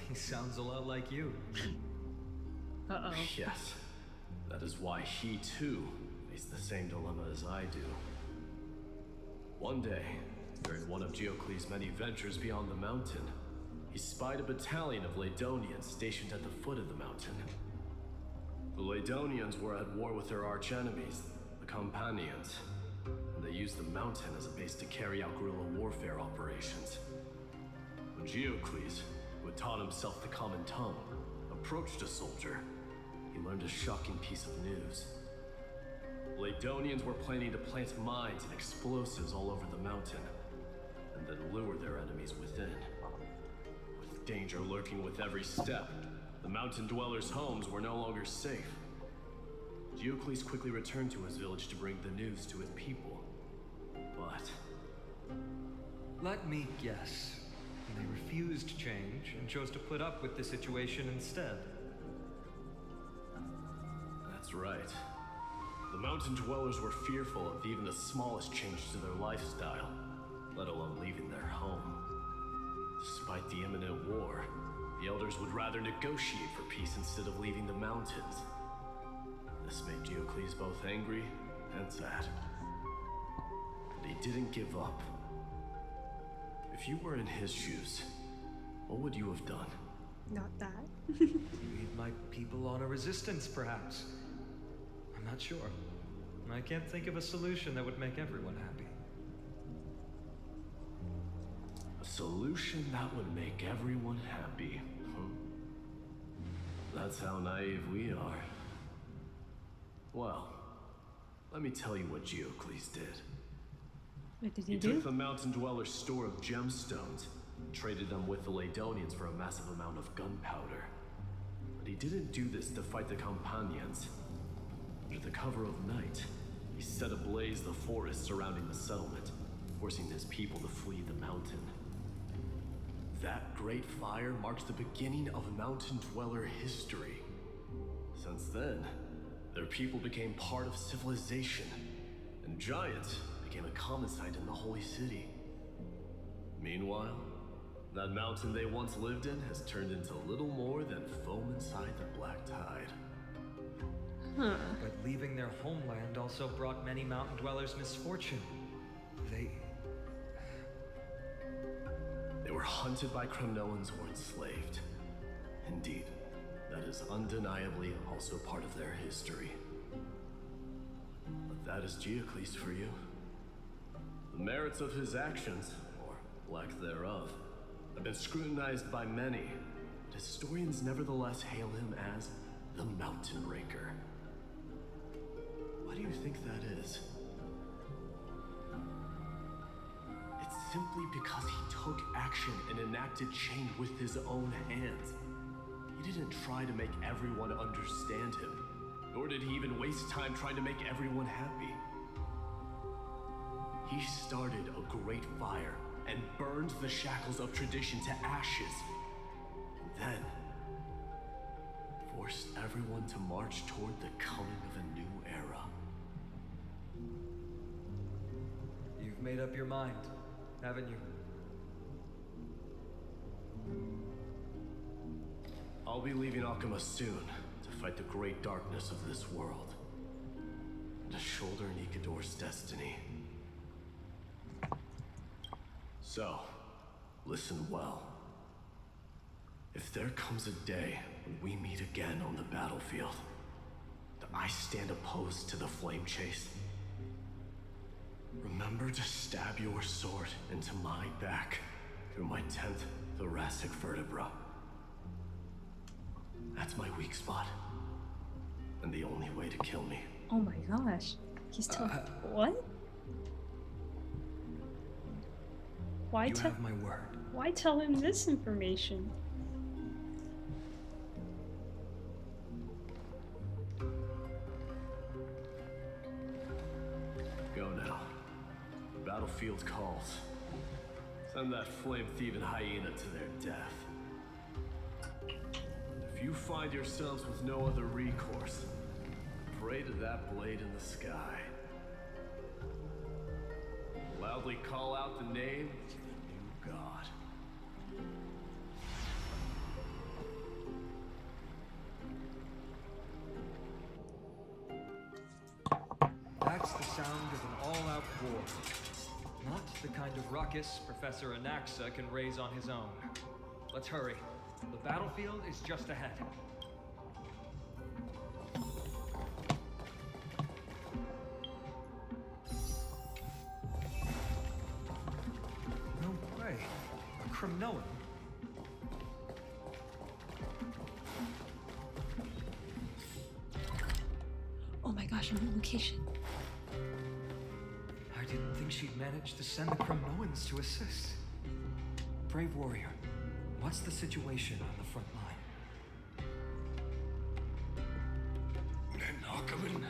He sounds a lot like you. Uh-oh. Yes. That is why he, too, faced the same dilemma as I do. One day, during one of Geocles' many ventures beyond the mountain, he spied a battalion of Ladonians stationed at the foot of the mountain. The Ladonians were at war with their arch-enemies, the Companions, and they used the mountain as a base to carry out guerrilla warfare operations. When Geocles, who had taught himself the common tongue, approached a soldier, he learned a shocking piece of news. Ladonians were planning to plant mines and explosives all over the mountain, and then lure their enemies within. With danger lurking with every step, the mountain dwellers' homes were no longer safe. Geocles quickly returned to his village to bring the news to his people. But... let me guess. They refused change and chose to put up with the situation instead. That's right. The mountain dwellers were fearful of even the smallest change to their lifestyle, let alone leaving their home. Despite the imminent war, the elders would rather negotiate for peace instead of leaving the mountains. This made Geocles both angry and sad. But he didn't give up. If you were in his shoes, what would you have done? Not that. Lead my people on a resistance, perhaps. I'm not sure. I can't think of a solution that would make everyone happy. A solution that would make everyone happy. That's how naive we are. Well, let me tell you what Geocles did. What did He he do? took the mountain dweller's store of gemstones and traded them with the Ladonians for a massive amount of gunpowder. But he didn't do this to fight the Companions. Under the cover of night, he set ablaze the forest surrounding the settlement, forcing his people to flee the mountain. That great fire marks the beginning of mountain dweller history. Since then, their people became part of civilization, and giants became a common sight in the holy city. Meanwhile, that mountain they once lived in has turned into little more than foam inside the black tide. Huh. But leaving their homeland also brought many mountain dwellers misfortune. They were hunted by Kremnoans or enslaved. Indeed, that is undeniably also part of their history. But that is Geocles for you. The merits of his actions, or lack thereof, have been scrutinized by many, but historians nevertheless hail him as the Mountain Breaker. Why do you think that is? It's simply because he took action and enacted change with his own hands. He didn't try to make everyone understand him. nor did he even waste time trying to make everyone happy. He started a great fire and burned the shackles of tradition to ashes. And then forced everyone to march toward the coming of a new era. You've made up your mind, haven't you? I'll be leaving Akuma soon to fight the great darkness of this world, and to shoulder Nikador's destiny. So, listen well. If there comes a day when we meet again on the battlefield, that I stand opposed to the flame chase, remember to stab your sword into my back through my 10th thoracic vertebra. That's my weak spot, and the only way to kill me. Oh my gosh. He's telling what? Why You have my word. Why tell him this information? Go now. Battlefield calls. Send that flame-thieving hyena to their death. If you find yourselves with no other recourse, pray to that blade in the sky. Loudly call out the name of the new god. That's the sound of an all-out war. Not the kind of ruckus Professor Anaxa can raise on his own. Let's hurry. The battlefield is just ahead. No way. A Kremnoan. Oh my gosh, a new location. I didn't think she'd manage to send the Kremnoans to assist. Brave warrior, what's the situation on the front line? Nakaman,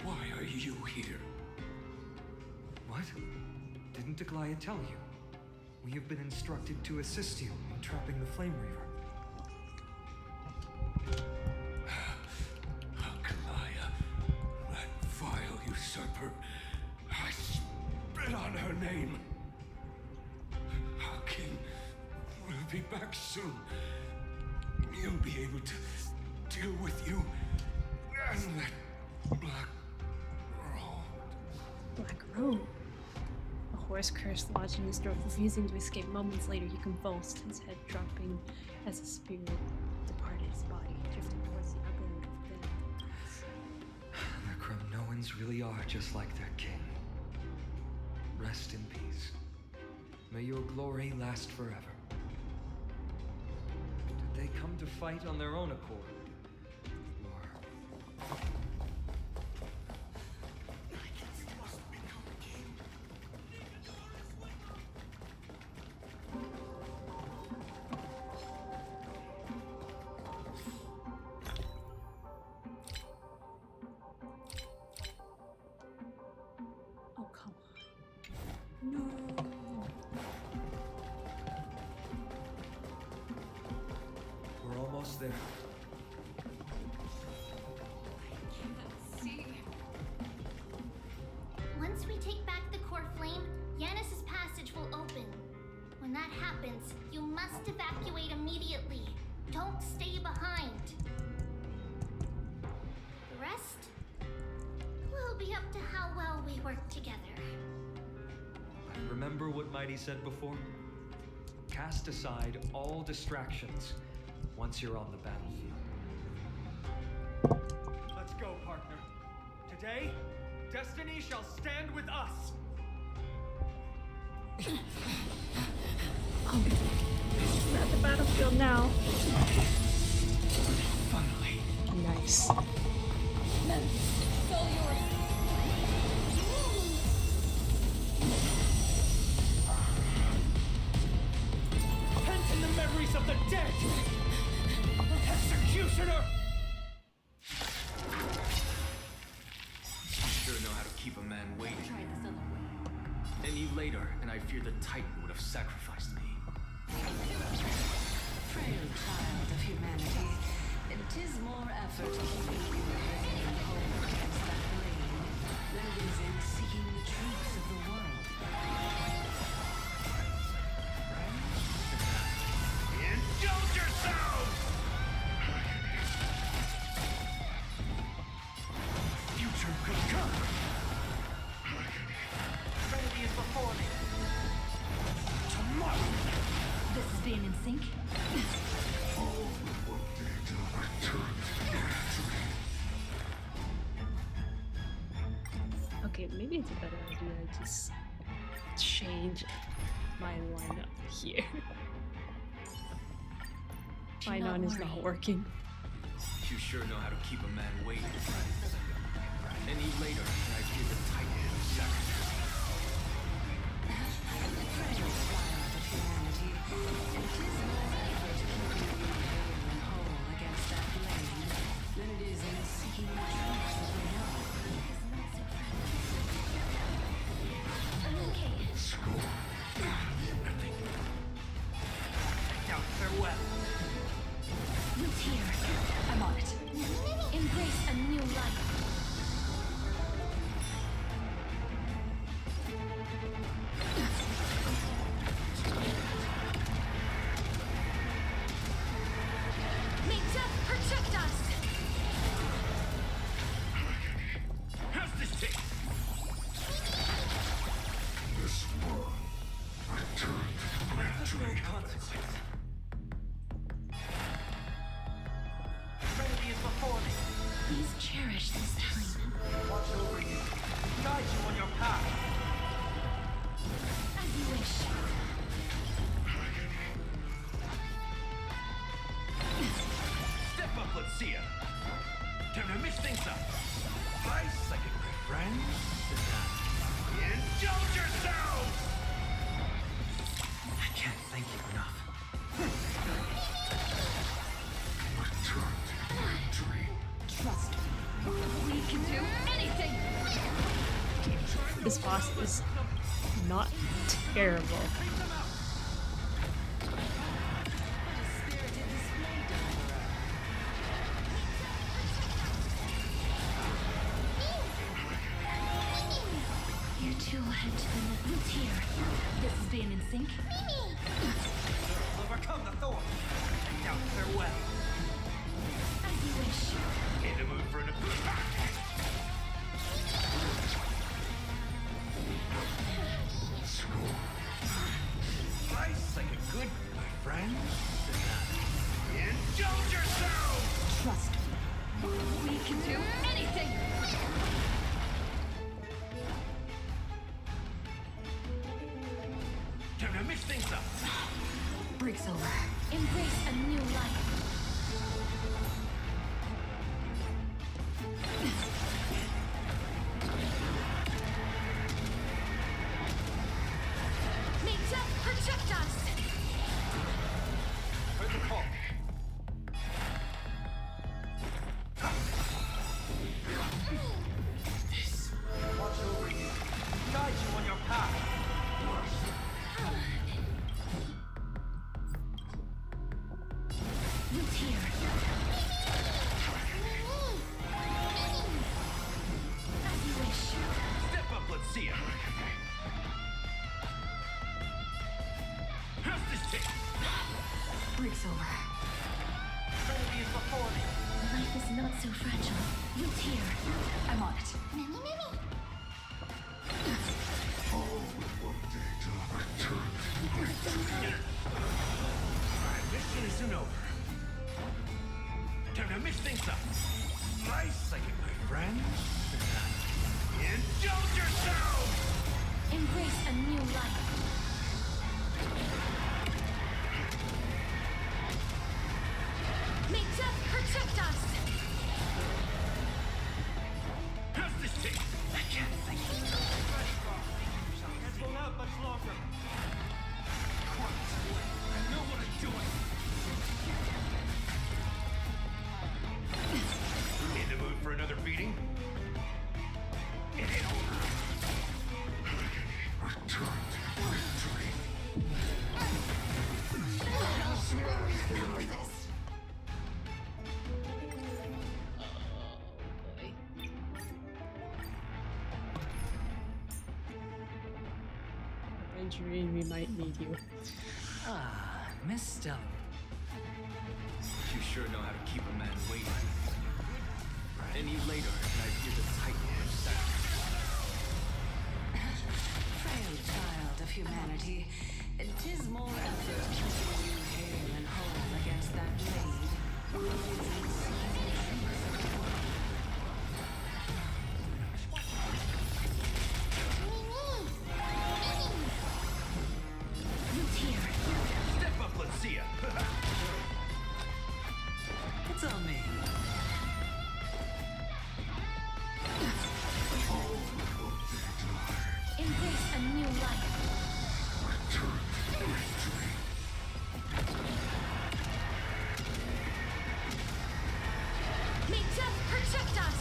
why are you here? What? Didn't Deglaya tell you? We have been instructed to assist you in trapping the Flame Reaver. Deglaya, that vile usurper. I spit on her name. Our king will be back soon. He'll be able to deal with you and that black robe. Black robe. A horse curse lodged in his throat, refusing to escape. Moments later, he convulsed, his head dropping as his spirit departed his body, drifting towards the upper of The Kremnoans really are just like their king. Rest in peace. May your glory last forever. Did they come to fight on their own accord? Oh, come on. No. We're almost there. Once we take back the core flame, Yanis's passage will open. When that happens, you must evacuate immediately. Don't stay behind. The rest will be up to how well we work together. Remember what Mighty said before? Cast aside all distractions once you're on the battlefield. Let's go, partner. Today, destiny shall stand with us. We're at the battlefield now. Finally. Nice. It's all yours. Pent in the memories of the dead! Executioner! know how to keep a man waiting. Try this other way. Any later, and I fear the Titan would have sacrificed me. Frail child of humanity, it is more effort keeping you and home against that blade than it is in seeking the truths of the world. Indulge yourselves! Future could come. Trinity is before me. Tomorrow. This is being in sync. Okay, maybe it's a better idea to just change my lineup here. Finon is not working. You sure know how to keep a man waiting. Any later, and I fear the Titan would have sacrificed me. Frail child of humanity, it is more effort keeping you hale and whole against that blade than it is in seeking the truths of the world. I'm okay. Doubt farewell. Look here. I'm on it. Embrace a new life. May death protect us! How's this take? This one, I turned to No consequence. Trinity is before me. Please cherish this time. Watch over you. Guide you on your path. As you wish. Step up, let's see ya. Time to mix things up. I second my friend. Indulge yourselves! I can't thank you enough. Trust me. We can do anything! This boss is not terrible. You're too ahead to the who's here. This is being in sync. Overcome the thorn. And doubt farewell. As you wish. In the mood for an Slice like a good my friend. Indulge yourself! Trust me. We can do anything! Time to mix things up. Breaks over. Embrace a new life. May death protect us! Heard the call. This. Watch over you. Guide you on your path. Who's here? As you wish. Step up, let's see ya. How's this take? Breaks over. Trinity is before me. Life is not so fragile. Who's here? I'm on it. Mimi, Mimi. Mission isn't over. Time to mix things up. Slice like it, my friend. Indulge yourself! Embrace a new life. May death protect us! How's this take? I can't think. Can't hold out much longer. I know what I'm doing. In the mood for another beating? It ain't Tangerine, we might need you. Ah, Miss Stella. You sure know how to keep a man waiting. Any later, and I hear the tightening of sound. Frail child of humanity, 'tis more effort keeping you hale and whole against that blade. Step up, let's see ya. It's on me. Embrace a new life. May death protect us!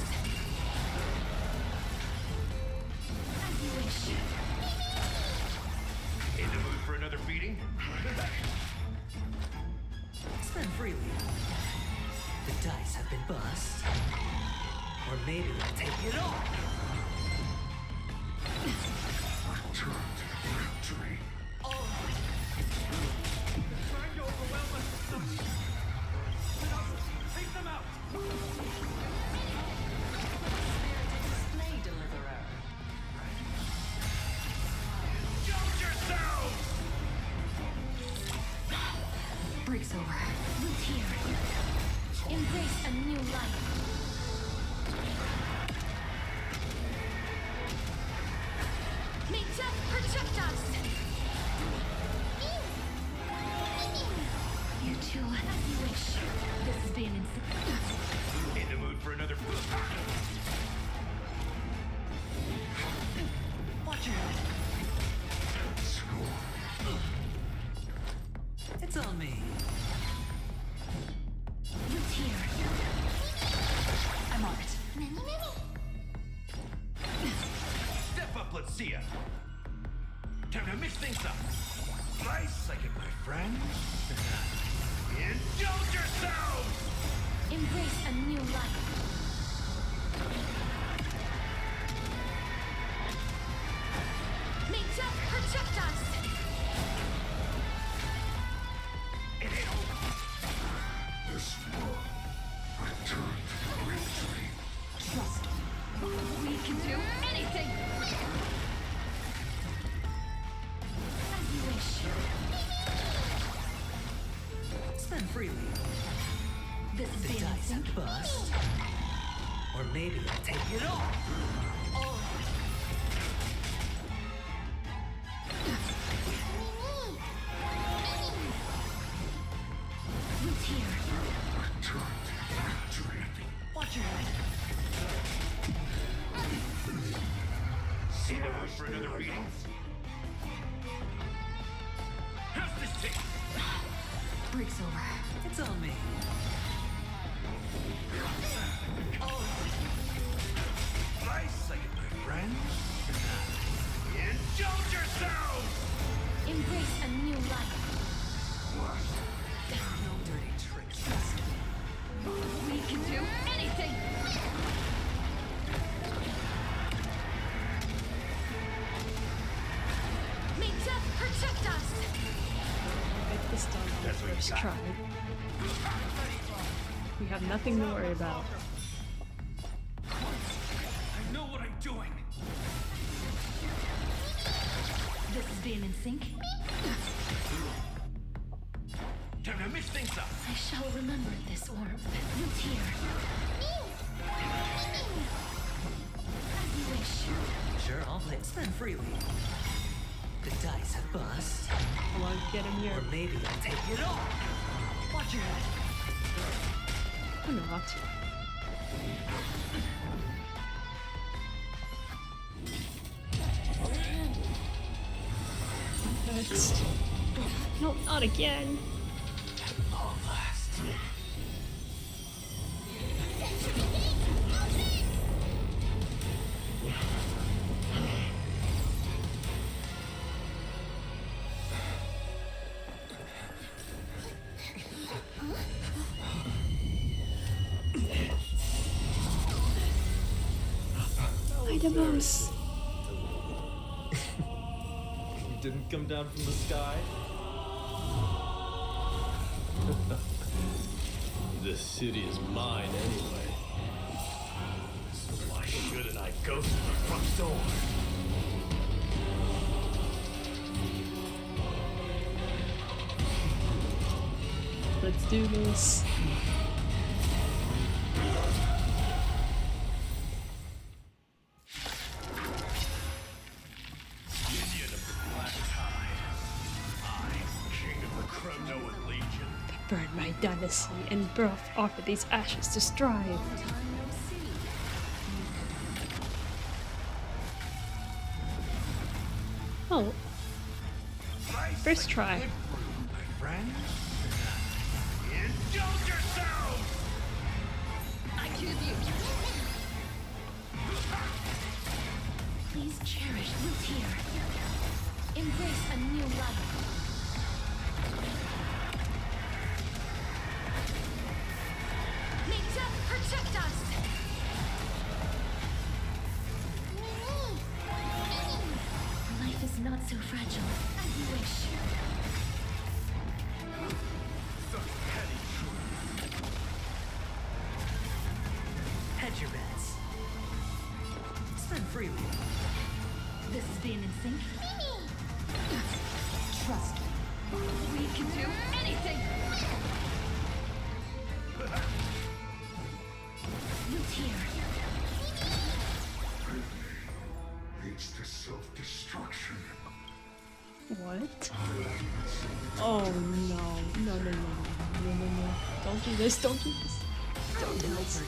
As you wish. In the mood for another beating? Spend freely. The dice have been bust. Or maybe I'll take it all. Trying to overwhelm us with some... Take them out! Display deliverer. Jump yourself! Breaks over. Root here. Embrace a new life. May death protect us! You too, as you wish. This has been In the mood for another... Watch your head. It's on me. Root here. I'm on it. Step up, let's see ya. Time to mix things up. Nice second, my friend. Indulge yourselves! Embrace a new life. May death protect us! It ain't over. This one returned victory. Trust me. We can do anything! As you wish. Spend freely. This is The the dice have bust. Or maybe I'll take it all. Root here. Returned victory. Watch your head. In the mood for another beating? How's this taste? Breaks over. It's on me. Nice second, my friend. Indulge yourselves! Embrace a new life. No dirty tricks. Trust me. We can do anything! May death protect us! Get this done on the That's what you first got. try. We have nothing to worry about. I know what I'm doing. This is being in sync. Time to mix things up. I shall remember this warmth. Root here. As you wish. Sure, I'll play. Spend freely. The dice have bust. Come on, get him here. Or maybe I'll take it all. Watch your head. Or not. Next. No, not again. Long last. By the most. didn't come down from the sky? This city is mine anyway. So why shouldn't I go through the front door? Let's do this. Union of the Black Tide. I, King of the Kremnoan Legion. Burn my dynasty and birth offer these ashes to strive. Oh. First try. My friend? Indulge yourselves! I choose you. Please cherish what's here. Embrace a new life. May death protect us. Life is not so fragile as you wish. Such petty truth. Hedge your bets. Spend freely. This is being in sync. Trust me. We can do anything. Look here. Leads to self-destruction. What? Oh no. No, no, no, no, no, no, no. Don't do this, don't do this. Don't do this.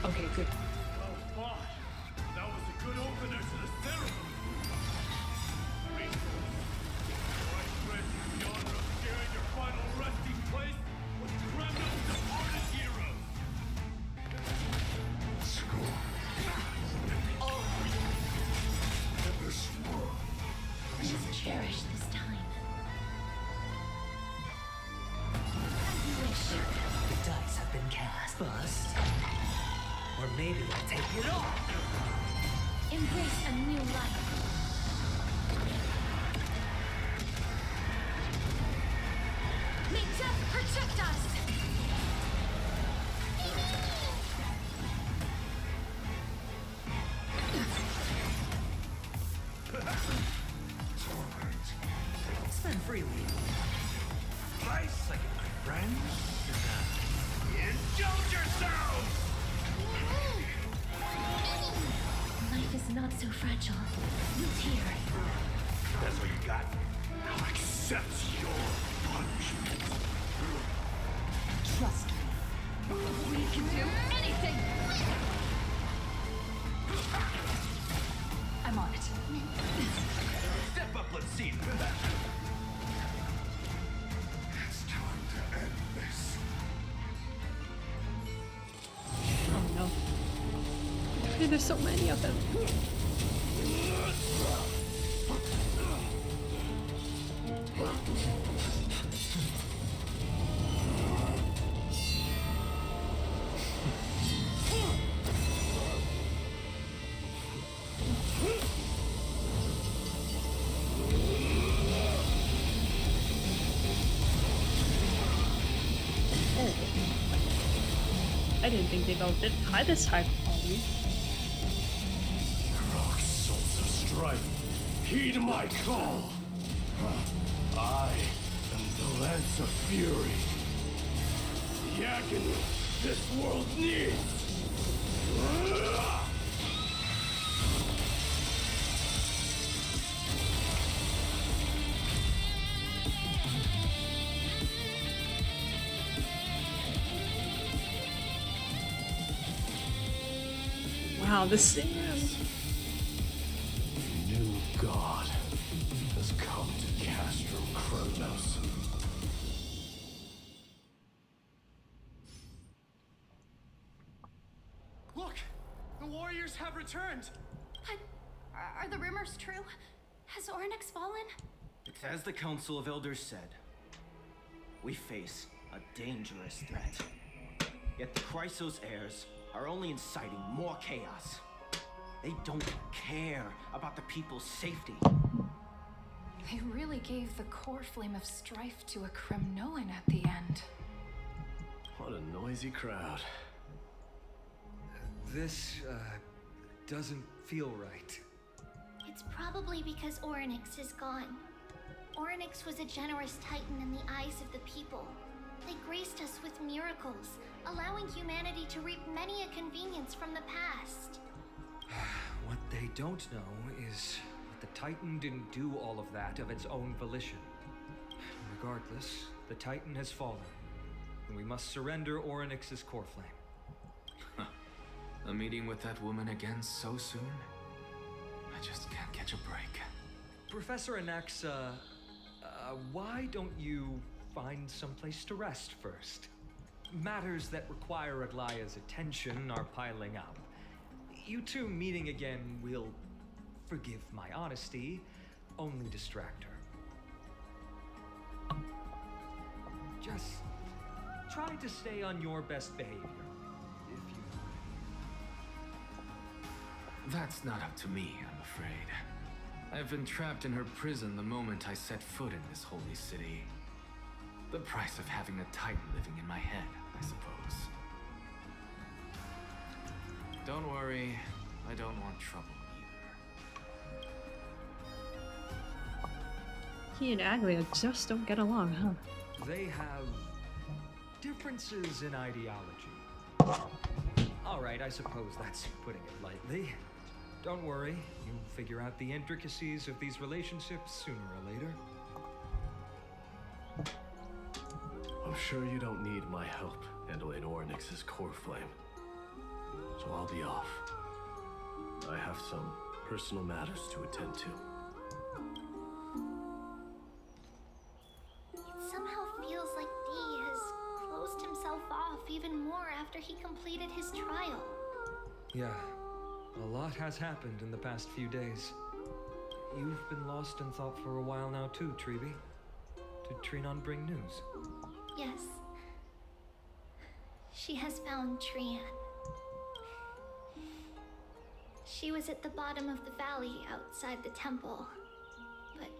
Okay, good. Oh, fine. That was a good opener to the ceremony. I grant you the honor of sharing your final resting place with Kremlin's departed heroes. Please cherish this time. As you wish. The dice have been cast. Bust. Or maybe I'll take it off. Embrace a new life. May death protect us. Spend freely. Nice like my friend. Indulge yourselves! Life is not so fragile. Look here. That's what you got. Now accept your punishment. Trust me. We can do anything. I'm on it. Step up, let's see. It's time to end this. Oh no. Hey, there's so many of them. I didn't think they'd go high this high quality. Rock souls of strife, heed my call. I am the Lance of Fury. The agony this world needs. Wow, the sand. A new god has come to Castro Kronos. Look! The warriors have returned! Are the rumors true? Has Ornyx fallen? It's as the Council of Elders said. We face a dangerous threat. Yet the Chrysos heirs are only inciting more chaos. They don't care about the people's safety. They really gave the core flame of strife to a Kremnoan at the end. What a noisy crowd. This, doesn't feel right. It's probably because Orynyx is gone. Orynyx was a generous titan in the eyes of the people. They graced us with miracles, allowing humanity to reap many a convenience from the past. What they don't know is that the Titan didn't do all of that of its own volition. Regardless, the Titan has fallen, and we must surrender Orynyx's core flame. A meeting with that woman again so soon? I just can't catch a break. Professor Anaxa, why don't you find someplace to rest first? Matters that require Aglaya's attention are piling up. You two meeting again will, forgive my honesty, only distract her. Just try to stay on your best behavior, if you would. That's not up to me, I'm afraid. I've been trapped in her prison the moment I set foot in this holy city. The price of having a Titan living in my head, I suppose. Don't worry, I don't want trouble either. He and Aglia just don't get along, huh? They have differences in ideology. Alright, I suppose that's putting it lightly. Don't worry, you'll figure out the intricacies of these relationships sooner or later. I'm sure you don't need my help handling Orynyx's core flame. So I'll be off. I have some personal matters to attend to. It somehow feels like D has closed himself off even more after he completed his trial. Yeah, a lot has happened in the past few days. You've been lost in thought for a while now too, Treeby. Did Trinon bring news? Yes. She has found Trian. She was at the bottom of the valley outside the temple, but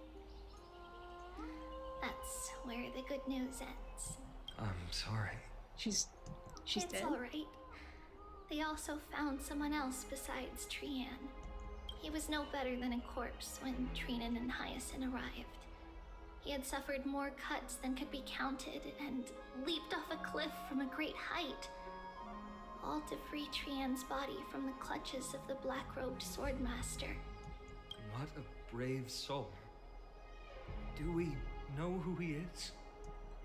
that's where the good news ends. I'm sorry. She's It's dead? alright. They also found someone else besides Trian. He was no better than a corpse when Trinan and Hyacinth arrived. He had suffered more cuts than could be counted and leaped off a cliff from a great height, all to free Trian's body from the clutches of the black-robed swordmaster. What a brave soul. Do we know who he is?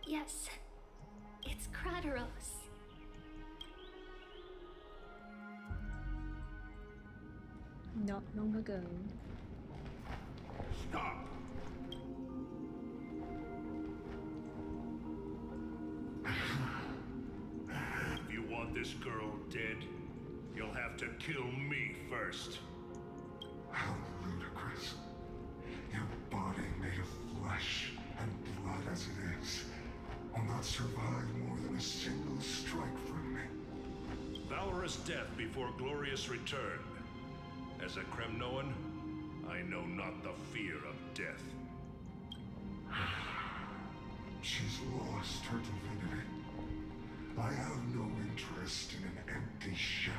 Yes, it's Krateros. Not long ago. Stop! If you want this girl dead, you'll have to kill me first. How ludicrous. Your body made of flesh and blood as it is will not survive more than a single strike from me. Valorous death before glorious return. As a Kremnoan, I know not the fear of death. She's lost her divinity. I have no interest in an empty shell.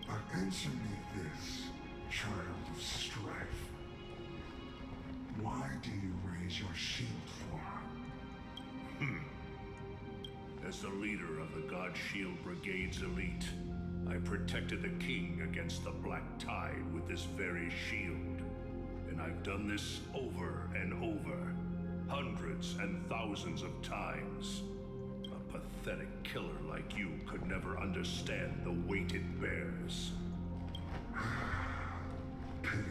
But answer me this, child of strife. Why do you raise your shield for her? As the leader of the God Shield Brigade's elite, I protected the king against the Black Tide with this very shield. And I've done this over and over, hundreds and thousands of times. A pathetic killer like you could never understand the weight it bears. Pity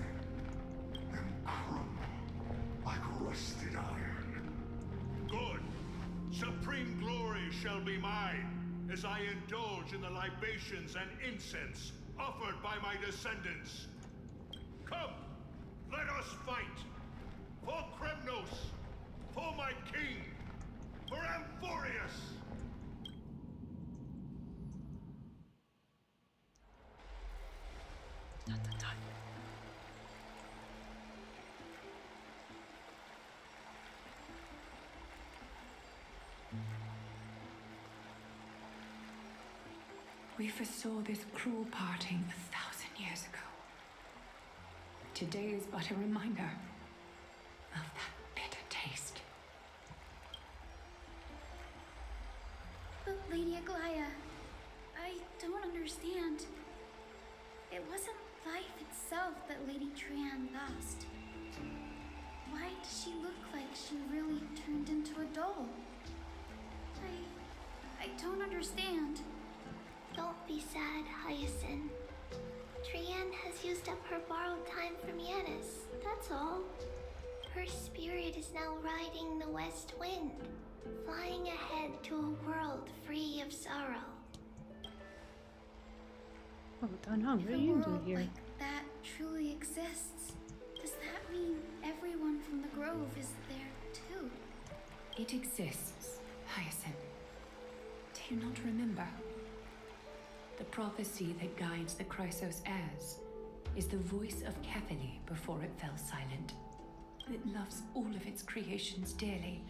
and crumble like rusted iron. Good. Supreme glory shall be mine, as I indulge in the libations and incense offered by my descendants. Come, let us fight! For Kremnos! For my king! For Amphorius! Not the time. We foresaw this cruel parting 1,000 years ago. Today is but a reminder of that bitter taste. But Lady Aglaya, I don't understand. It wasn't life itself that Lady Trian lost. Why does she look like she really turned into a doll? I don't understand. Don't be sad, Hyacinth. Trian has used up her borrowed time from Yanis, that's all. Her spirit is now riding the west wind, flying ahead to a world free of sorrow. Oh, Danhong, what are If a you world doing here? like that truly exists, does that mean everyone from the Grove is there too? It exists, Hyacinth. Do you not remember? The prophecy that guides the Chrysos heirs is the voice of Kefili before it fell silent. It loves all of its creations dearly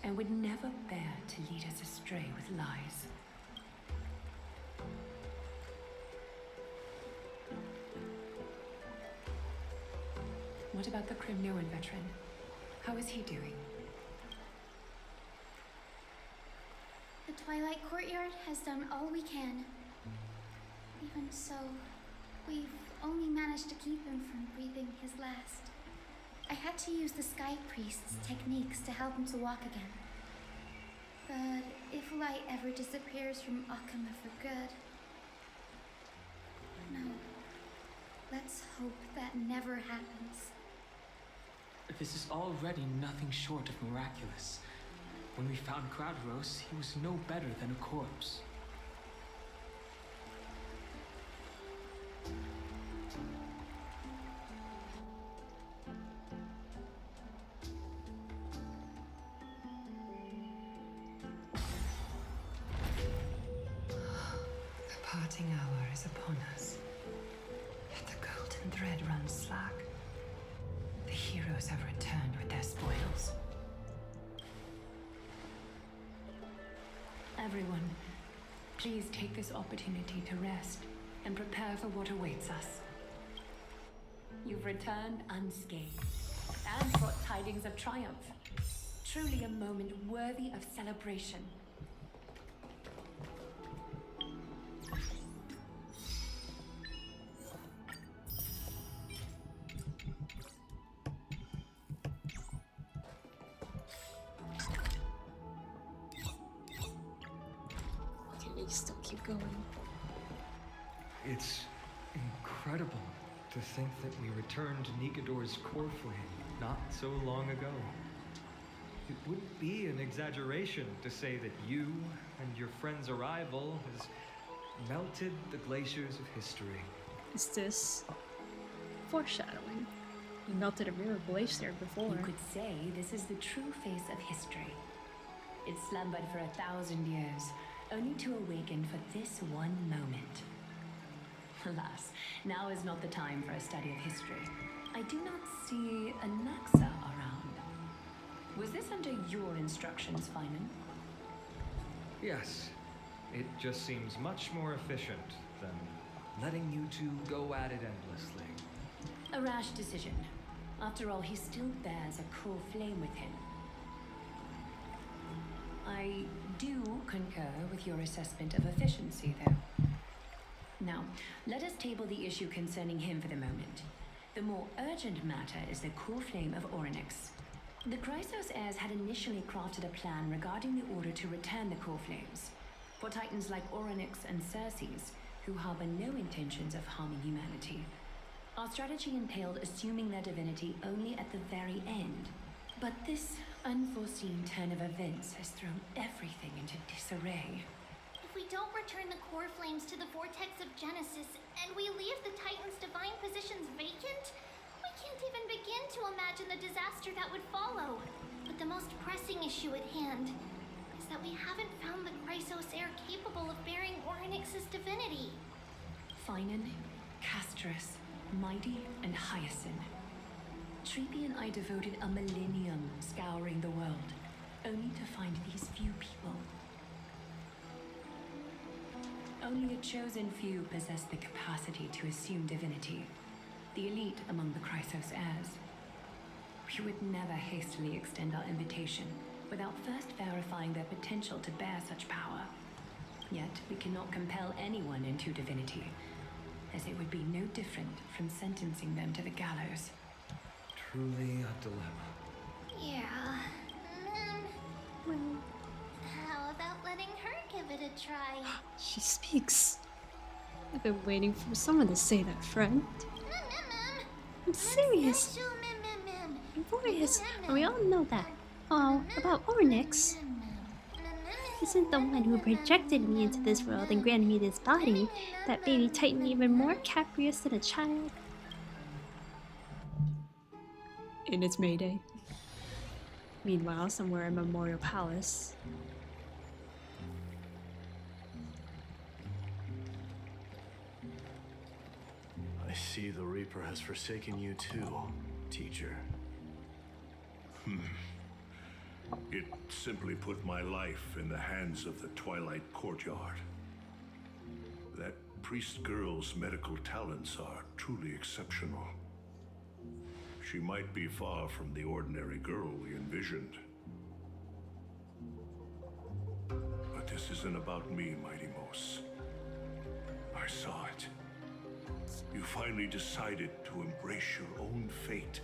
and would never bear to lead us astray with lies. What about the Crimnoan veteran? How is he doing? The Twilight Courtyard has done all we can. Even so, we've only managed to keep him from breathing his last. I had to use the Sky Priest's techniques to help him to walk again. But if light ever disappears from Akama for good... No. Let's hope that never happens. This is already nothing short of miraculous. When we found Gradros, he was no better than a corpse. The parting hour is upon us. Yet the golden thread runs slack. The heroes have returned with their spoils. Everyone, please take this opportunity to rest and prepare for what awaits us. You've returned unscathed and brought tidings of triumph. Truly a moment worthy of celebration. Okay, we still keep going. It's incredible to think that we returned Nikador's core flame not so long ago. It wouldn't be an exaggeration to say that you and your friend's arrival has melted the glaciers of history. Is this foreshadowing? You melted a mirror glacier before. You could say this is the true face of history. It slumbered for 1,000 years, only to awaken for this one moment. Alas, now is not the time for a study of history. I do not see a Naxa around. Was this under your instructions, Finan? Yes, it just seems much more efficient than letting you two go at it endlessly. A rash decision. After all, he still bears a core flame with him. I do concur with your assessment of efficiency, though. Now, let us table the issue concerning him for the moment. The more urgent matter is the core flame of Orynyx. The Chrysos heirs had initially crafted a plan regarding the order to return the core flames. For titans like Orynyx and Circes, who harbor no intentions of harming humanity, our strategy entailed assuming their divinity only at the very end. But this unforeseen turn of events has thrown everything into disarray. If we don't return the core flames to the vortex of Genesis, and we leave the Titan's divine positions vacant, we can't even begin to imagine the disaster that would follow. But the most pressing issue at hand is that we haven't found the Chrysos heir capable of bearing Orynyx's divinity. Finan, Castrus, Mighty, and Hyacinth. Treepy and I devoted a millennium scouring the world, only to find these few people. Only a chosen few possess the capacity to assume divinity. The elite among the Chrysos heirs. We would never hastily extend our invitation without first verifying their potential to bear such power. Yet we cannot compel anyone into divinity, as it would be no different from sentencing them to the gallows. Truly a dilemma. Yeah. Well, how about letting her give it a try? She speaks. I've been waiting for someone to say that, friend. I'm serious. I'm serious. We all know that. Oh, about Ornyx. Isn't the one who projected me into this world and granted me this body, that baby titan even more capricious than a child? And it's Mayday. Meanwhile, somewhere in Memorial Palace. I see the Reaper has forsaken you too, teacher. It simply put my life in the hands of the Twilight Courtyard. That priest girl's medical talents are truly exceptional. She might be far from the ordinary girl we envisioned. But this isn't about me, Mighty Mos. I saw it. You finally decided to embrace your own fate.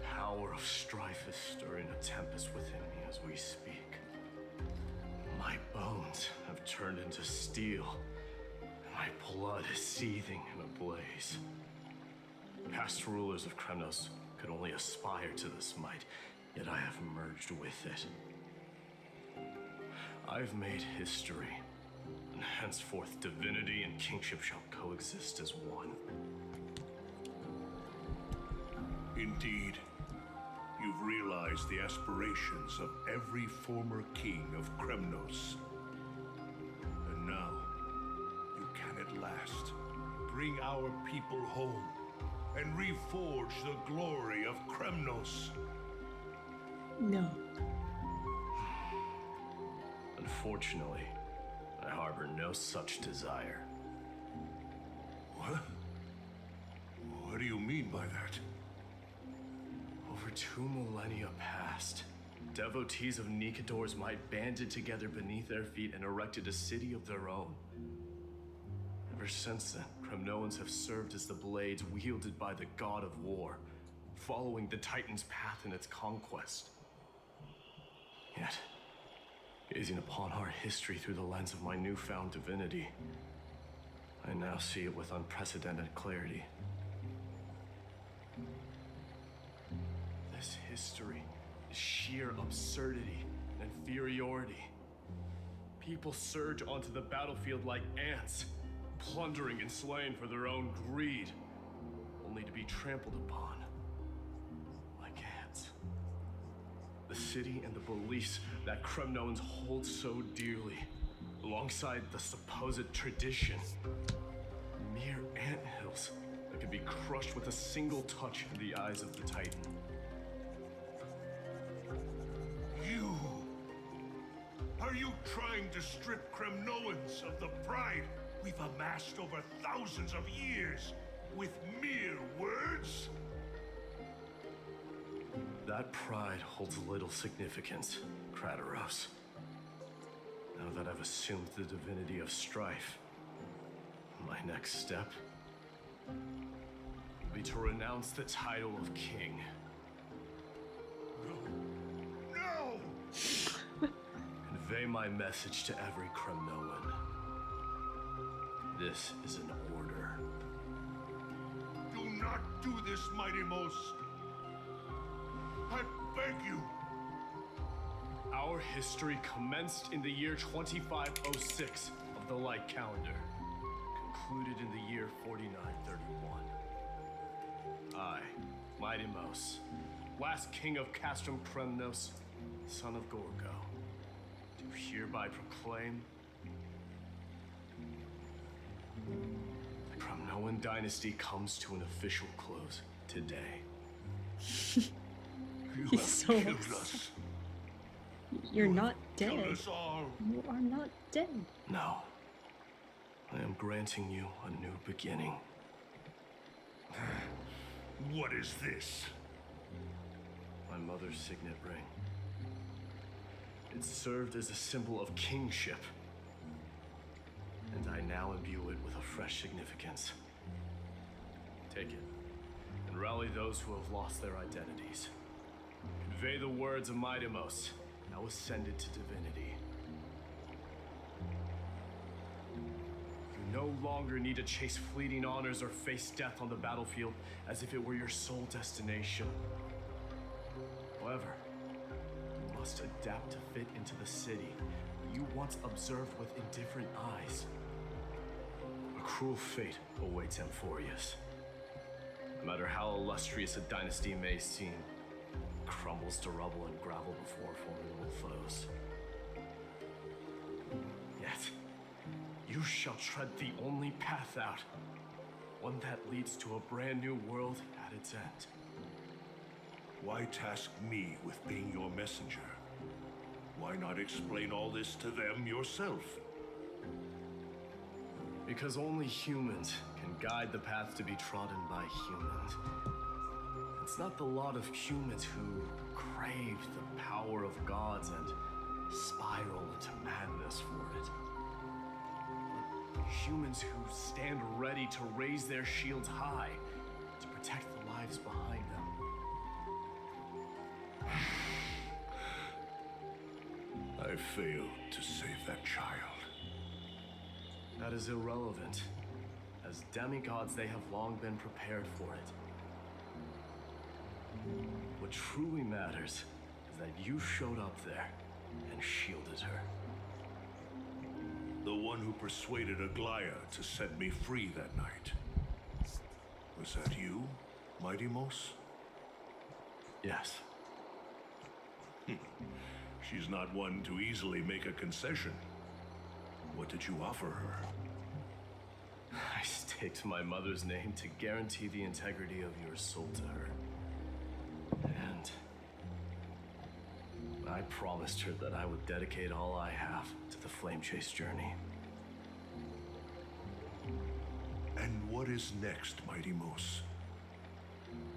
Power of strife is stirring a tempest within me as we speak. My bones have turned into steel. My blood is seething in a blaze. Past rulers of Kremnos could only aspire to this might, yet I have merged with it. I've made history, and henceforth divinity and kingship shall coexist as one. Indeed, you've realized the aspirations of every former king of Kremnos. And now, you can at last bring our people home and reforge the glory of Kremnos. No. Unfortunately, I harbor no such desire. What? What do you mean by that? Over 2 millennia past, devotees of Nikador's might banded together beneath their feet and erected a city of their own. Ever since then, Kremnoans have served as the blades wielded by the god of war, following the Titan's path in its conquest. Yet, gazing upon our history through the lens of my newfound divinity, I now see it with unprecedented clarity. This history is sheer absurdity and inferiority. People surge onto the battlefield like ants, plundering and slaying for their own greed, only to be trampled upon like ants. The city and the beliefs that Kremnoans hold so dearly, alongside the supposed tradition, mere anthills that can be crushed with a single touch in the eyes of the Titan. You! Are you trying to strip Kremnoans of the pride we've amassed over thousands of years with mere words? That pride holds little significance, Krataros. Now that I've assumed the divinity of strife, my next step will be to renounce the title of king. No! Convey my message to every Kremnoan. This is an order. Do not do this, Mighty Mos. I beg you. Our history commenced in the year 2506 of the Light Calendar, concluded in the year 4931. I, Mighty Mos, last king of Castrum Kremnos, son of Gorgo, do hereby proclaim the Kremnoan dynasty comes to an official close today. You He's have so killed upset. us. You're not Kill dead. us all. You are not dead. No. I am granting you a new beginning. What is this? My mother's signet ring. It served as a symbol of kingship. And I now imbue it with a fresh significance. Take it, and rally those who have lost their identities. Convey the words of Mightimos, now ascended to divinity. You no longer need to chase fleeting honors or face death on the battlefield as if it were your sole destination. However, you must adapt to fit into the city you once observed with indifferent eyes. A cruel fate awaits Amphorius. No matter how illustrious a dynasty may seem, it crumbles to rubble and gravel before formidable foes. Yet, you shall tread the only path out, one that leads to a brand new world at its end. Why task me with being your messenger? Why not explain all this to them yourself? Because only humans can guide the path to be trodden by humans. It's not the lot of humans who crave the power of gods and spiral into madness for it. But humans who stand ready to raise their shields high to protect the lives behind them. I failed to save that child. That is irrelevant. As demigods, they have long been prepared for it. What truly matters is that you showed up there and shielded her. The one who persuaded Aglaya to set me free that night. Was that you, Mightimos? Yes. She's not one to easily make a concession. What did you offer her? I staked my mother's name to guarantee the integrity of your soul to her. And I promised her that I would dedicate all I have to the Flame Chase journey. And what is next, Mightimos?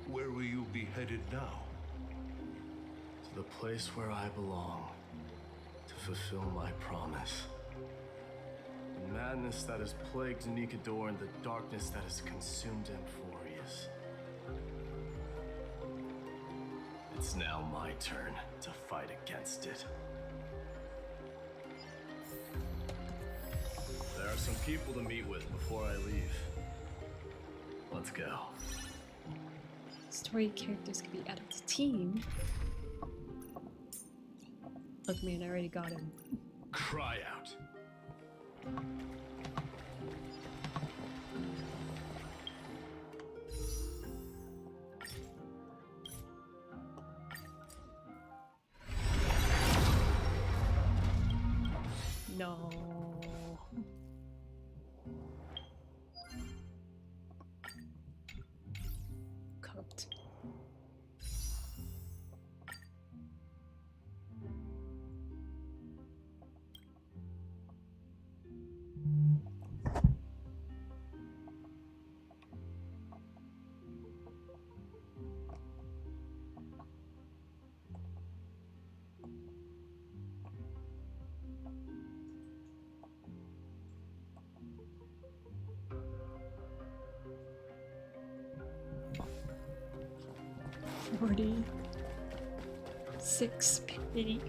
Where will you be headed now? To the place where I belong, to fulfill my promise. The madness that has plagued Nikador and the darkness that has consumed Amphorius. It's now my turn to fight against it. There are some people to meet with before I leave. Let's go. Story characters can be added to team. Look, man, I already got him. Cry out. No. Cooked. $46 pity.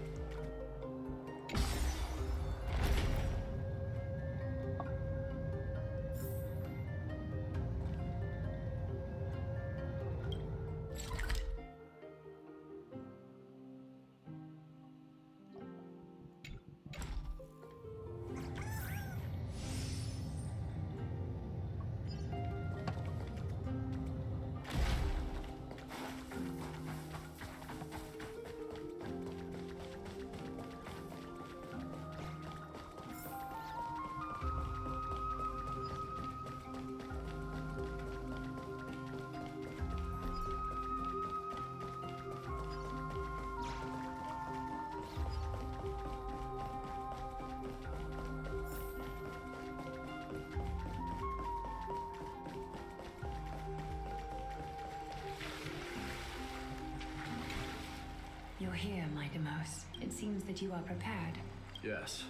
you're here, my Demos, it seems that you are prepared. Yes.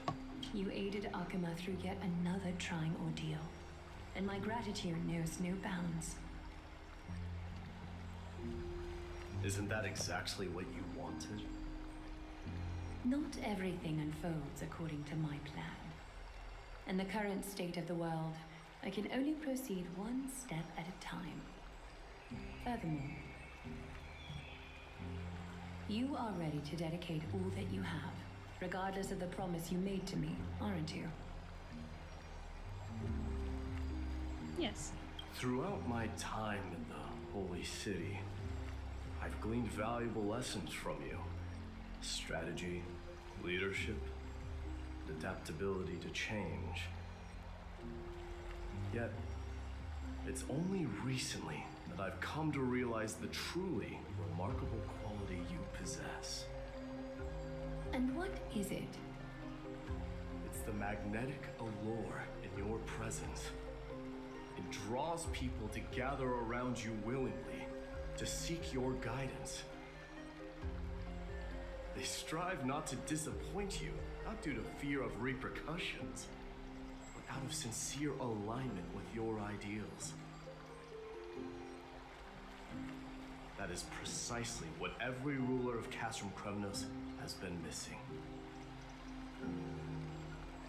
You aided Akuma through yet another trying ordeal, and my gratitude knows no bounds. Isn't that exactly what you wanted? Not everything unfolds according to my plan. In the current state of the world, I can only proceed one step at a time. Furthermore, you are ready to dedicate all that you have, regardless of the promise you made to me, aren't you? Yes. Throughout my time in the Holy City, I've gleaned valuable lessons from you. Strategy, leadership, adaptability to change. Yet, it's only recently that I've come to realize the truly remarkable quality you possess. And what is it? It's the magnetic allure in your presence. It draws people to gather around you willingly, to seek your guidance. They strive not to disappoint you, not due to fear of repercussions, but out of sincere alignment with your ideals. That is precisely what every ruler of Castrum Kremnos has been missing.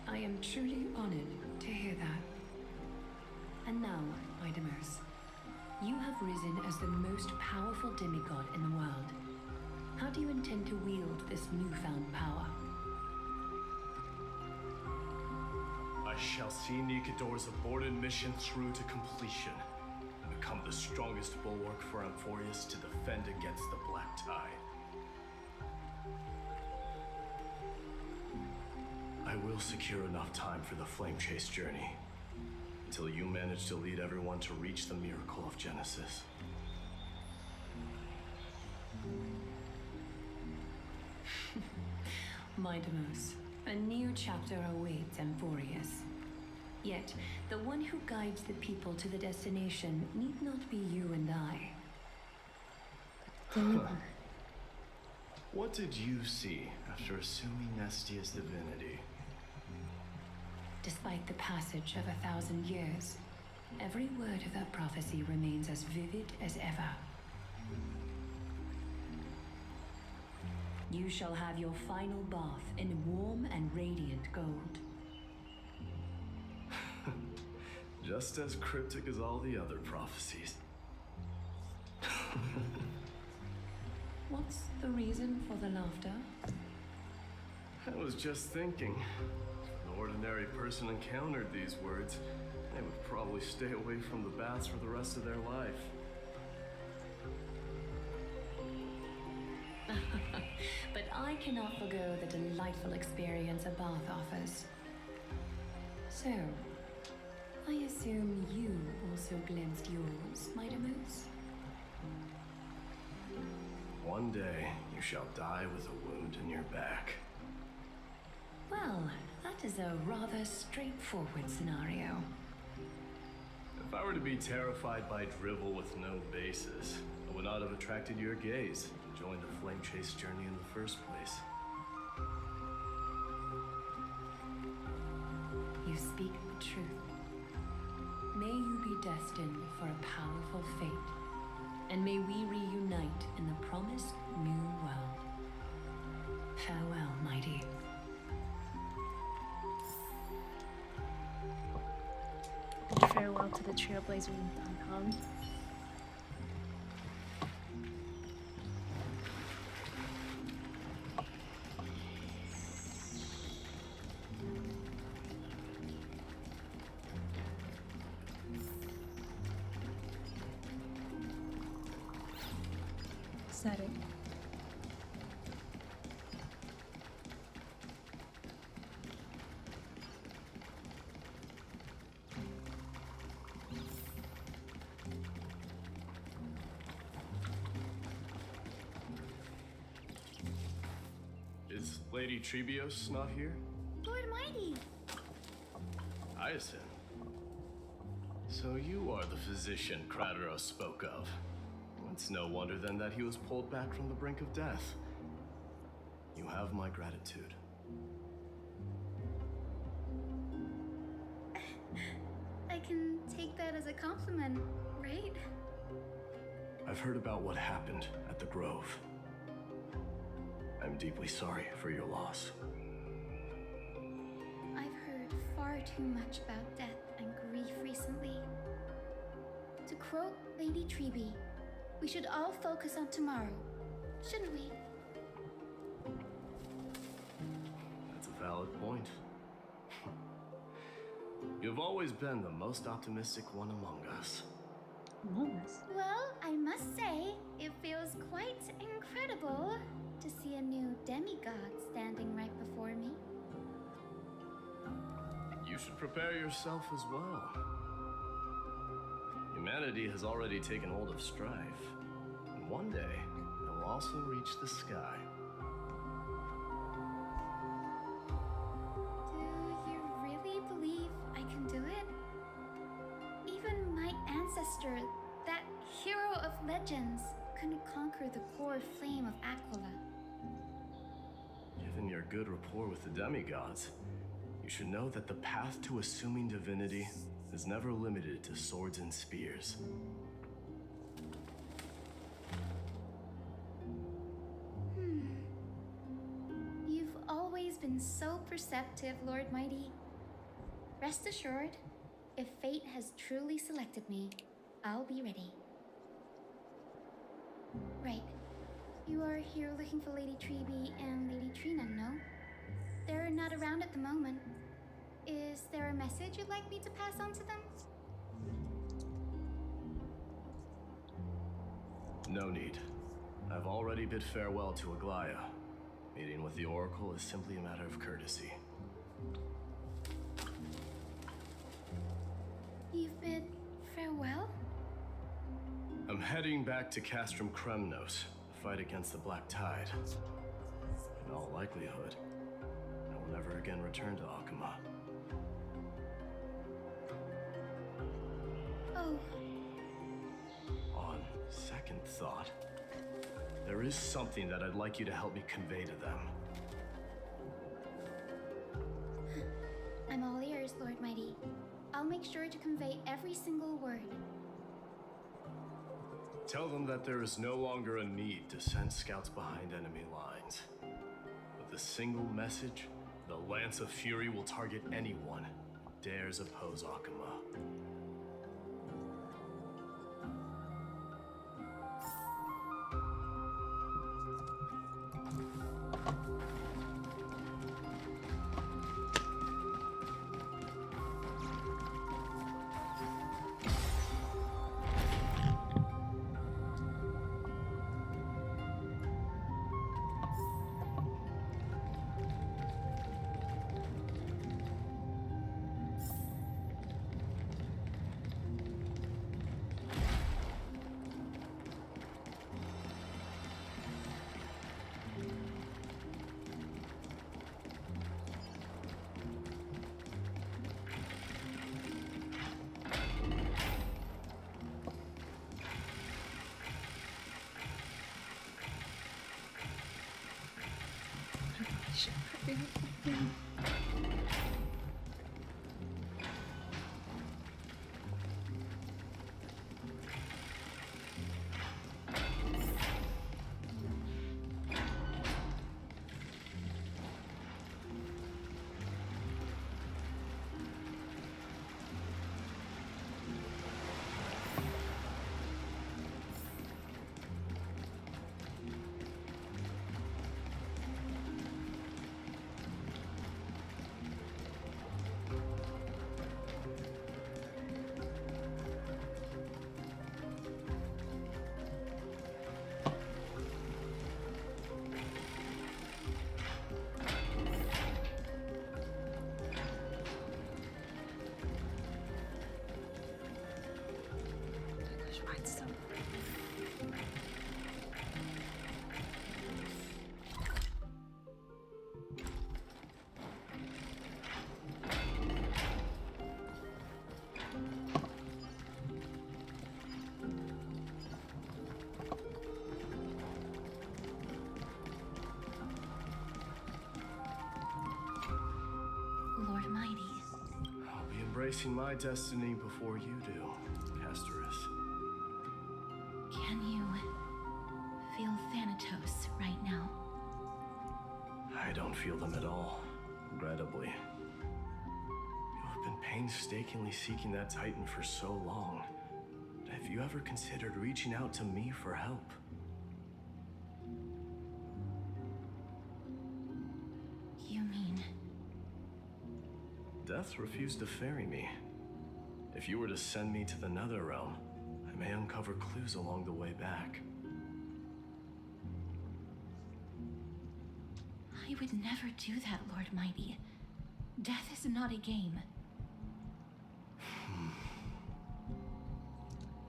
I am truly honored to hear that. And now, my Demos, you have risen as the most powerful demigod in the world. How do you intend to wield this newfound power? I shall see Nikador's aborted mission through to completion, and become the strongest bulwark for Amphorius to defend against the Black Tide. I will secure enough time for the Flame Chase journey, until you manage to lead everyone to reach the miracle of Genesis. My Demos, a new chapter awaits Amphorius. Yet, the one who guides the people to the destination need not be you and I. What did you see after assuming Nestia's divinity? Despite the passage of 1,000 years, every word of that prophecy remains as vivid as ever. You shall have your final bath in warm and radiant gold. Just as cryptic as all the other prophecies. What's the reason for the laughter? I was just thinking, if an ordinary person encountered these words, they would probably stay away from the baths for the rest of their life. But I cannot forgo the delightful experience a bath offers. So, I assume you also glimpsed yours, my Demos? One day, you shall die with a wound in your back. Well, that is a rather straightforward scenario. If I were to be terrified by drivel with no basis, I would not have attracted your gaze and joined the Flame Chase journey in the first place. You speak the truth. May you be destined for a powerful fate, and may we reunite in the promised new world. Farewell, mighty. Farewell to the Trailblazer in Dunhong. Is that it? Is Lady Trebios not here? Lord Mighty! Hyacinth. So you are the physician Krateros spoke of. It's no wonder then that he was pulled back from the brink of death. You have my gratitude. I can take that as a compliment, right? I've heard about what happened at the Grove. I'm deeply sorry for your loss. I've heard far too much about death and grief recently. To quote Lady Treby, we should all focus on tomorrow, shouldn't we? That's a valid point. You've always been the most optimistic one among us. Well, I must say, it feels quite incredible to see a new demigod standing right before me. You should prepare yourself as well. Humanity has already taken hold of strife, and one day it will also reach the sky. Do you really believe I can do it? Even my ancestor, that hero of legends, couldn't conquer the core flame of Aquila. Given your good rapport with the demigods, you should know that the path to assuming divinity is never limited to swords and spears. You've always been so perceptive, Lord Mighty. Rest assured, if fate has truly selected me, I'll be ready. Right. You are here looking for Lady Treby and Lady Trina, no? They're not around at the moment. Is there a message you'd like me to pass on to them? No need. I've already bid farewell to Aglaya. Meeting with the Oracle is simply a matter of courtesy. You've bid farewell? I'm heading back to Castrum Kremnos to fight against the Black Tide. In all likelihood, I will never again return to Akuma. Oh. On second thought, there is something that I'd like you to help me convey to them. I'm all ears, Lord Mighty. I'll make sure to convey every single word. Tell them that there is no longer a need to send scouts behind enemy lines. With a single message, the Lance of Fury will target anyone who dares oppose Akuma. embracing my destiny before you do, Casterus. Can you feel Thanatos right now? I don't feel them at all, regrettably. You have been painstakingly seeking that Titan for so long. Have you ever considered reaching out to me for help? You mean... Death refused to ferry me. If you were to send me to the Nether Realm, I may uncover clues along the way back. I would never do that, Lord Mighty. Death is not a game.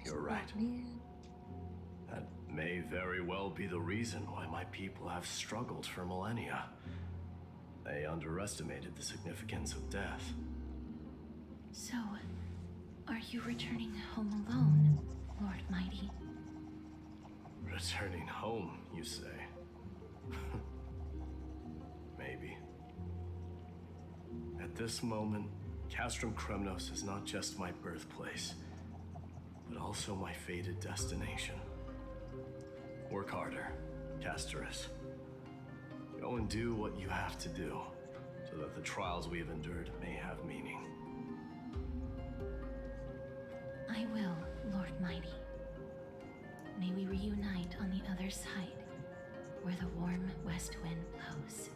You're right. That may very well be the reason why my people have struggled for millennia. They underestimated the significance of death. So, are you returning home alone, Lord Mighty? Returning home, you say? Maybe. At this moment, Castrum Kremnos is not just my birthplace, but also my fated destination. Work harder, Casterus. Go and do what you have to do, so that the trials we have endured may have meaning. I will, Lord Mighty. May we reunite on the other side, where the warm west wind blows.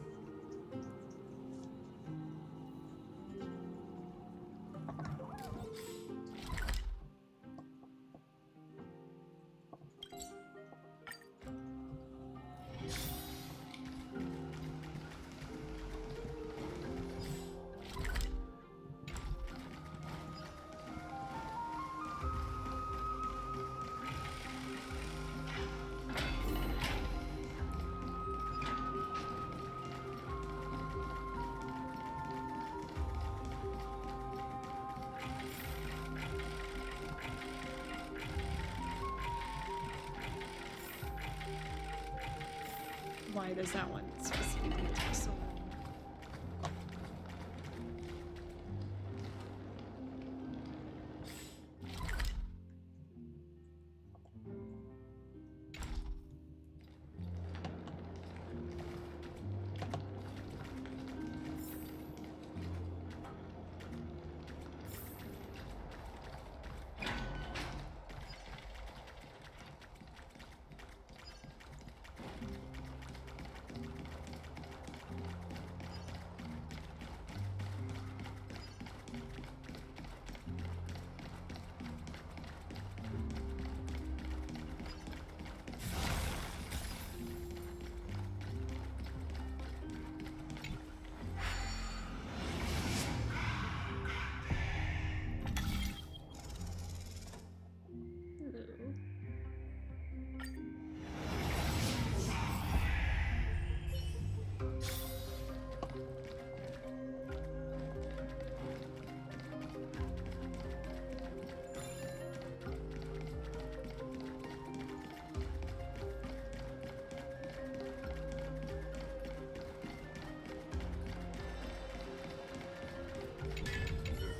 Why does that one specifically take so long?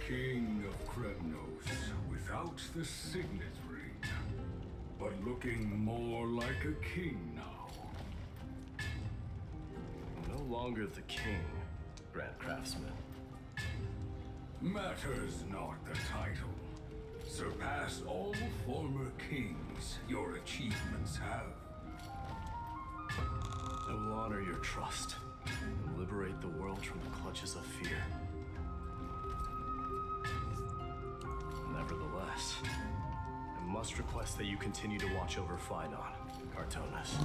King of Kremnos, without the signet ring, but looking more like a king now. No longer the king, Grand Craftsman. Matters not the title. Surpass all former kings your achievements have. I will honor your trust and liberate the world from the clutches of fear. Nevertheless, I must request that you continue to watch over Phainon, Cartonis.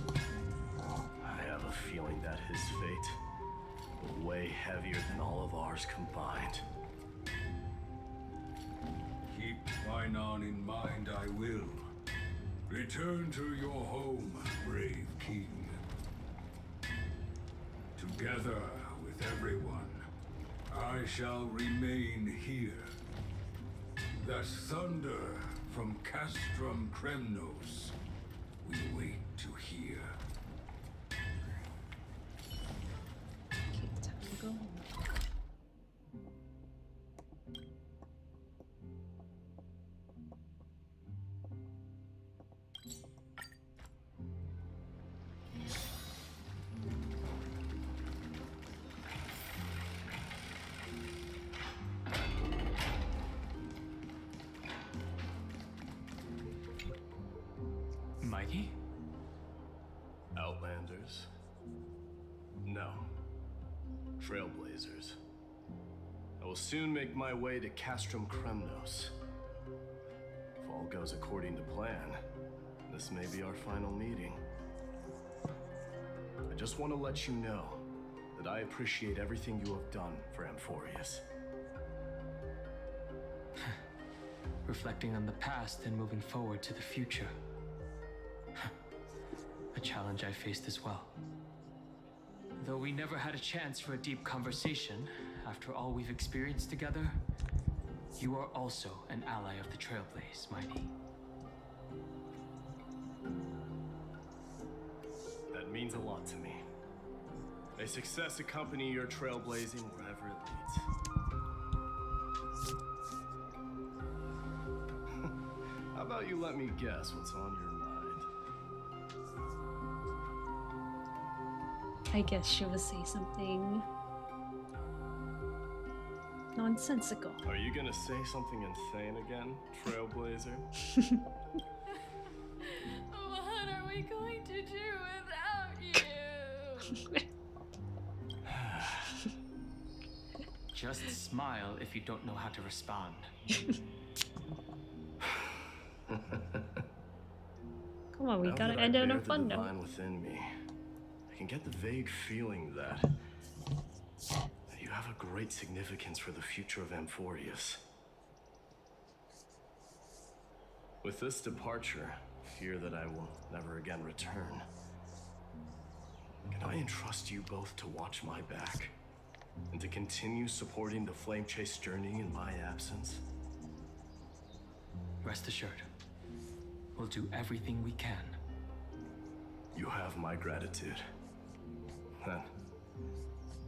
I have a feeling that his fate will weigh heavier than all of ours combined. Keep Phainon in mind, I will. Return to your home, brave king. Together with everyone, I shall remain here. That thunder from Castrum Kremnos we wait to hear. Okay, time to go home. Mighty? Outlanders? No. Trailblazers. I will soon make my way to Castrum Kremnos. If all goes according to plan, this may be our final meeting. I just want to let you know that I appreciate everything you have done for Amphorius. Reflecting on the past and moving forward to the future. A challenge I faced as well. Though we never had a chance for a deep conversation, after all we've experienced together, you are also an ally of the Trailblaze, Mighty. That means a lot to me. May success accompany your trailblazing wherever it leads. How about you let me guess what's on your mind? I guess she will say something nonsensical. Are you gonna say something insane again, Trailblazer? What are we going to do without you? Just smile if you don't know how to respond. Come on, we Now gotta that end I it on bear a the fun note. divine within me, I can get the vague feeling that you have a great significance for the future of Amphorius. With this departure, I fear that I will never again return. Can I entrust you both to watch my back and to continue supporting the Flame Chase journey in my absence? Rest assured, we'll do everything we can. You have my gratitude. Then,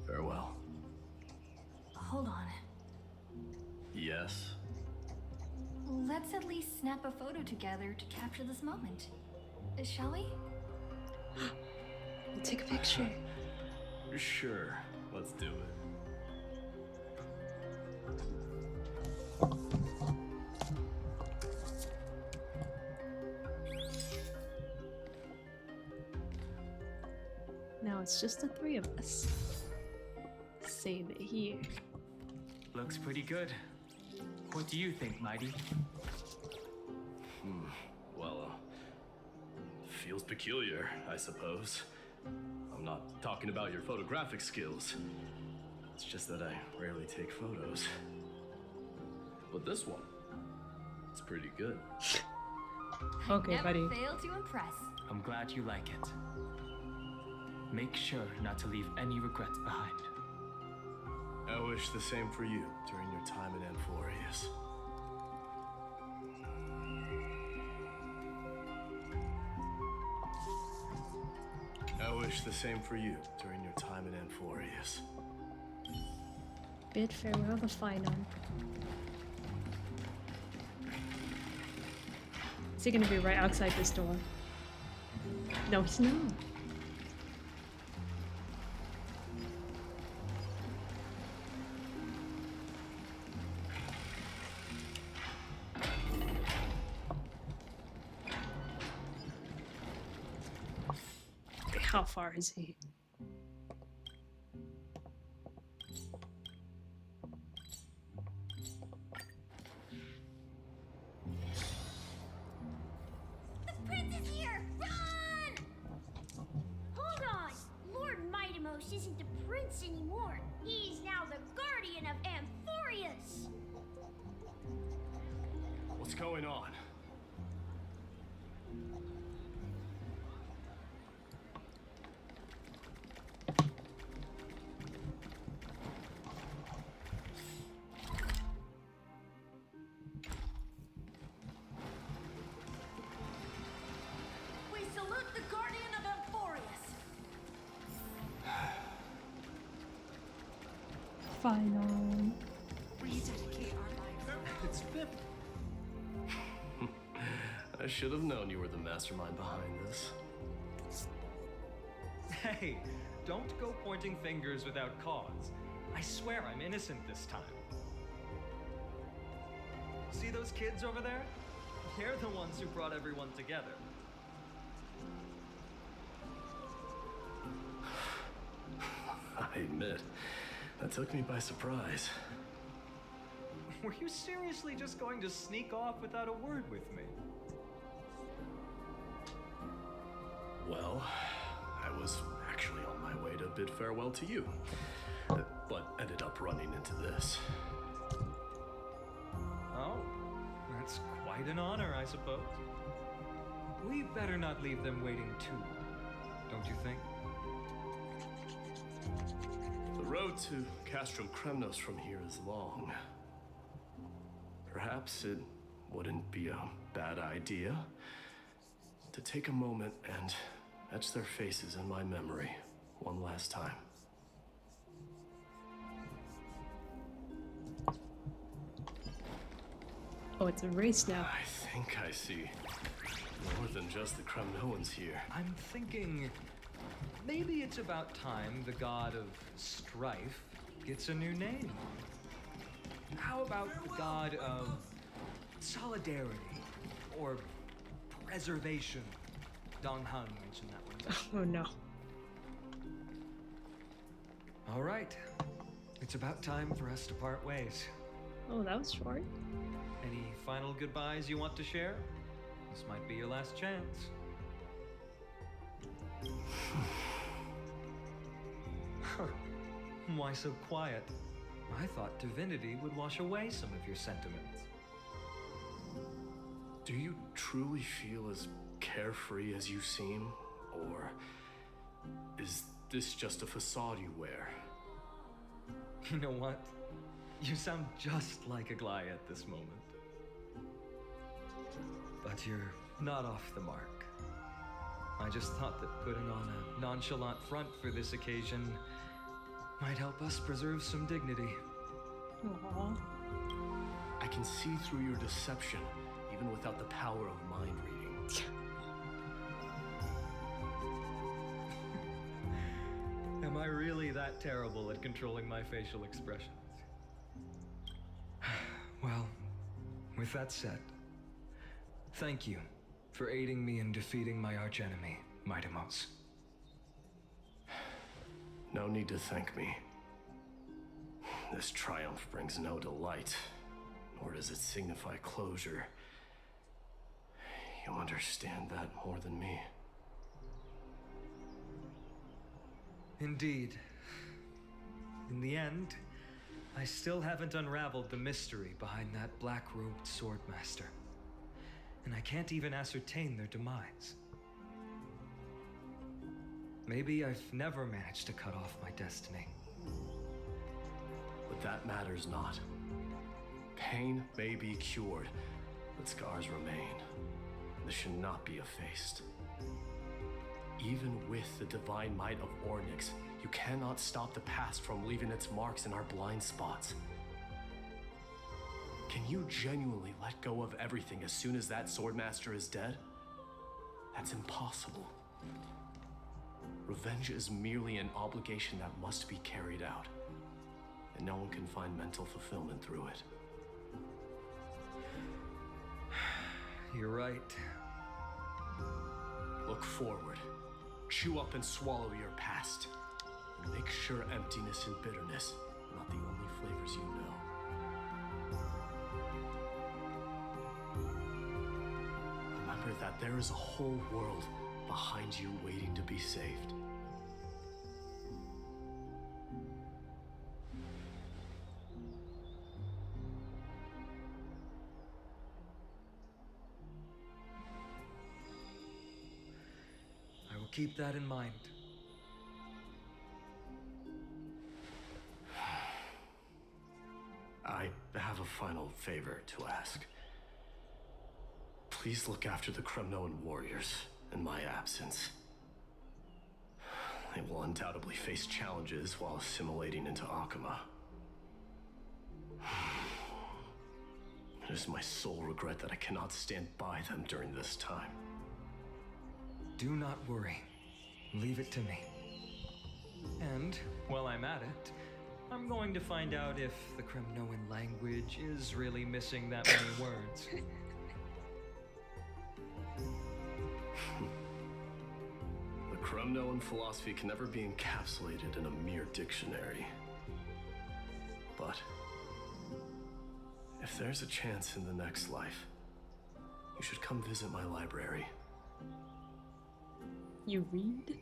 farewell. Hold on. Yes? Let's at least snap a photo together to capture this moment. Shall we? We'll take a picture. Sure, let's do it. Now it's just the three of us. Save it here. Looks pretty good. What do you think, Mighty? Well, feels peculiar, I suppose. I'm not talking about your photographic skills. It's just that I rarely take photos. But this one, it's pretty good. Okay, Never buddy. fail to impress. I'm glad you like it. Make sure not to leave any regrets behind. I wish the same for you during your time in Amphorius. I wish the same for you during your time in Amphorius. Bid farewell to Phainon. Is he gonna be right outside this door? No, he's not. Okay, how far is he? The prince is here! Run! Hold on! Lord Mightimos isn't the prince anymore. He's now the guardian of Amphorius. What's going on? We salute the guardian of Amphorius. Phainon. Rededicate our lives. It's Pip. I should have known you were the mastermind behind this. Hey, don't go pointing fingers without cause. I swear I'm innocent this time. See those kids over there? They're the ones who brought everyone together. I admit, that took me by surprise. Were you seriously just going to sneak off without a word with me? Well, I was actually on my way to bid farewell to you, but ended up running into this. Oh, that's quite an honor, I suppose. We better not leave them waiting too long, don't you think? The road to Castrum Kremnos from here is long. Perhaps it wouldn't be a bad idea to take a moment and etch their faces in my memory one last time. Oh, it's a race now. I think I see more than just the Kremnoans here. I'm thinking maybe it's about time the god of strife gets a new name. How about the god of solidarity or preservation? Dong Han mentioned that one. Oh no. All right. It's about time for us to part ways. Oh, that was short. Any final goodbyes you want to share? This might be your last chance. Huh. Why so quiet? I thought divinity would wash away some of your sentiments. Do you truly feel as carefree as you seem? Or is this just a facade you wear? You know what? You sound just like a Gly at this moment. But you're not off the mark. I just thought that putting on a nonchalant front for this occasion might help us preserve some dignity. Aww. I can see through your deception, even without the power of mind reading. Am I really that terrible at controlling my facial expressions? Well, with that said, thank you for aiding me in defeating my archenemy, Mightimos. No need to thank me. This triumph brings no delight, nor does it signify closure. You understand that more than me. Indeed. In the end, I still haven't unraveled the mystery behind that black-robed swordmaster. And I can't even ascertain their demise. Maybe I've never managed to cut off my destiny. But that matters not. Pain may be cured, but scars remain. This should not be effaced. Even with the divine might of Ornyx, you cannot stop the past from leaving its marks in our blind spots. Can you genuinely let go of everything as soon as that swordmaster is dead? That's impossible. Revenge is merely an obligation that must be carried out, and no one can find mental fulfillment through it. You're right. Look forward. Chew up and swallow your past. And make sure emptiness and bitterness are not the only flavors you know. Remember that there is a whole world behind you waiting to be saved. I will keep that in mind. I have a final favor to ask. Please look after the Kremnoan warriors in my absence. They will undoubtedly face challenges while assimilating into Akama. It is my sole regret that I cannot stand by them during this time. Do not worry. Leave it to me. And while I'm at it, I'm going to find out if the Kremnoan language is really missing that many words. Kremnoan philosophy can never be encapsulated in a mere dictionary. But if there's a chance in the next life, you should come visit my library. You read?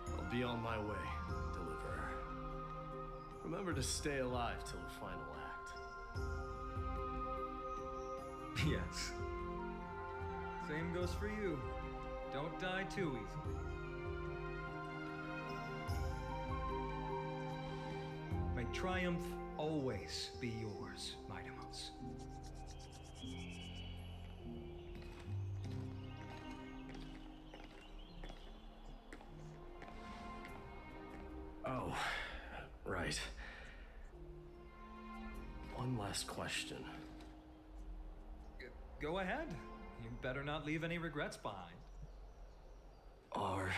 I'll be on my way, Deliverer. Remember to stay alive till the final act. Yes. Same goes for you. Don't die too easily. May triumph always be yours, Mightimos. Oh, right. One last question. Go ahead. You better not leave any regrets behind. Are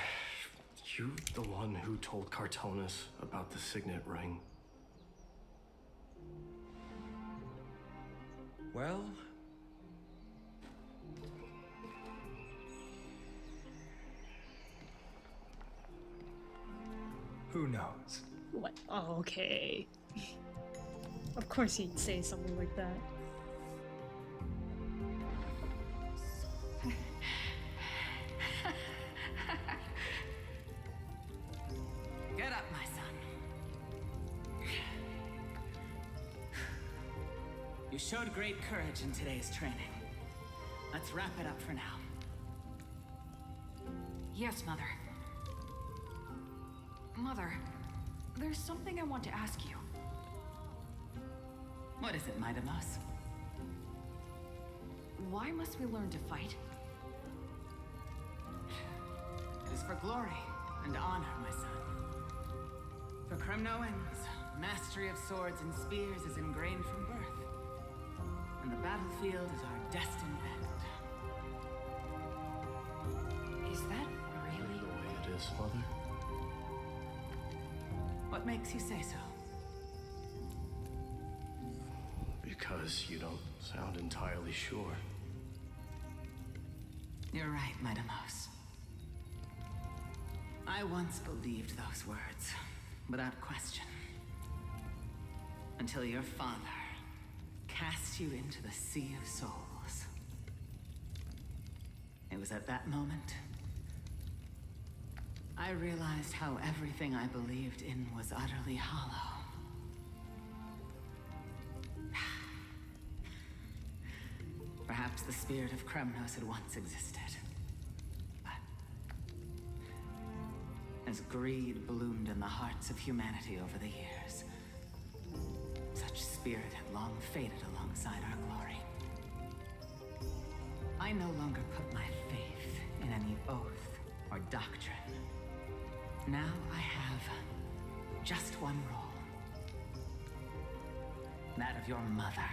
you the one who told Cartonis about the signet ring? Well... who knows? What? Oh, okay. Of course he'd say something like that. Get up, my son. You showed great courage in today's training. Let's wrap it up for now. Yes, Mother. Mother, there's something I want to ask you. What is it, Mightimos? Why must we learn to fight? It is for glory and honor, my son. For Kremnoans, mastery of swords and spears is ingrained from birth. And the battlefield is our destined end. Is that really the way it is, Mother? What makes you say so? Because you don't sound entirely sure. You're right, Mightimos. I once believed those words, without question. Until your father cast you into the Sea of Souls. It was at that moment I realized how everything I believed in was utterly hollow. Perhaps the spirit of Kremnos had once existed. But as greed bloomed in the hearts of humanity over the years, such spirit had long faded alongside our glory. I no longer put my faith in any oath or doctrine. Now I have just one role. That of your mother,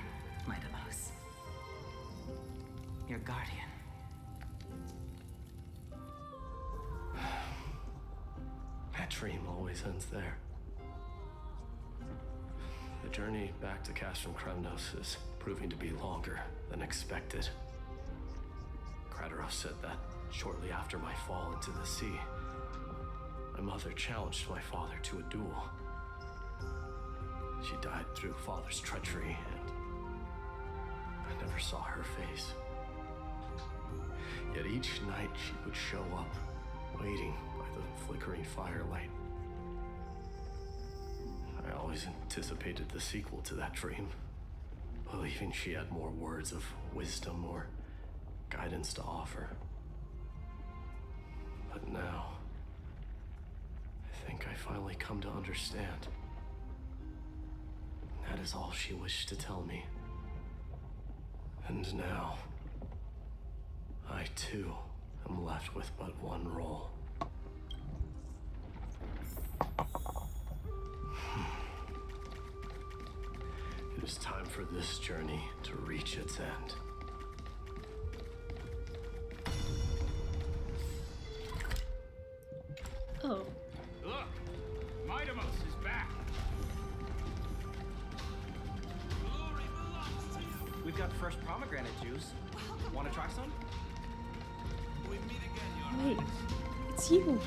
Mightimos. Your guardian. That dream always ends there. The journey back to Castrum Kremnos is proving to be longer than expected. Kratos said that shortly after my fall into the sea, my mother challenged my father to a duel. She died through father's treachery, and I never saw her face. Yet each night she would show up, waiting by the flickering firelight. I always anticipated the sequel to that dream, believing she had more words of wisdom or guidance to offer. But now, I think I finally come to understand. That is all she wished to tell me. And now, I too am left with but one role. It is time for this journey to reach its end. Oh. Look! Mightimos is back! We've got fresh pomegranate juice. Want to try some? Wait, it's you.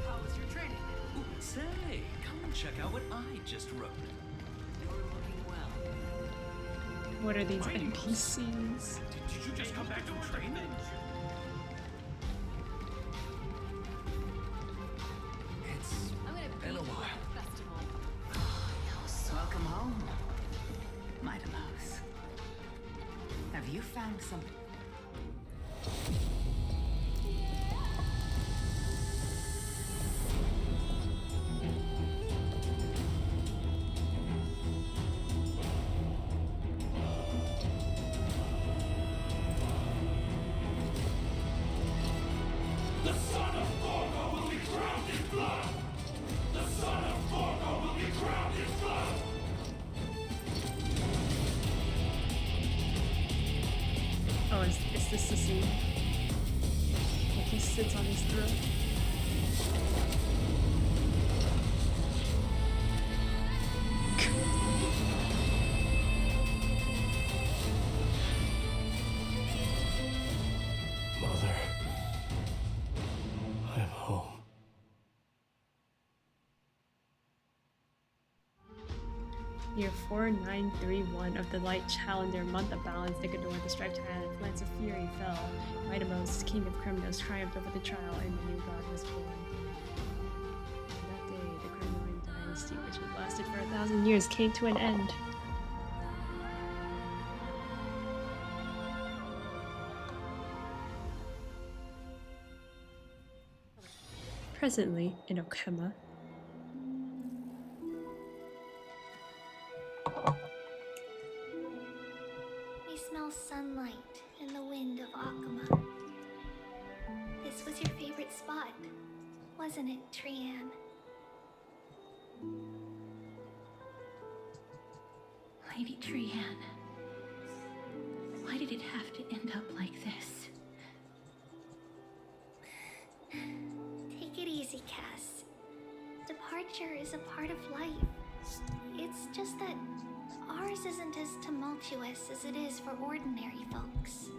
How was your training? Ooh, say, come and check out what I just wrote. You're looking well. What are these NPCs? Did you just come back from training? It's been a while. Welcome home, Mightymouse. Have you found some? The son of Gorgo will be crowned in blood! The son of Gorgo will be crowned in blood! Oh, is this the scene? Like he sits on his throne. Mother, I am home. Year 4931 of the light calendar, month of balance, Nicanor, the striped hand, lance of fury fell. Mightymouse, king of Kremnos, triumphed over the trial, and the new god was born. On that day, the Kremnoan dynasty, which had lasted for 1,000 years, came to an end. Presently, in Okema, We smell sunlight and the wind of Akuma. This was your favorite spot, wasn't it, Trian? Lady Trian, why did it have to end up like this? Take it easy, Cass. Departure is a part of life. It's just that ours isn't as tumultuous as it is for ordinary folks.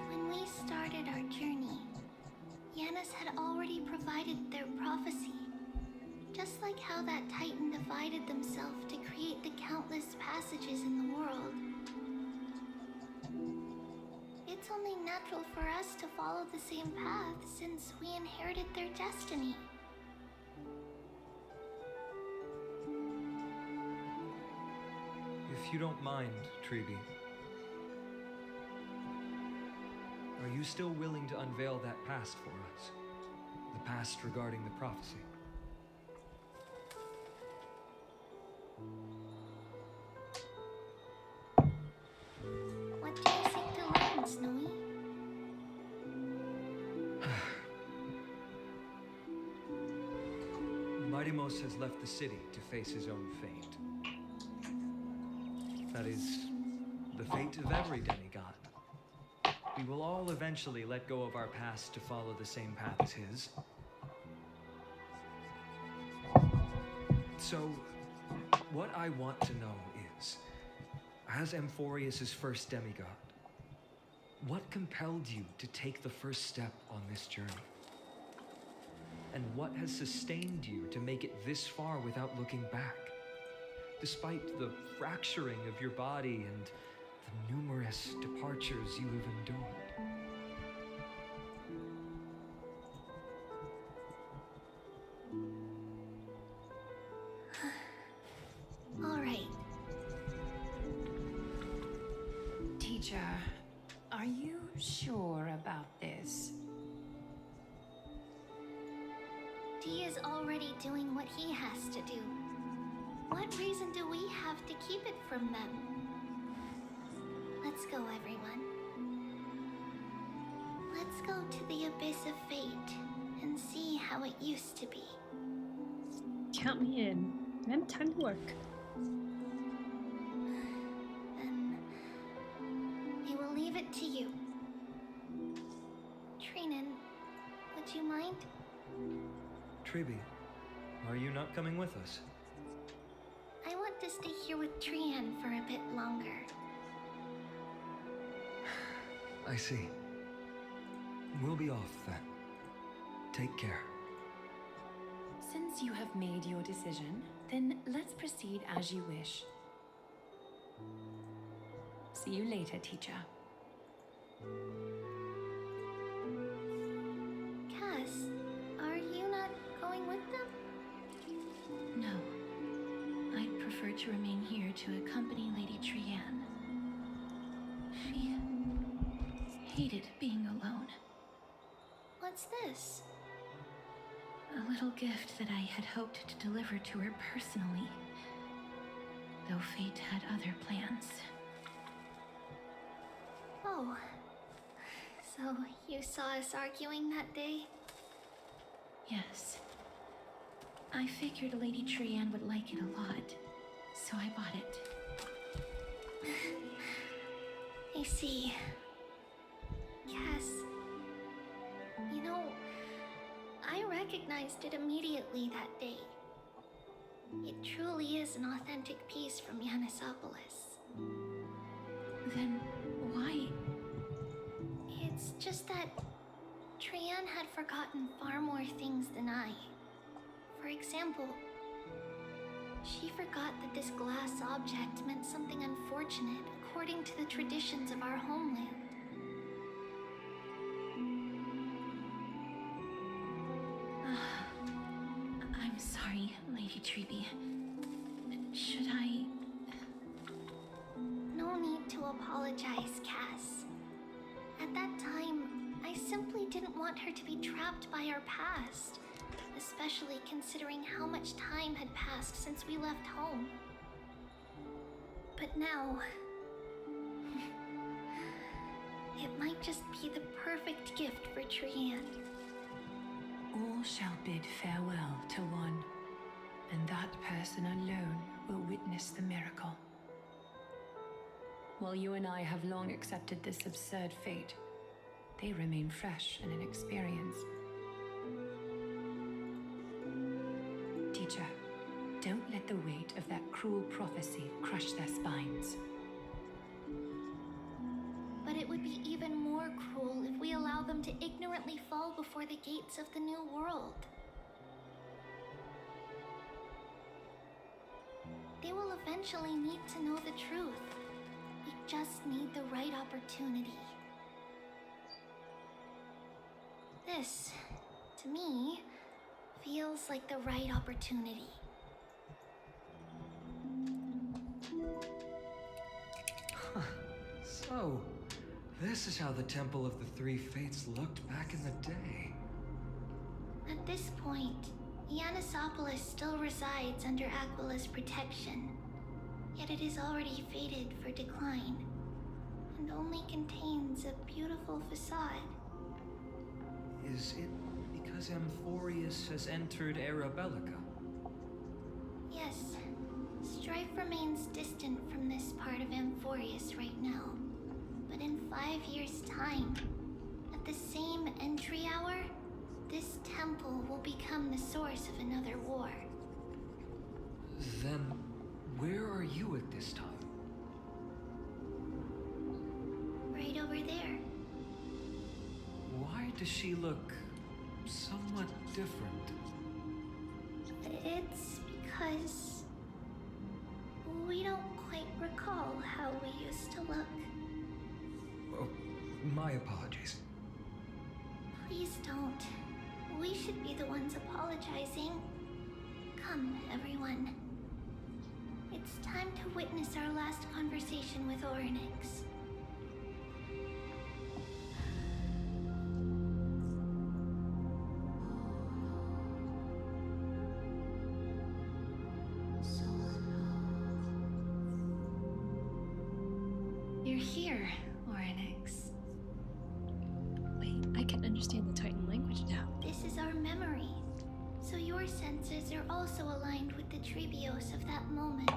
When we started our journey, Yanis had already provided their prophecy. Just like how that Titan divided themselves to create the countless passages in the world. It's only natural for us to follow the same path since we inherited their destiny. If you don't mind, Treeby, are you still willing to unveil that past for us? The past regarding the prophecy? What do you seek to learn, Snowy? Mightymouse has left the city to face his own fate. That is, the fate of every demigod. We will all eventually let go of our past to follow the same path as his. So, what I want to know is, as Amphorius' first demigod, what compelled you to take the first step on this journey? And what has sustained you to make it this far without looking back? Despite the fracturing of your body and the numerous departures you have endured. All right. Teacher, are you sure about this? Dee is already doing what he has to do. What reason do we have to keep it from them? Let's go, everyone. Let's go to the abyss of fate and see how how it used to be. Count me in. I have time to work. Then I will leave it to you. Trinan, would you mind? Tribi, are you not coming with us? I want to stay here with Trian for a bit longer. I see. We'll be off then. Take care. Since you have made your decision, then let's proceed as you wish. See you later, teacher. Cass, are you not going with them? No. I'd prefer to remain here to accompany Lady Trian. She hated being alone. What's this? A little gift that I had hoped to deliver to her personally, though fate had other plans. Oh, so you saw us arguing that day? Yes. I figured Lady Trian would like it a lot, so I bought it. I see. Cass, you know, I recognized it immediately that day. It truly is an authentic piece from Yanisopolis. Then why? It's just that Trian had forgotten far more things than I. For example, she forgot that this glass object meant something unfortunate according to the traditions of our homeland. I'm sorry, Lady Tribi. Should I... No need to apologize, Cass. At that time, I simply didn't want her to be trapped by our past, especially considering how much time had passed since we left home. But now... it might just be the perfect gift for Trian. All shall bid farewell to one, and that person alone will witness the miracle. While you and I have long accepted this absurd fate, they remain fresh and inexperienced. Teacher, don't let the weight of that cruel prophecy crush their spines. But it would be even more cruel if we allow them to ignorantly fall before the gates of the new world. They will eventually need to know the truth. We just need the right opportunity. This, to me, feels like the right opportunity. So, this is how the Temple of the Three Fates looked back in the day. At this point, Yanisopolis still resides under Aquila's protection, yet it is already fated for decline, and only contains a beautiful facade. Is it because Amphorius has entered Arabellica? Yes, strife remains distant from this part of Amphorius right now. But in 5 years' time, at the same entry hour, this temple will become the source of another war. Then, where are you at this time? Right over there. Why does she look somewhat different? It's because we don't quite recall how we used to look. Oh, my apologies. Please don't. We should be the ones apologizing. Come, everyone. It's time to witness our last conversation with Orynyx. You're here, Orynyx. Wait, I can understand the Titan language now. This is our memories. So your senses are also aligned with the Trebios of that moment.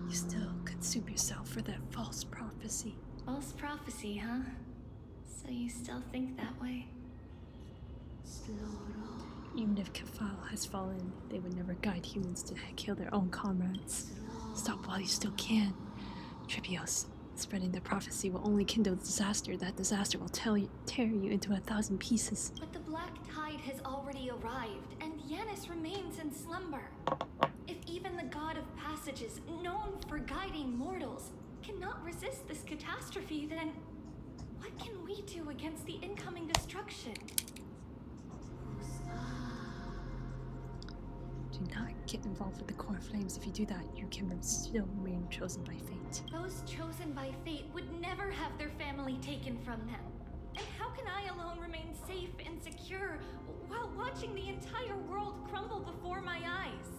You still consume yourself for that false prophecy. False prophecy, huh? So you still think that way? Even if Kefal has fallen, they would never guide humans to kill their own comrades. Stop while you still can. Trebios, spreading the prophecy will only kindle disaster. That disaster will tear you into 1,000 pieces. But the black tide has already arrived, and Yanis remains in slumber. If even the god of passages, known for guiding mortals, cannot resist this catastrophe, then what can we do against the incoming destruction? Do not get involved with the core flames. If you do that, you can still remain chosen by fate. Those chosen by fate would never have their family taken from them. And how can I alone remain safe and secure while watching the entire world crumble before my eyes?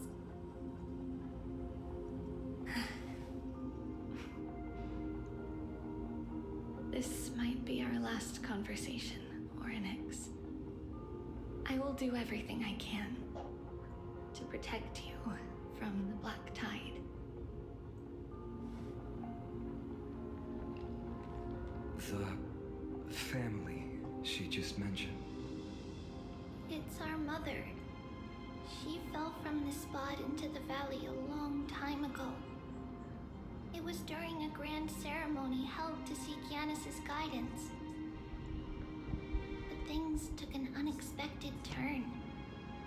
This might be our last conversation, Orynyx. I will do everything I can to protect you from the black tide. The family she just mentioned. It's our mother. She fell from the spot into the valley a long time ago. It was during a grand ceremony held to seek Yanis' guidance. But things took an unexpected turn.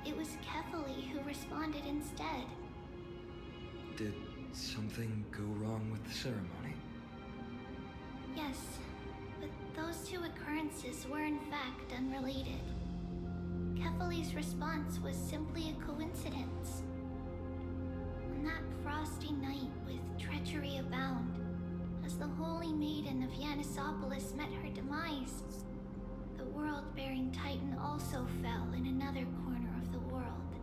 It was Kefali who responded instead. Did something go wrong with the ceremony? Yes, but those two occurrences were in fact unrelated. Kefali's response was simply a coincidence. On that frosty night with treachery abound, as the holy maiden of Yanisopolis met her demise, the world-bearing titan also fell in another corner of the world.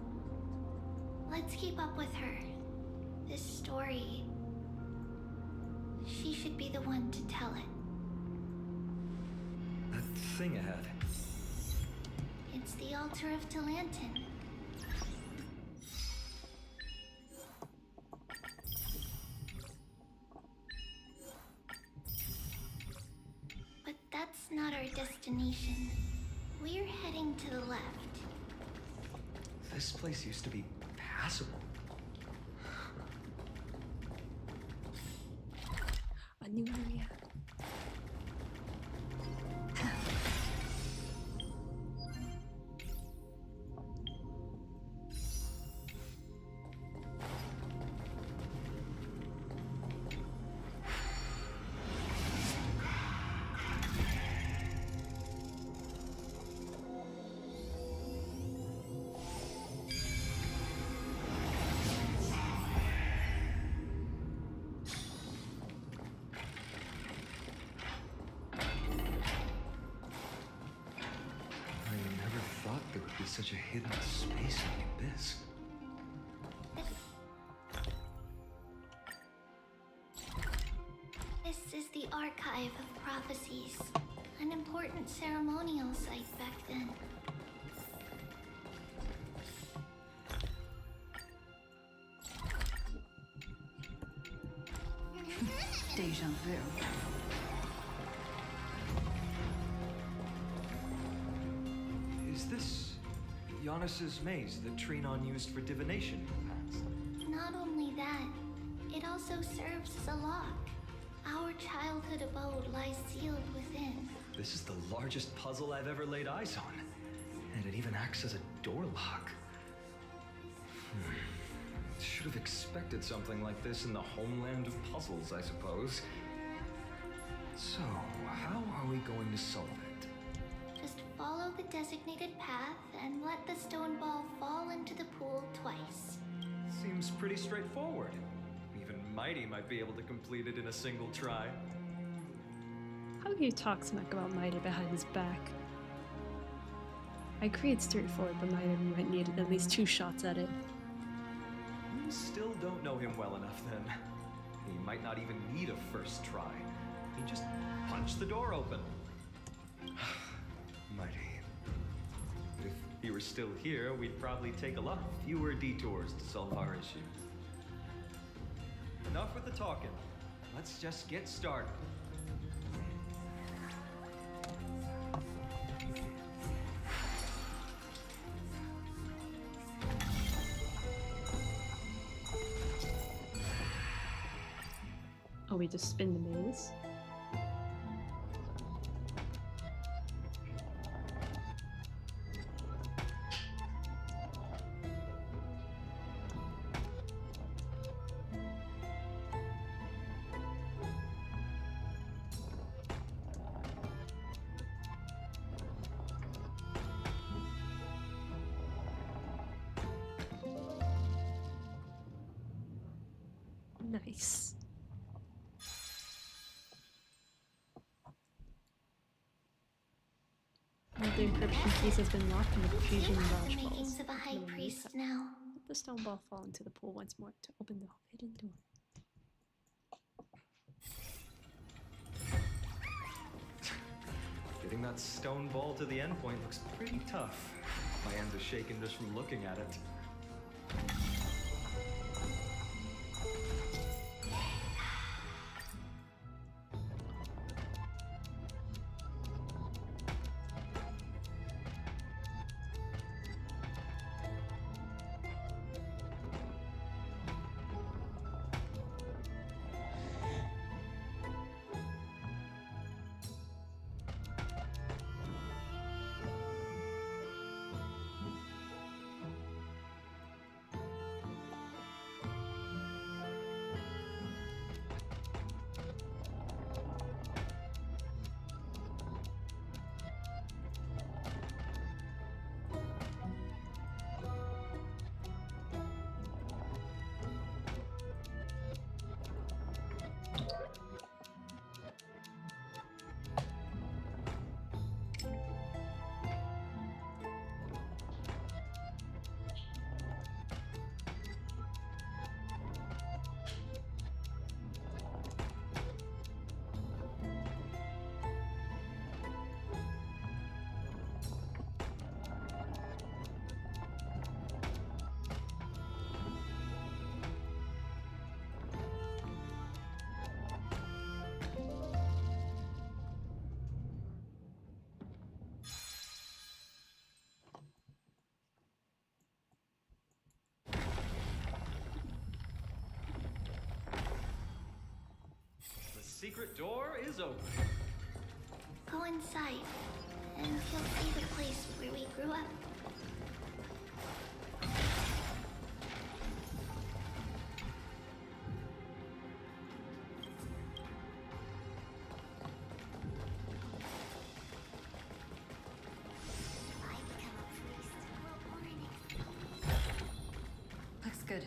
Let's keep up with her. This story, she should be the one to tell it. That thing ahead. It's the altar of Talantin. But that's not our destination. We're heading to the left. This place used to be passable. A new area. Such a hidden space like this. This is the Archive of Prophecies, an important ceremonial site back then. Deja vu. Is this Yanis' maze that Trinon used for divination, perhaps? Not only that, it also serves as a lock. Our childhood abode lies sealed within. This is the largest puzzle I've ever laid eyes on. And it even acts as a door lock. Should have expected something like this in the homeland of puzzles, I suppose. So, how are we going to solve it? Just follow the designated path and let the stone ball fall into the pool twice. Seems pretty straightforward. Even Mighty might be able to complete it in a single try. How do you talk smack about Mighty behind his back? I agree it's straightforward, but Mighty might need at least 2 shots at it. You still don't know him well enough then. He might not even need a first try. He just punched the door open. Almighty. If he were still here, we'd probably take a lot fewer detours to solve our issue. Enough with the talking. Let's just get started. Oh, we just spin the maze? Nice. The encryption piece has been locked in the fusion You have barrage the balls. makings of a high priest now. Let the stone ball fall into the pool once more to open the hidden door. Getting that stone ball to the endpoint looks pretty tough. My hands are shaking just from looking at it. The secret door is open. Go inside, and you'll see the place where we grew up. Looks good.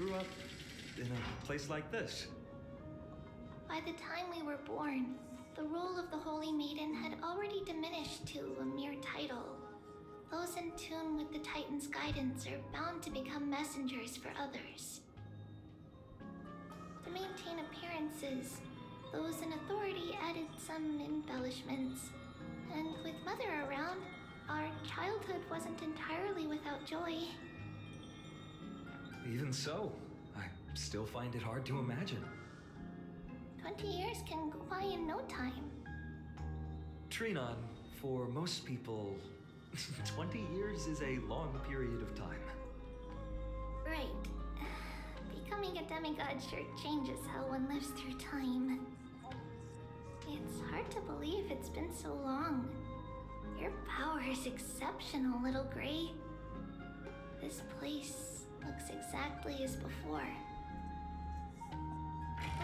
grew up in a place like this. By the time we were born, the role of the Holy Maiden had already diminished to a mere title. Those in tune with the Titan's guidance are bound to become messengers for others. To maintain appearances, those in authority added some embellishments. And with Mother around, our childhood wasn't entirely without joy. Even so, I still find it hard to imagine. 20 years can go by in no time. Trinon, for most people, 20 years is a long period of time. Right. Becoming a demigod sure changes how one lives through time. It's hard to believe it's been so long. Your power is exceptional, Little Gray. This place looks exactly as before.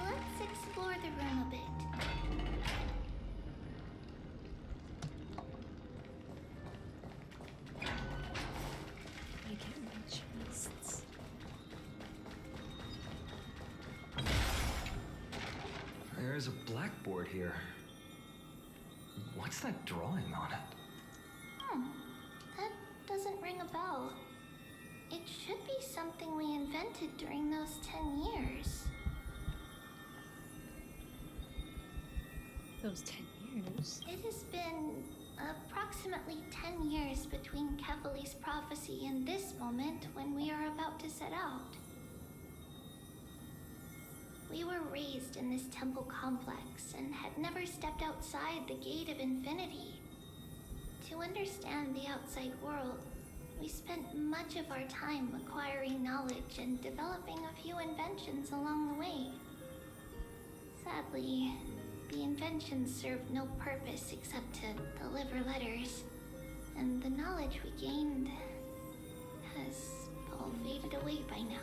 Let's explore the room a bit. I get my chests. There's a blackboard here. What's that drawing on it? That doesn't ring a bell. It should be something we invented during those 10 years. Those 10 years? It has been approximately 10 years between Kefali's prophecy and this moment when we are about to set out. We were raised in this temple complex and had never stepped outside the gate of infinity. To understand the outside world, we spent much of our time acquiring knowledge and developing a few inventions along the way. Sadly, the inventions served no purpose except to deliver letters, and the knowledge we gained has all faded away by now.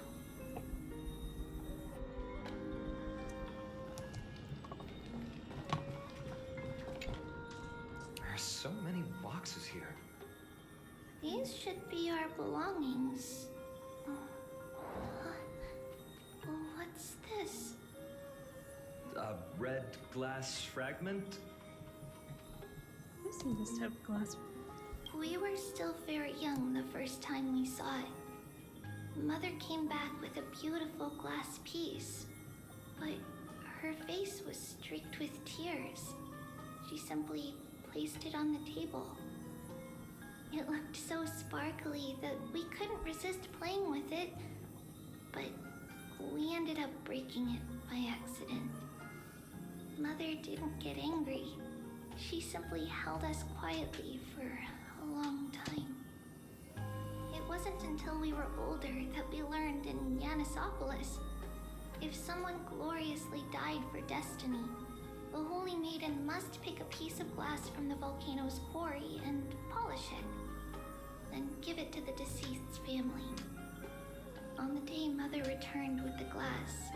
There's so many boxes here. These should be our belongings. What's this? A red glass fragment? I've seen this type of glass. We were still very young the first time we saw it. Mother came back with a beautiful glass piece, but her face was streaked with tears. She simply placed it on the table. It looked so sparkly that we couldn't resist playing with it, but we ended up breaking it by accident. Mother didn't get angry. She simply held us quietly for a long time. It wasn't until we were older that we learned in Yanissopolis, if someone gloriously died for destiny, the Holy Maiden must pick a piece of glass from the volcano's quarry and polish it, then give it to the deceased's family. On the day Mother returned with the glass,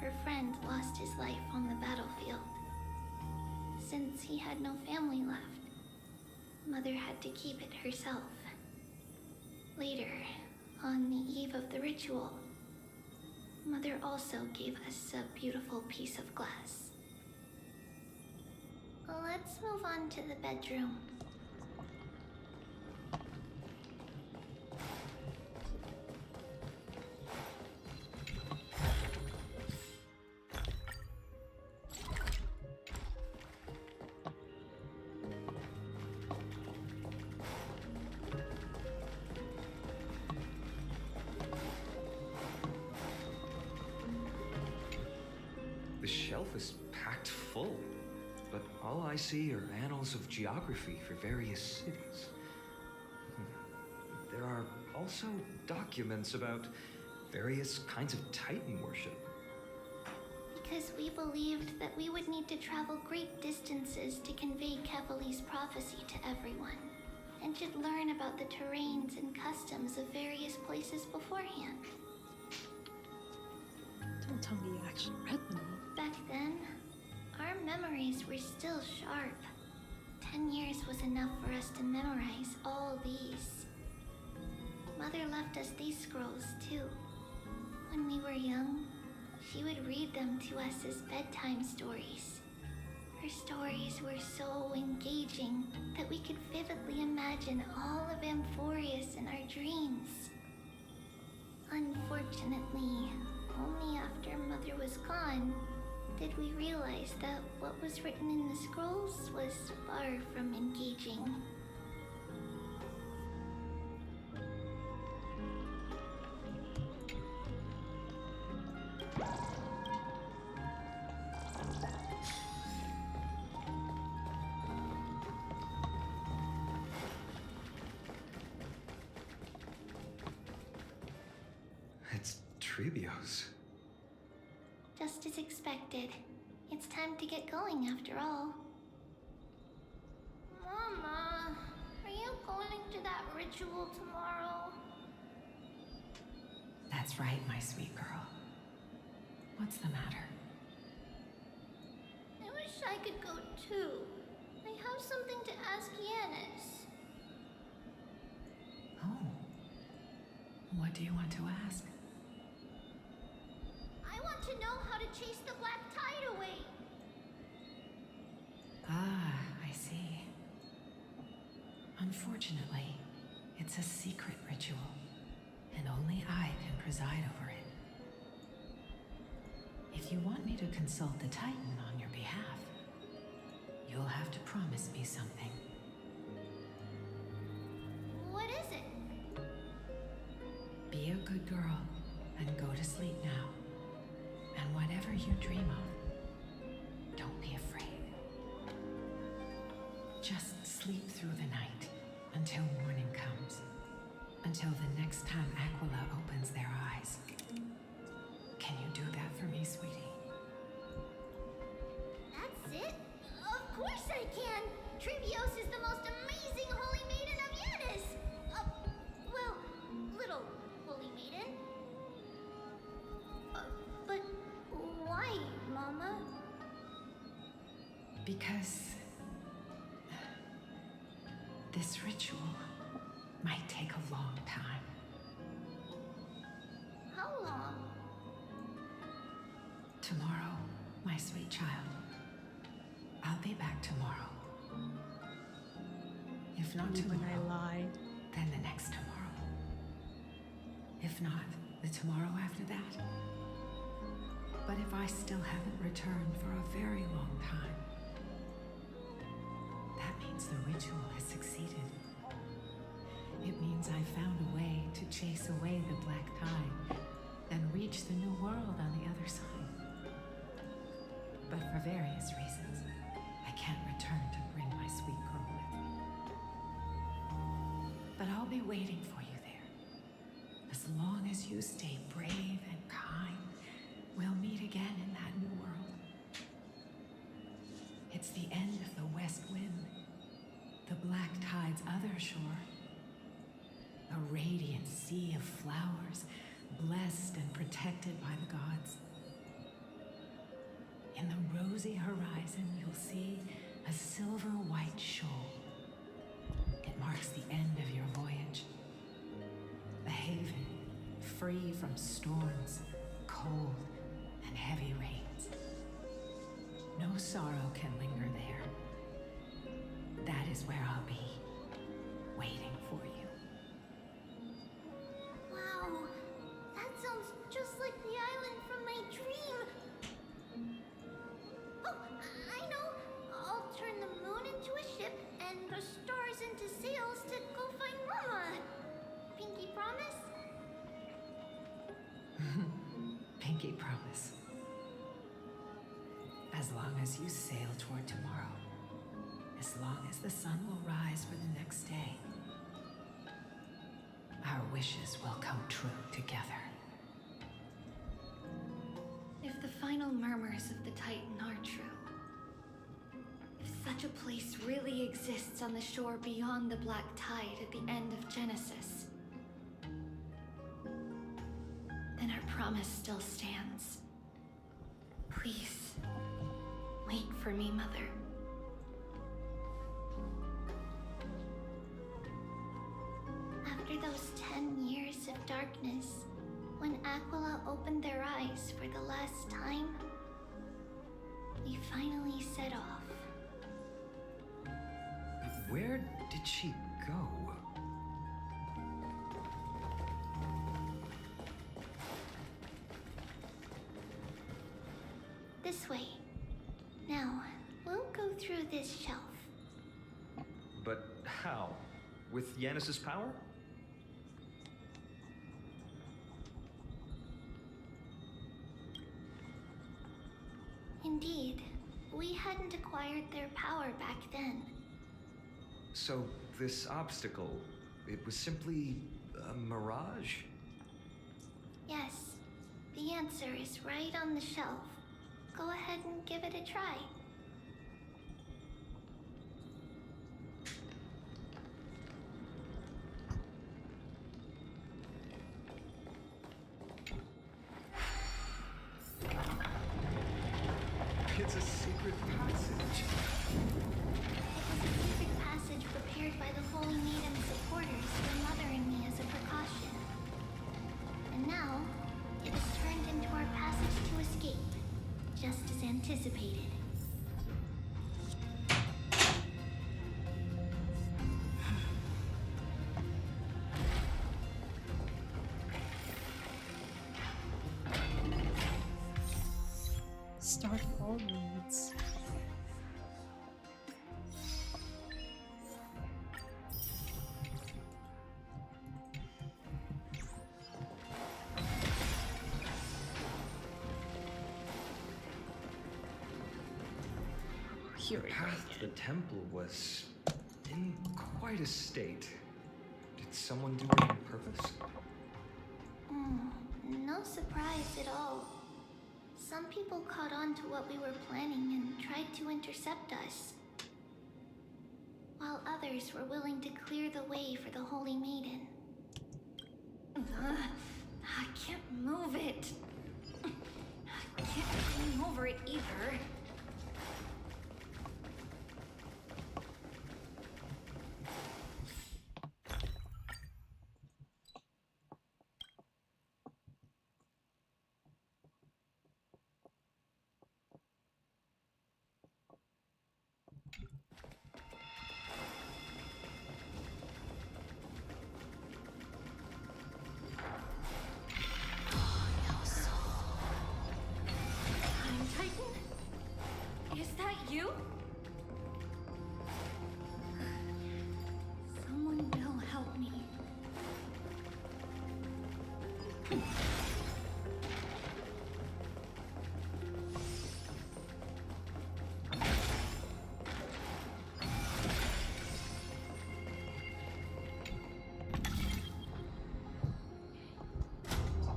her friend lost his life on the battlefield. Since he had no family left, Mother had to keep it herself. Later, on the eve of the ritual, Mother also gave us a beautiful piece of glass. Let's move on to the bedroom. The shelf is packed full, but all I see are annals of geography for various cities. There are also documents about various kinds of Titan worship. Because we believed that we would need to travel great distances to convey Kefali's prophecy to everyone, and should learn about the terrains and customs of various places beforehand. Don't tell me you actually read them. Back then, our memories were still sharp. 10 years was enough for us to memorize all these. Mother left us these scrolls too. When we were young, she would read them to us as bedtime stories. Her stories were so engaging that we could vividly imagine all of Amphorius in our dreams. Unfortunately, only after Mother was gone did we realize that what was written in the scrolls was far from engaging. It's Trebios. Just as expected. It's time to get going after all. Mama, are you going to that ritual tomorrow? That's right, my sweet girl. What's the matter? I wish I could go too. I have something to ask Yanis. Oh. What do you want to ask? I want to know how to chase the black tide away. Ah, I see. Unfortunately, it's a secret ritual, and only I can preside over it. If you want me to consult the Titan on your behalf, you'll have to promise me something. What is it? Be a good girl and go to sleep now. And whatever you dream of, don't be afraid. Just sleep through the night until morning comes. Until the next time Aquila opens their eyes. Can you do that for me, sweetie? That's it? Of course I can! Trebios is the most amazing holy maiden of Yanis! Well, little holy maiden. But why, Mama? Because this ritual might take a long time. How long? Tomorrow, my sweet child. I'll be back tomorrow. If not tomorrow, when I lie, then the next tomorrow. If not, the tomorrow after that. But if I still haven't returned for a very long time, that means the ritual has succeeded. It means I found a way to chase away the black tide and reach the new world on the other side. But for various reasons, I can't return to bring my sweet girl with me. But I'll be waiting for you there. As long as you stay brave and kind, we'll meet again in that new world. It's the end of the west wind, the black tide's other shore. A radiant sea of flowers, blessed and protected by the gods. In the rosy horizon, you'll see a silver-white shoal. It marks the end of your voyage. A haven, free from storms, cold, and heavy rains. No sorrow can linger there. That is where I'll be, waiting for you. Wow, that sounds just like the island from my dream. Oh, I know. I'll turn the moon into a ship and the stars into sails to go find Mama. Pinky promise? Pinky promise. As long as you sail toward tomorrow, as long as the sun will rise for the next day, our wishes will come true together. If the final murmurs of the Titan are true, if such a place really exists on the shore beyond the black tide at the end of Genesis, then our promise still stands. Please, wait for me, Mother. After those 10 years of darkness, when Aquila opened their eyes for the last time, we finally set off. Where did she go? This way. Now, we'll go through this shelf. But how? With Yanis's power? Indeed, we hadn't acquired their power back then. So, this obstacle, it was simply a mirage? Yes, the answer is right on the shelf. Go ahead and give it a try. It's a secret passage. It was a secret passage prepared by the Holy Maiden's supporters for Mother and me as a precaution. And now, it has turned into our passage to escape, just as anticipated. Start all reads. Here The we go path to the again. temple was in quite a state. Did someone do it on purpose? No surprise at all. Some people caught on to what we were planning and tried to intercept us, while others were willing to clear the way for the Holy Maiden. I can't move it. I can't clean over it either. Time Titan? Is that you? Someone will help me.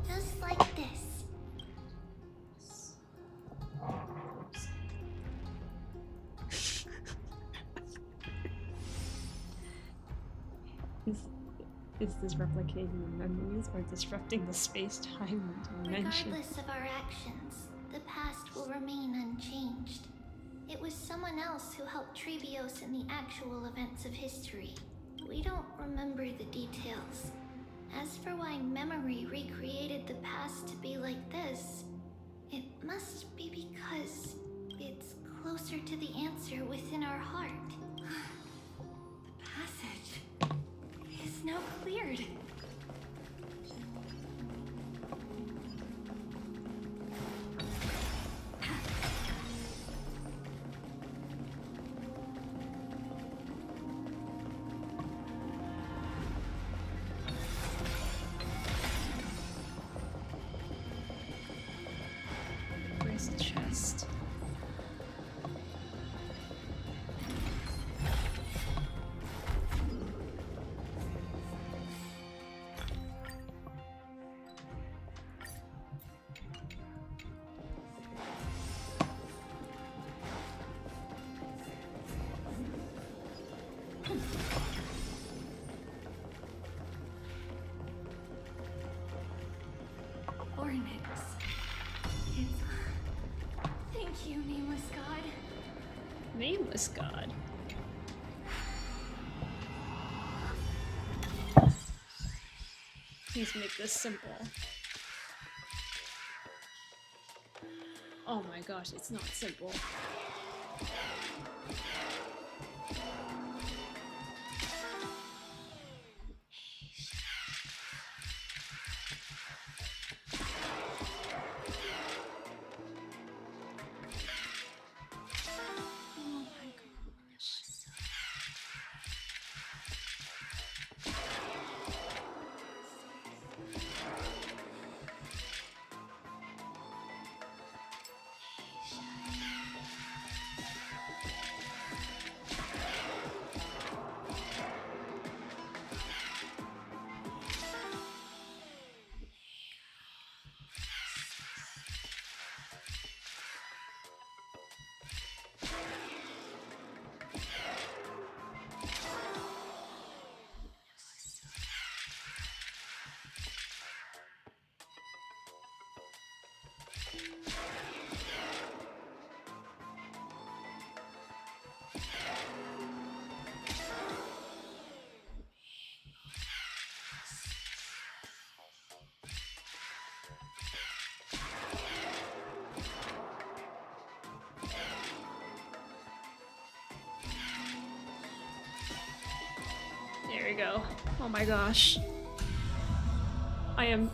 Just like this. Is this replicating the memories or disrupting the space-time dimension? Regardless of our actions, the past will remain unchanged. It was someone else who helped Trebios in the actual events of history. We don't remember the details. As for why memory recreated the past to be like this, it must be because it's closer to the answer within our heart. The passage is now cleared. Where's the chest? Ornix. It's... Thank you, nameless god. Nameless god. Please make this simple. Oh my gosh, it's not simple. There we go. Oh my gosh. I am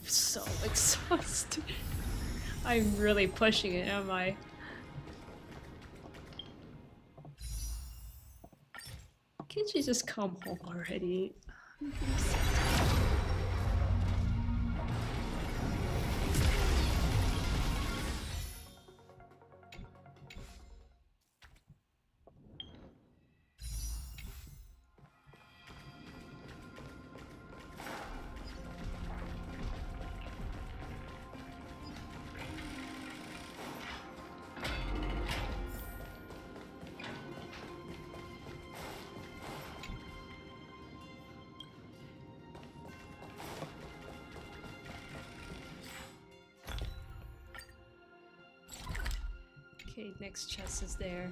so exhausted. I'm really pushing it, am I? Can't you just come home already? Okay, next chest is there.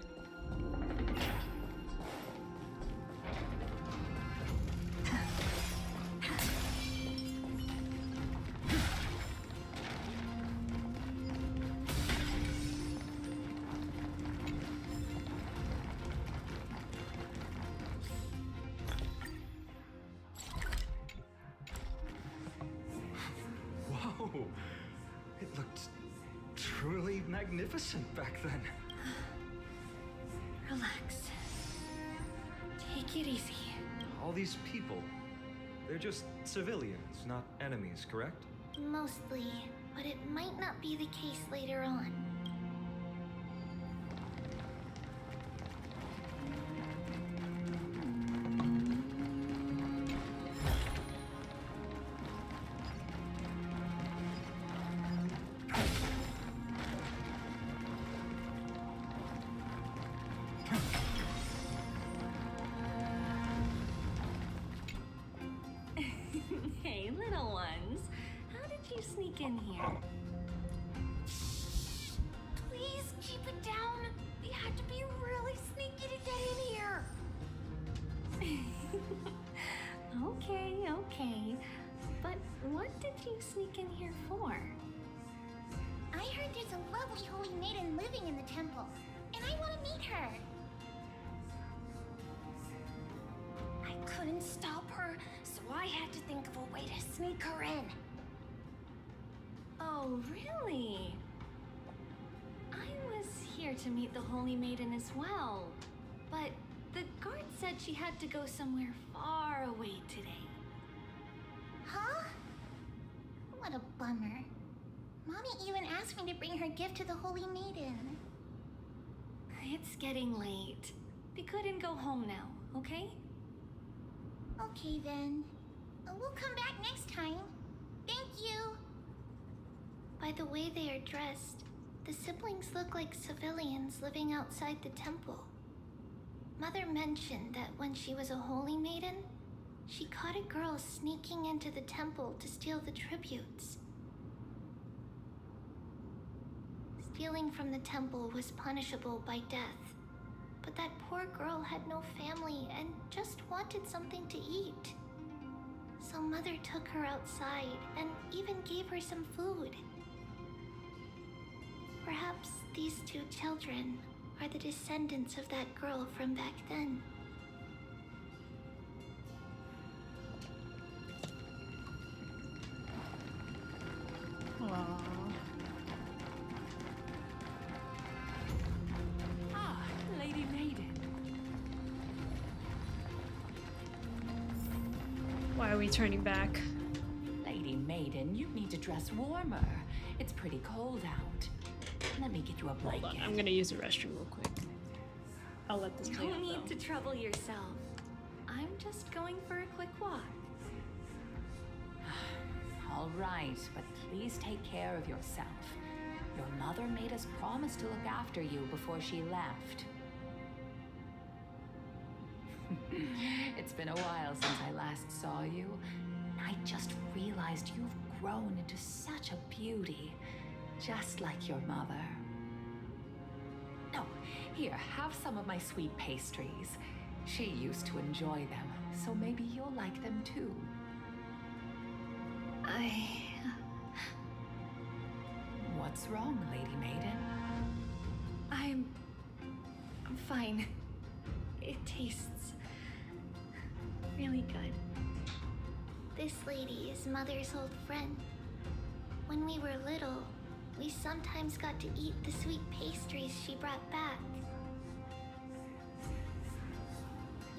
Whoa! It looked truly magnificent back then. Relax. Take it easy. All these people, they're just civilians, not enemies, correct? Mostly, but it might not be the case later on. Hey, little ones. How did you sneak in here? Please keep it down. We had to be really sneaky to get in here. Okay. But what did you sneak in here for? I heard there's a lovely holy maiden living in the temple, and I want to meet her. I couldn't stop her, so I had to think of a way to sneak her in. Oh, really? I was here to meet the Holy Maiden as well, but the guard said she had to go somewhere far away today. Huh? What a bummer. Mommy even asked me to bring her gift to the Holy Maiden. It's getting late. We couldn't go home now, okay? Okay then. We'll come back next time. Thank you. By the way they are dressed, the siblings look like civilians living outside the temple. Mother mentioned that when she was a holy maiden, she caught a girl sneaking into the temple to steal the tributes. Stealing from the temple was punishable by death, but that poor girl had no family and just wanted something to eat. So Mother took her outside and even gave her some food. Perhaps these two children are the descendants of that girl from back then. Aww. Ah, Lady Maiden. Why are we turning back? Lady Maiden, you need to dress warmer. It's pretty cold out. Let me get you a blanket. Hold on, I'm gonna use the restroom real quick. I'll let this play No out, need though. to trouble yourself. I'm just going for a quick walk. All right, but please take care of yourself. Your mother made us promise to look after you before she left. It's been a while since I last saw you. I just realized you've grown into such a beauty, just like your mother. Oh, here, have some of my sweet pastries. She used to enjoy them, so maybe you'll like them too. What's wrong, Lady Maiden? I'm fine. It tastes really good. This lady is Mother's old friend. When we were little, we sometimes got to eat the sweet pastries she brought back.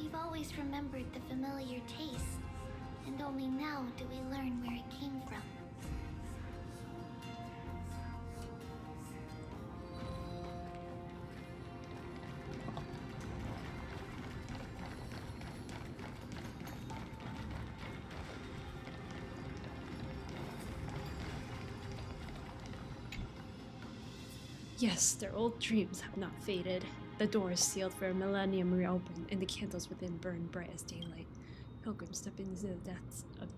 We've always remembered the familiar taste, and only now do we learn where it came from. Yes, their old dreams have not faded. The doors sealed for a millennium reopen, and the candles within burn bright as daylight. Pilgrims step into the depths of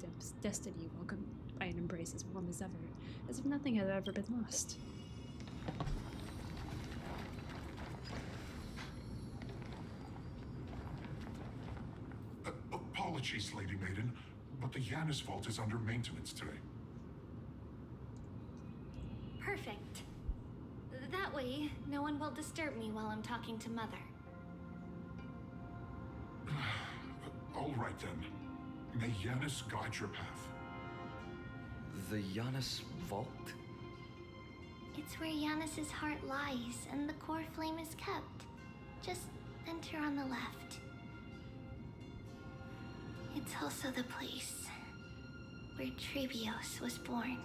destiny, welcomed by an embrace as warm as ever, as if nothing had ever been lost. Apologies, Lady Maiden, but the Janus Vault is under maintenance today. Perfect. That way, no one will disturb me while I'm talking to Mother. All right then. May Janus guide your path. The Janus Vault? It's where Janus's heart lies and the core flame is kept. Just enter on the left. It's also the place where Trebios was born.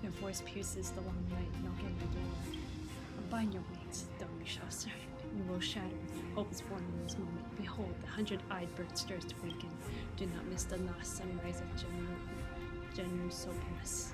Their voice pierces the long night, knocking at the door. Unbind your wings, though you shall serve. You will shatter. Hope is born in this moment. Behold, the 100-eyed bird stirs to waken. Do not miss the last sunrise of Genusopus.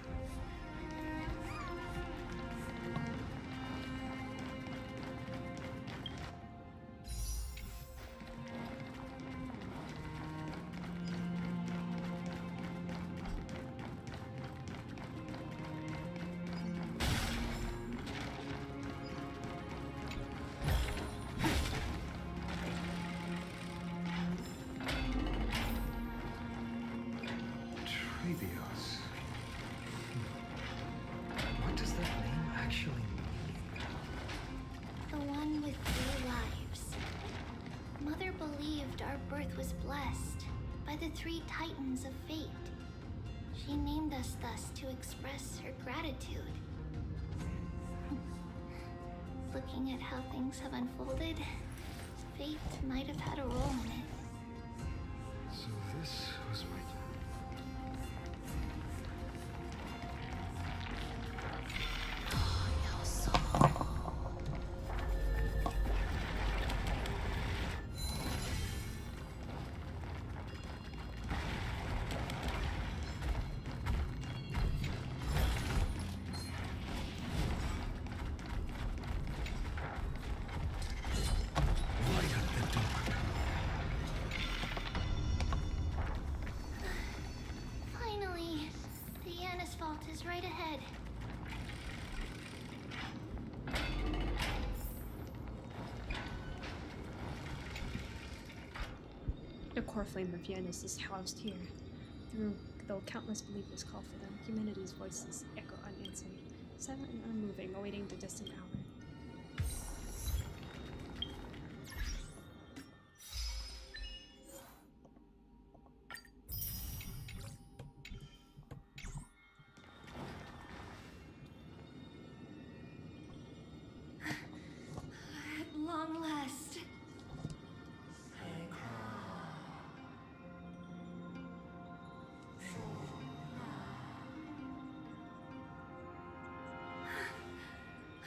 Trebios. What does that name actually mean? The one with 3 lives. Mother believed our birth was blessed by the 3 titans of fate. She named us thus to express her gratitude. Looking at how things have unfolded, fate might have had a role in it. So this was my... Finally, the Janus Vault is right ahead. The core flame of Yanis is housed here. Though countless believers call for them, humanity's voices echo unanswered, silent and unmoving, awaiting the distant hour. At long last.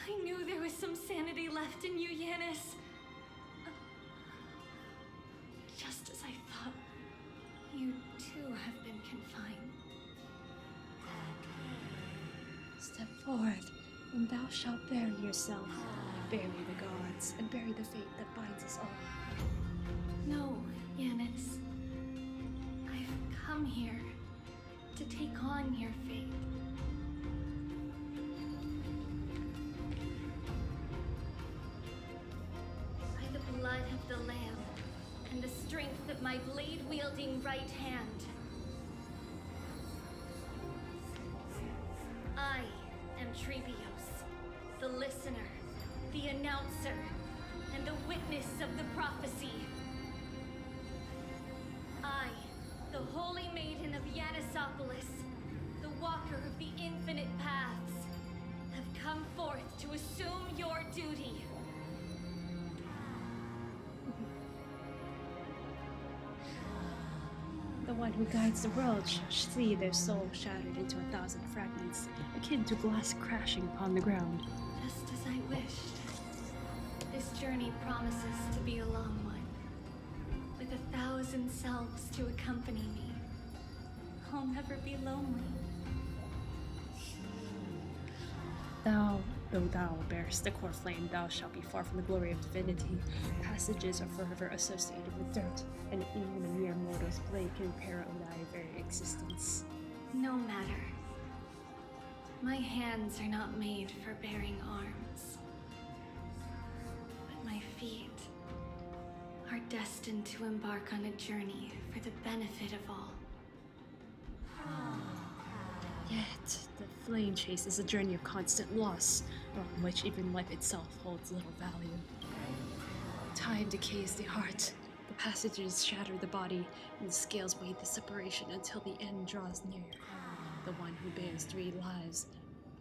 I knew there was some sanity left in you, Yanis. Just as I thought, you too have been confined. Step forth, and thou shalt bury yourself. Bury the gods, and bury the fate that binds us all. No, Yanis. I've come here to take on your fate. By the blood of the Lamb and the strength of my blade-wielding right hand, I am Trebios, the listener, the announcer, and the witness of the prophecy. I, the holy maiden of Yanisopolis, the walker of the infinite paths, have come forth to assume your duty. The one who guides the world shall see their soul shattered into 1,000 fragments, akin to glass crashing upon the ground. Just as I wished. This journey promises to be a long one, with 1,000 selves to accompany me. I'll never be lonely. Though thou bearest the core flame, thou shalt be far from the glory of divinity. Passages are forever associated with dirt, and even a mere mortal's blade can peril thy very existence. No matter. My hands are not made for bearing arms. But my feet are destined to embark on a journey for the benefit of all. Yet, the flame chase is a journey of constant loss, on which even life itself holds little value. Time decays the heart, the passages shatter the body, and the scales weigh the separation until the end draws near. The one who bears 3 lives,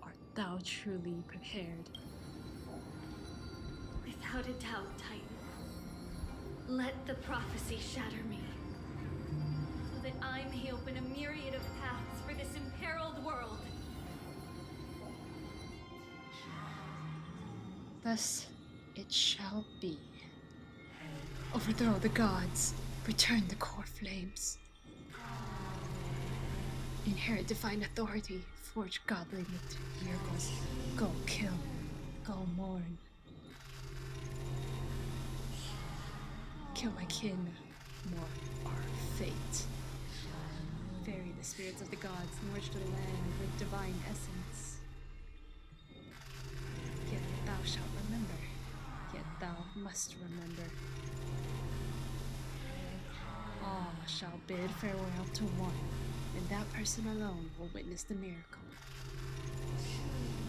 art thou truly prepared? Without a doubt, Titan. Let the prophecy shatter me, so that I may open a myriad of paths for this imperiled world. Thus it shall be. Overthrow the gods, return the core flames. Inherit divine authority, forge godly miracles. Go kill, go mourn. Kill my kin, mourn our fate. Bury the spirits of the gods, nourish the land with divine essence. Yet thou shalt remember, yet thou must remember. All shall bid farewell to one, and that person alone will witness the miracle.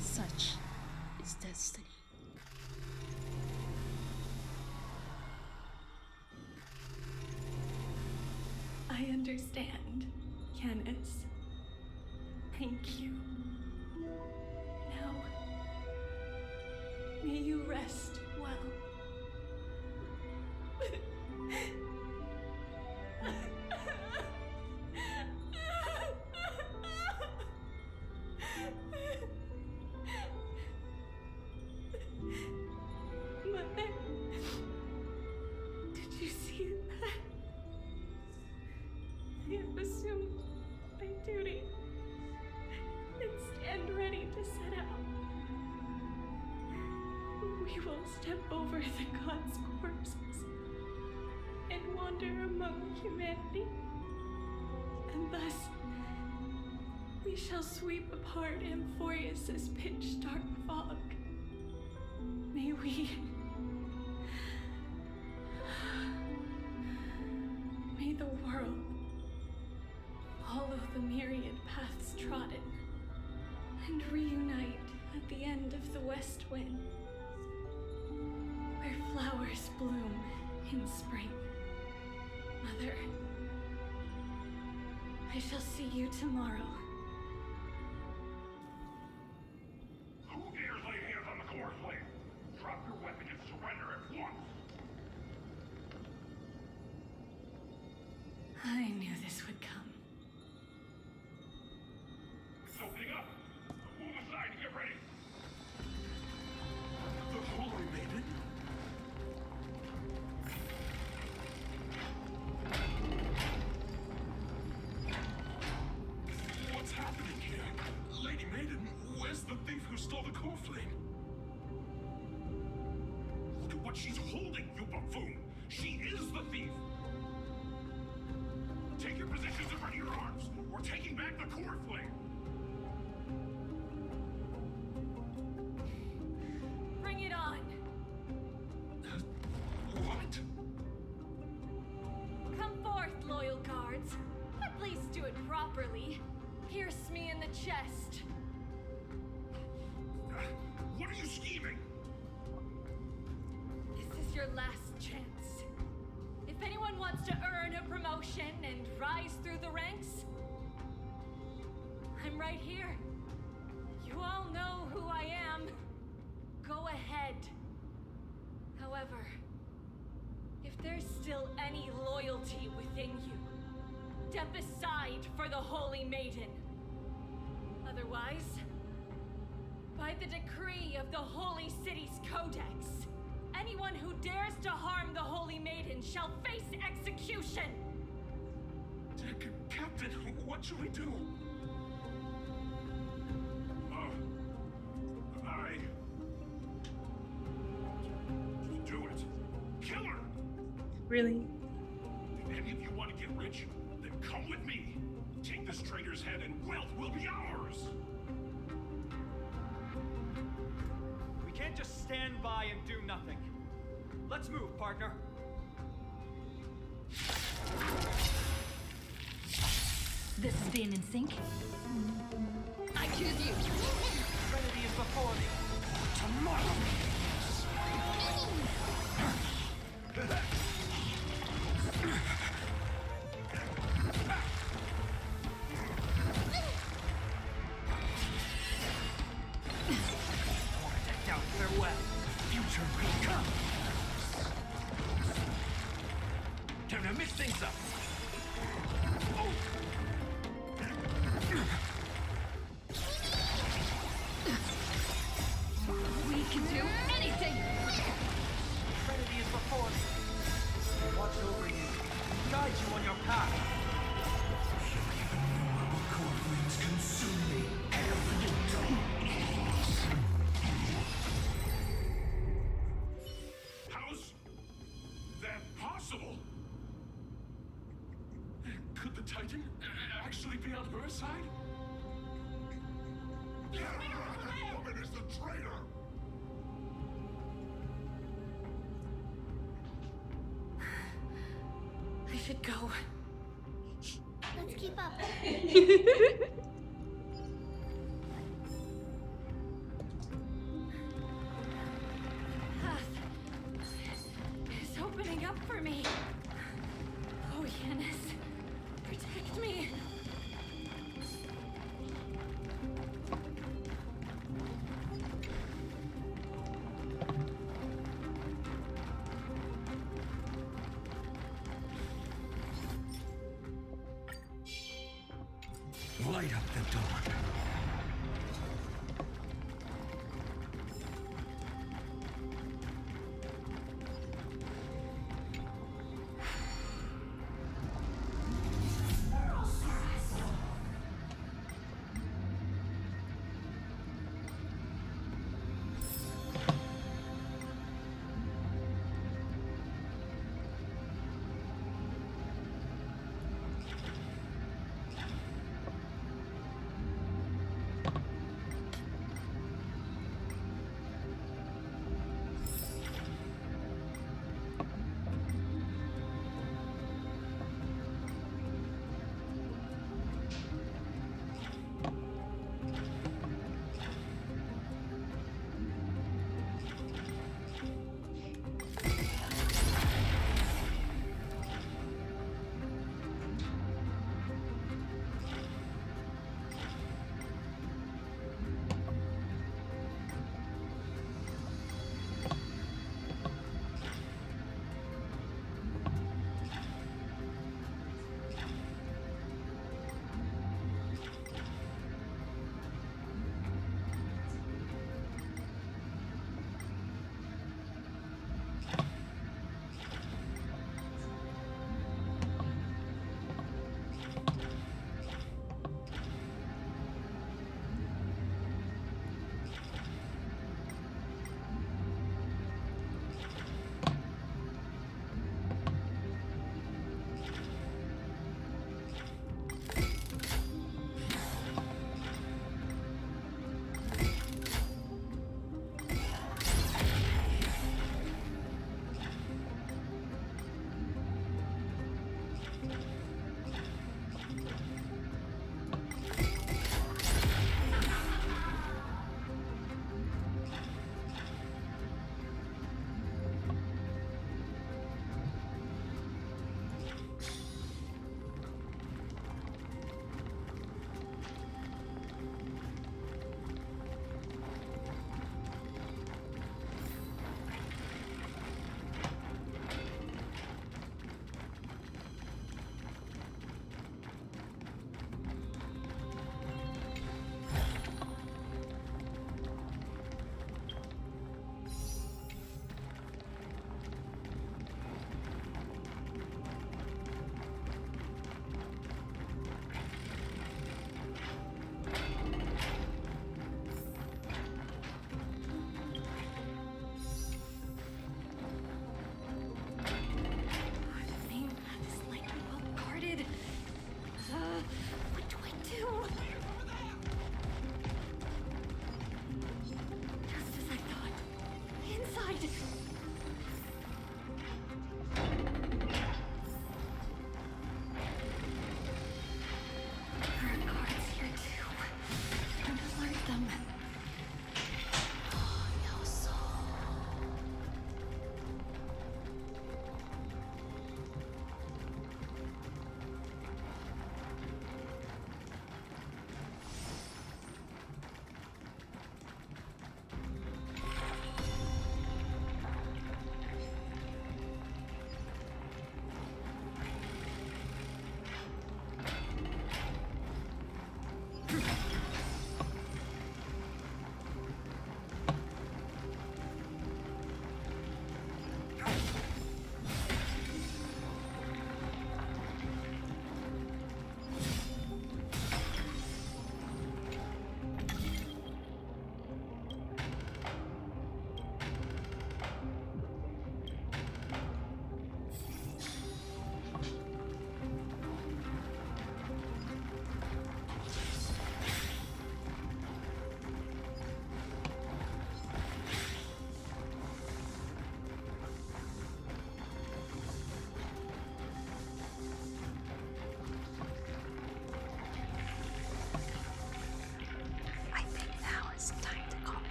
Such is destiny. I understand, Yanis. Thank you. Now, may you rest well. Mother, did you see that? I have assumed my duty and stand ready to set out. We will step over the gods' corpses and wander among humanity. And thus, we shall sweep apart Amphorius's pitch-dark fog. May we... May see the world. Follow the myriad paths trodden, and reunite at the end of the west wind, where flowers bloom in spring. Mother, I shall see you tomorrow. Who dares lay hands on the core flame? Drop your weapon and surrender at once! I knew this would come. Opening up! Move aside and get ready! The Holy Maiden? What's happening here? Lady Maiden, where's the thief who stole the core flame? Look at what she's holding, you buffoon! She is the thief! Take your positions in front of your arms! We're taking back the core flame! Bring it on! What? Come forth, loyal guards. At least do it properly. Pierce me in the chest. What are you scheming? This is your last chance. If anyone wants to earn a promotion and rise through the ranks, I'm right here. You all know who I am. Go ahead. However, if there's still any loyalty within you, step aside for the Holy Maiden. Otherwise, by the decree of the Holy City's Codex, anyone who dares to harm the Holy Maiden shall face execution! Captain, what should we do? Do it. Kill her! Really? If any of you want to get rich, then come with me. Take this traitor's head and wealth will be ours! We can't just stand by and do nothing. Let's move, partner. This is being in sync. I choose you. Trinity is before me. Tomorrow. Down, farewell. Future will come. Time to mix things up. We can do anything. Trinity is before me. Watch over you. Guide you on your path. Core flames consume me. How's that possible? Could the Titan actually be on her side? That woman is the traitor! I should go. Let's keep up. Path is opening up for me. Oh, Yanis, protect me. Light up the dawn.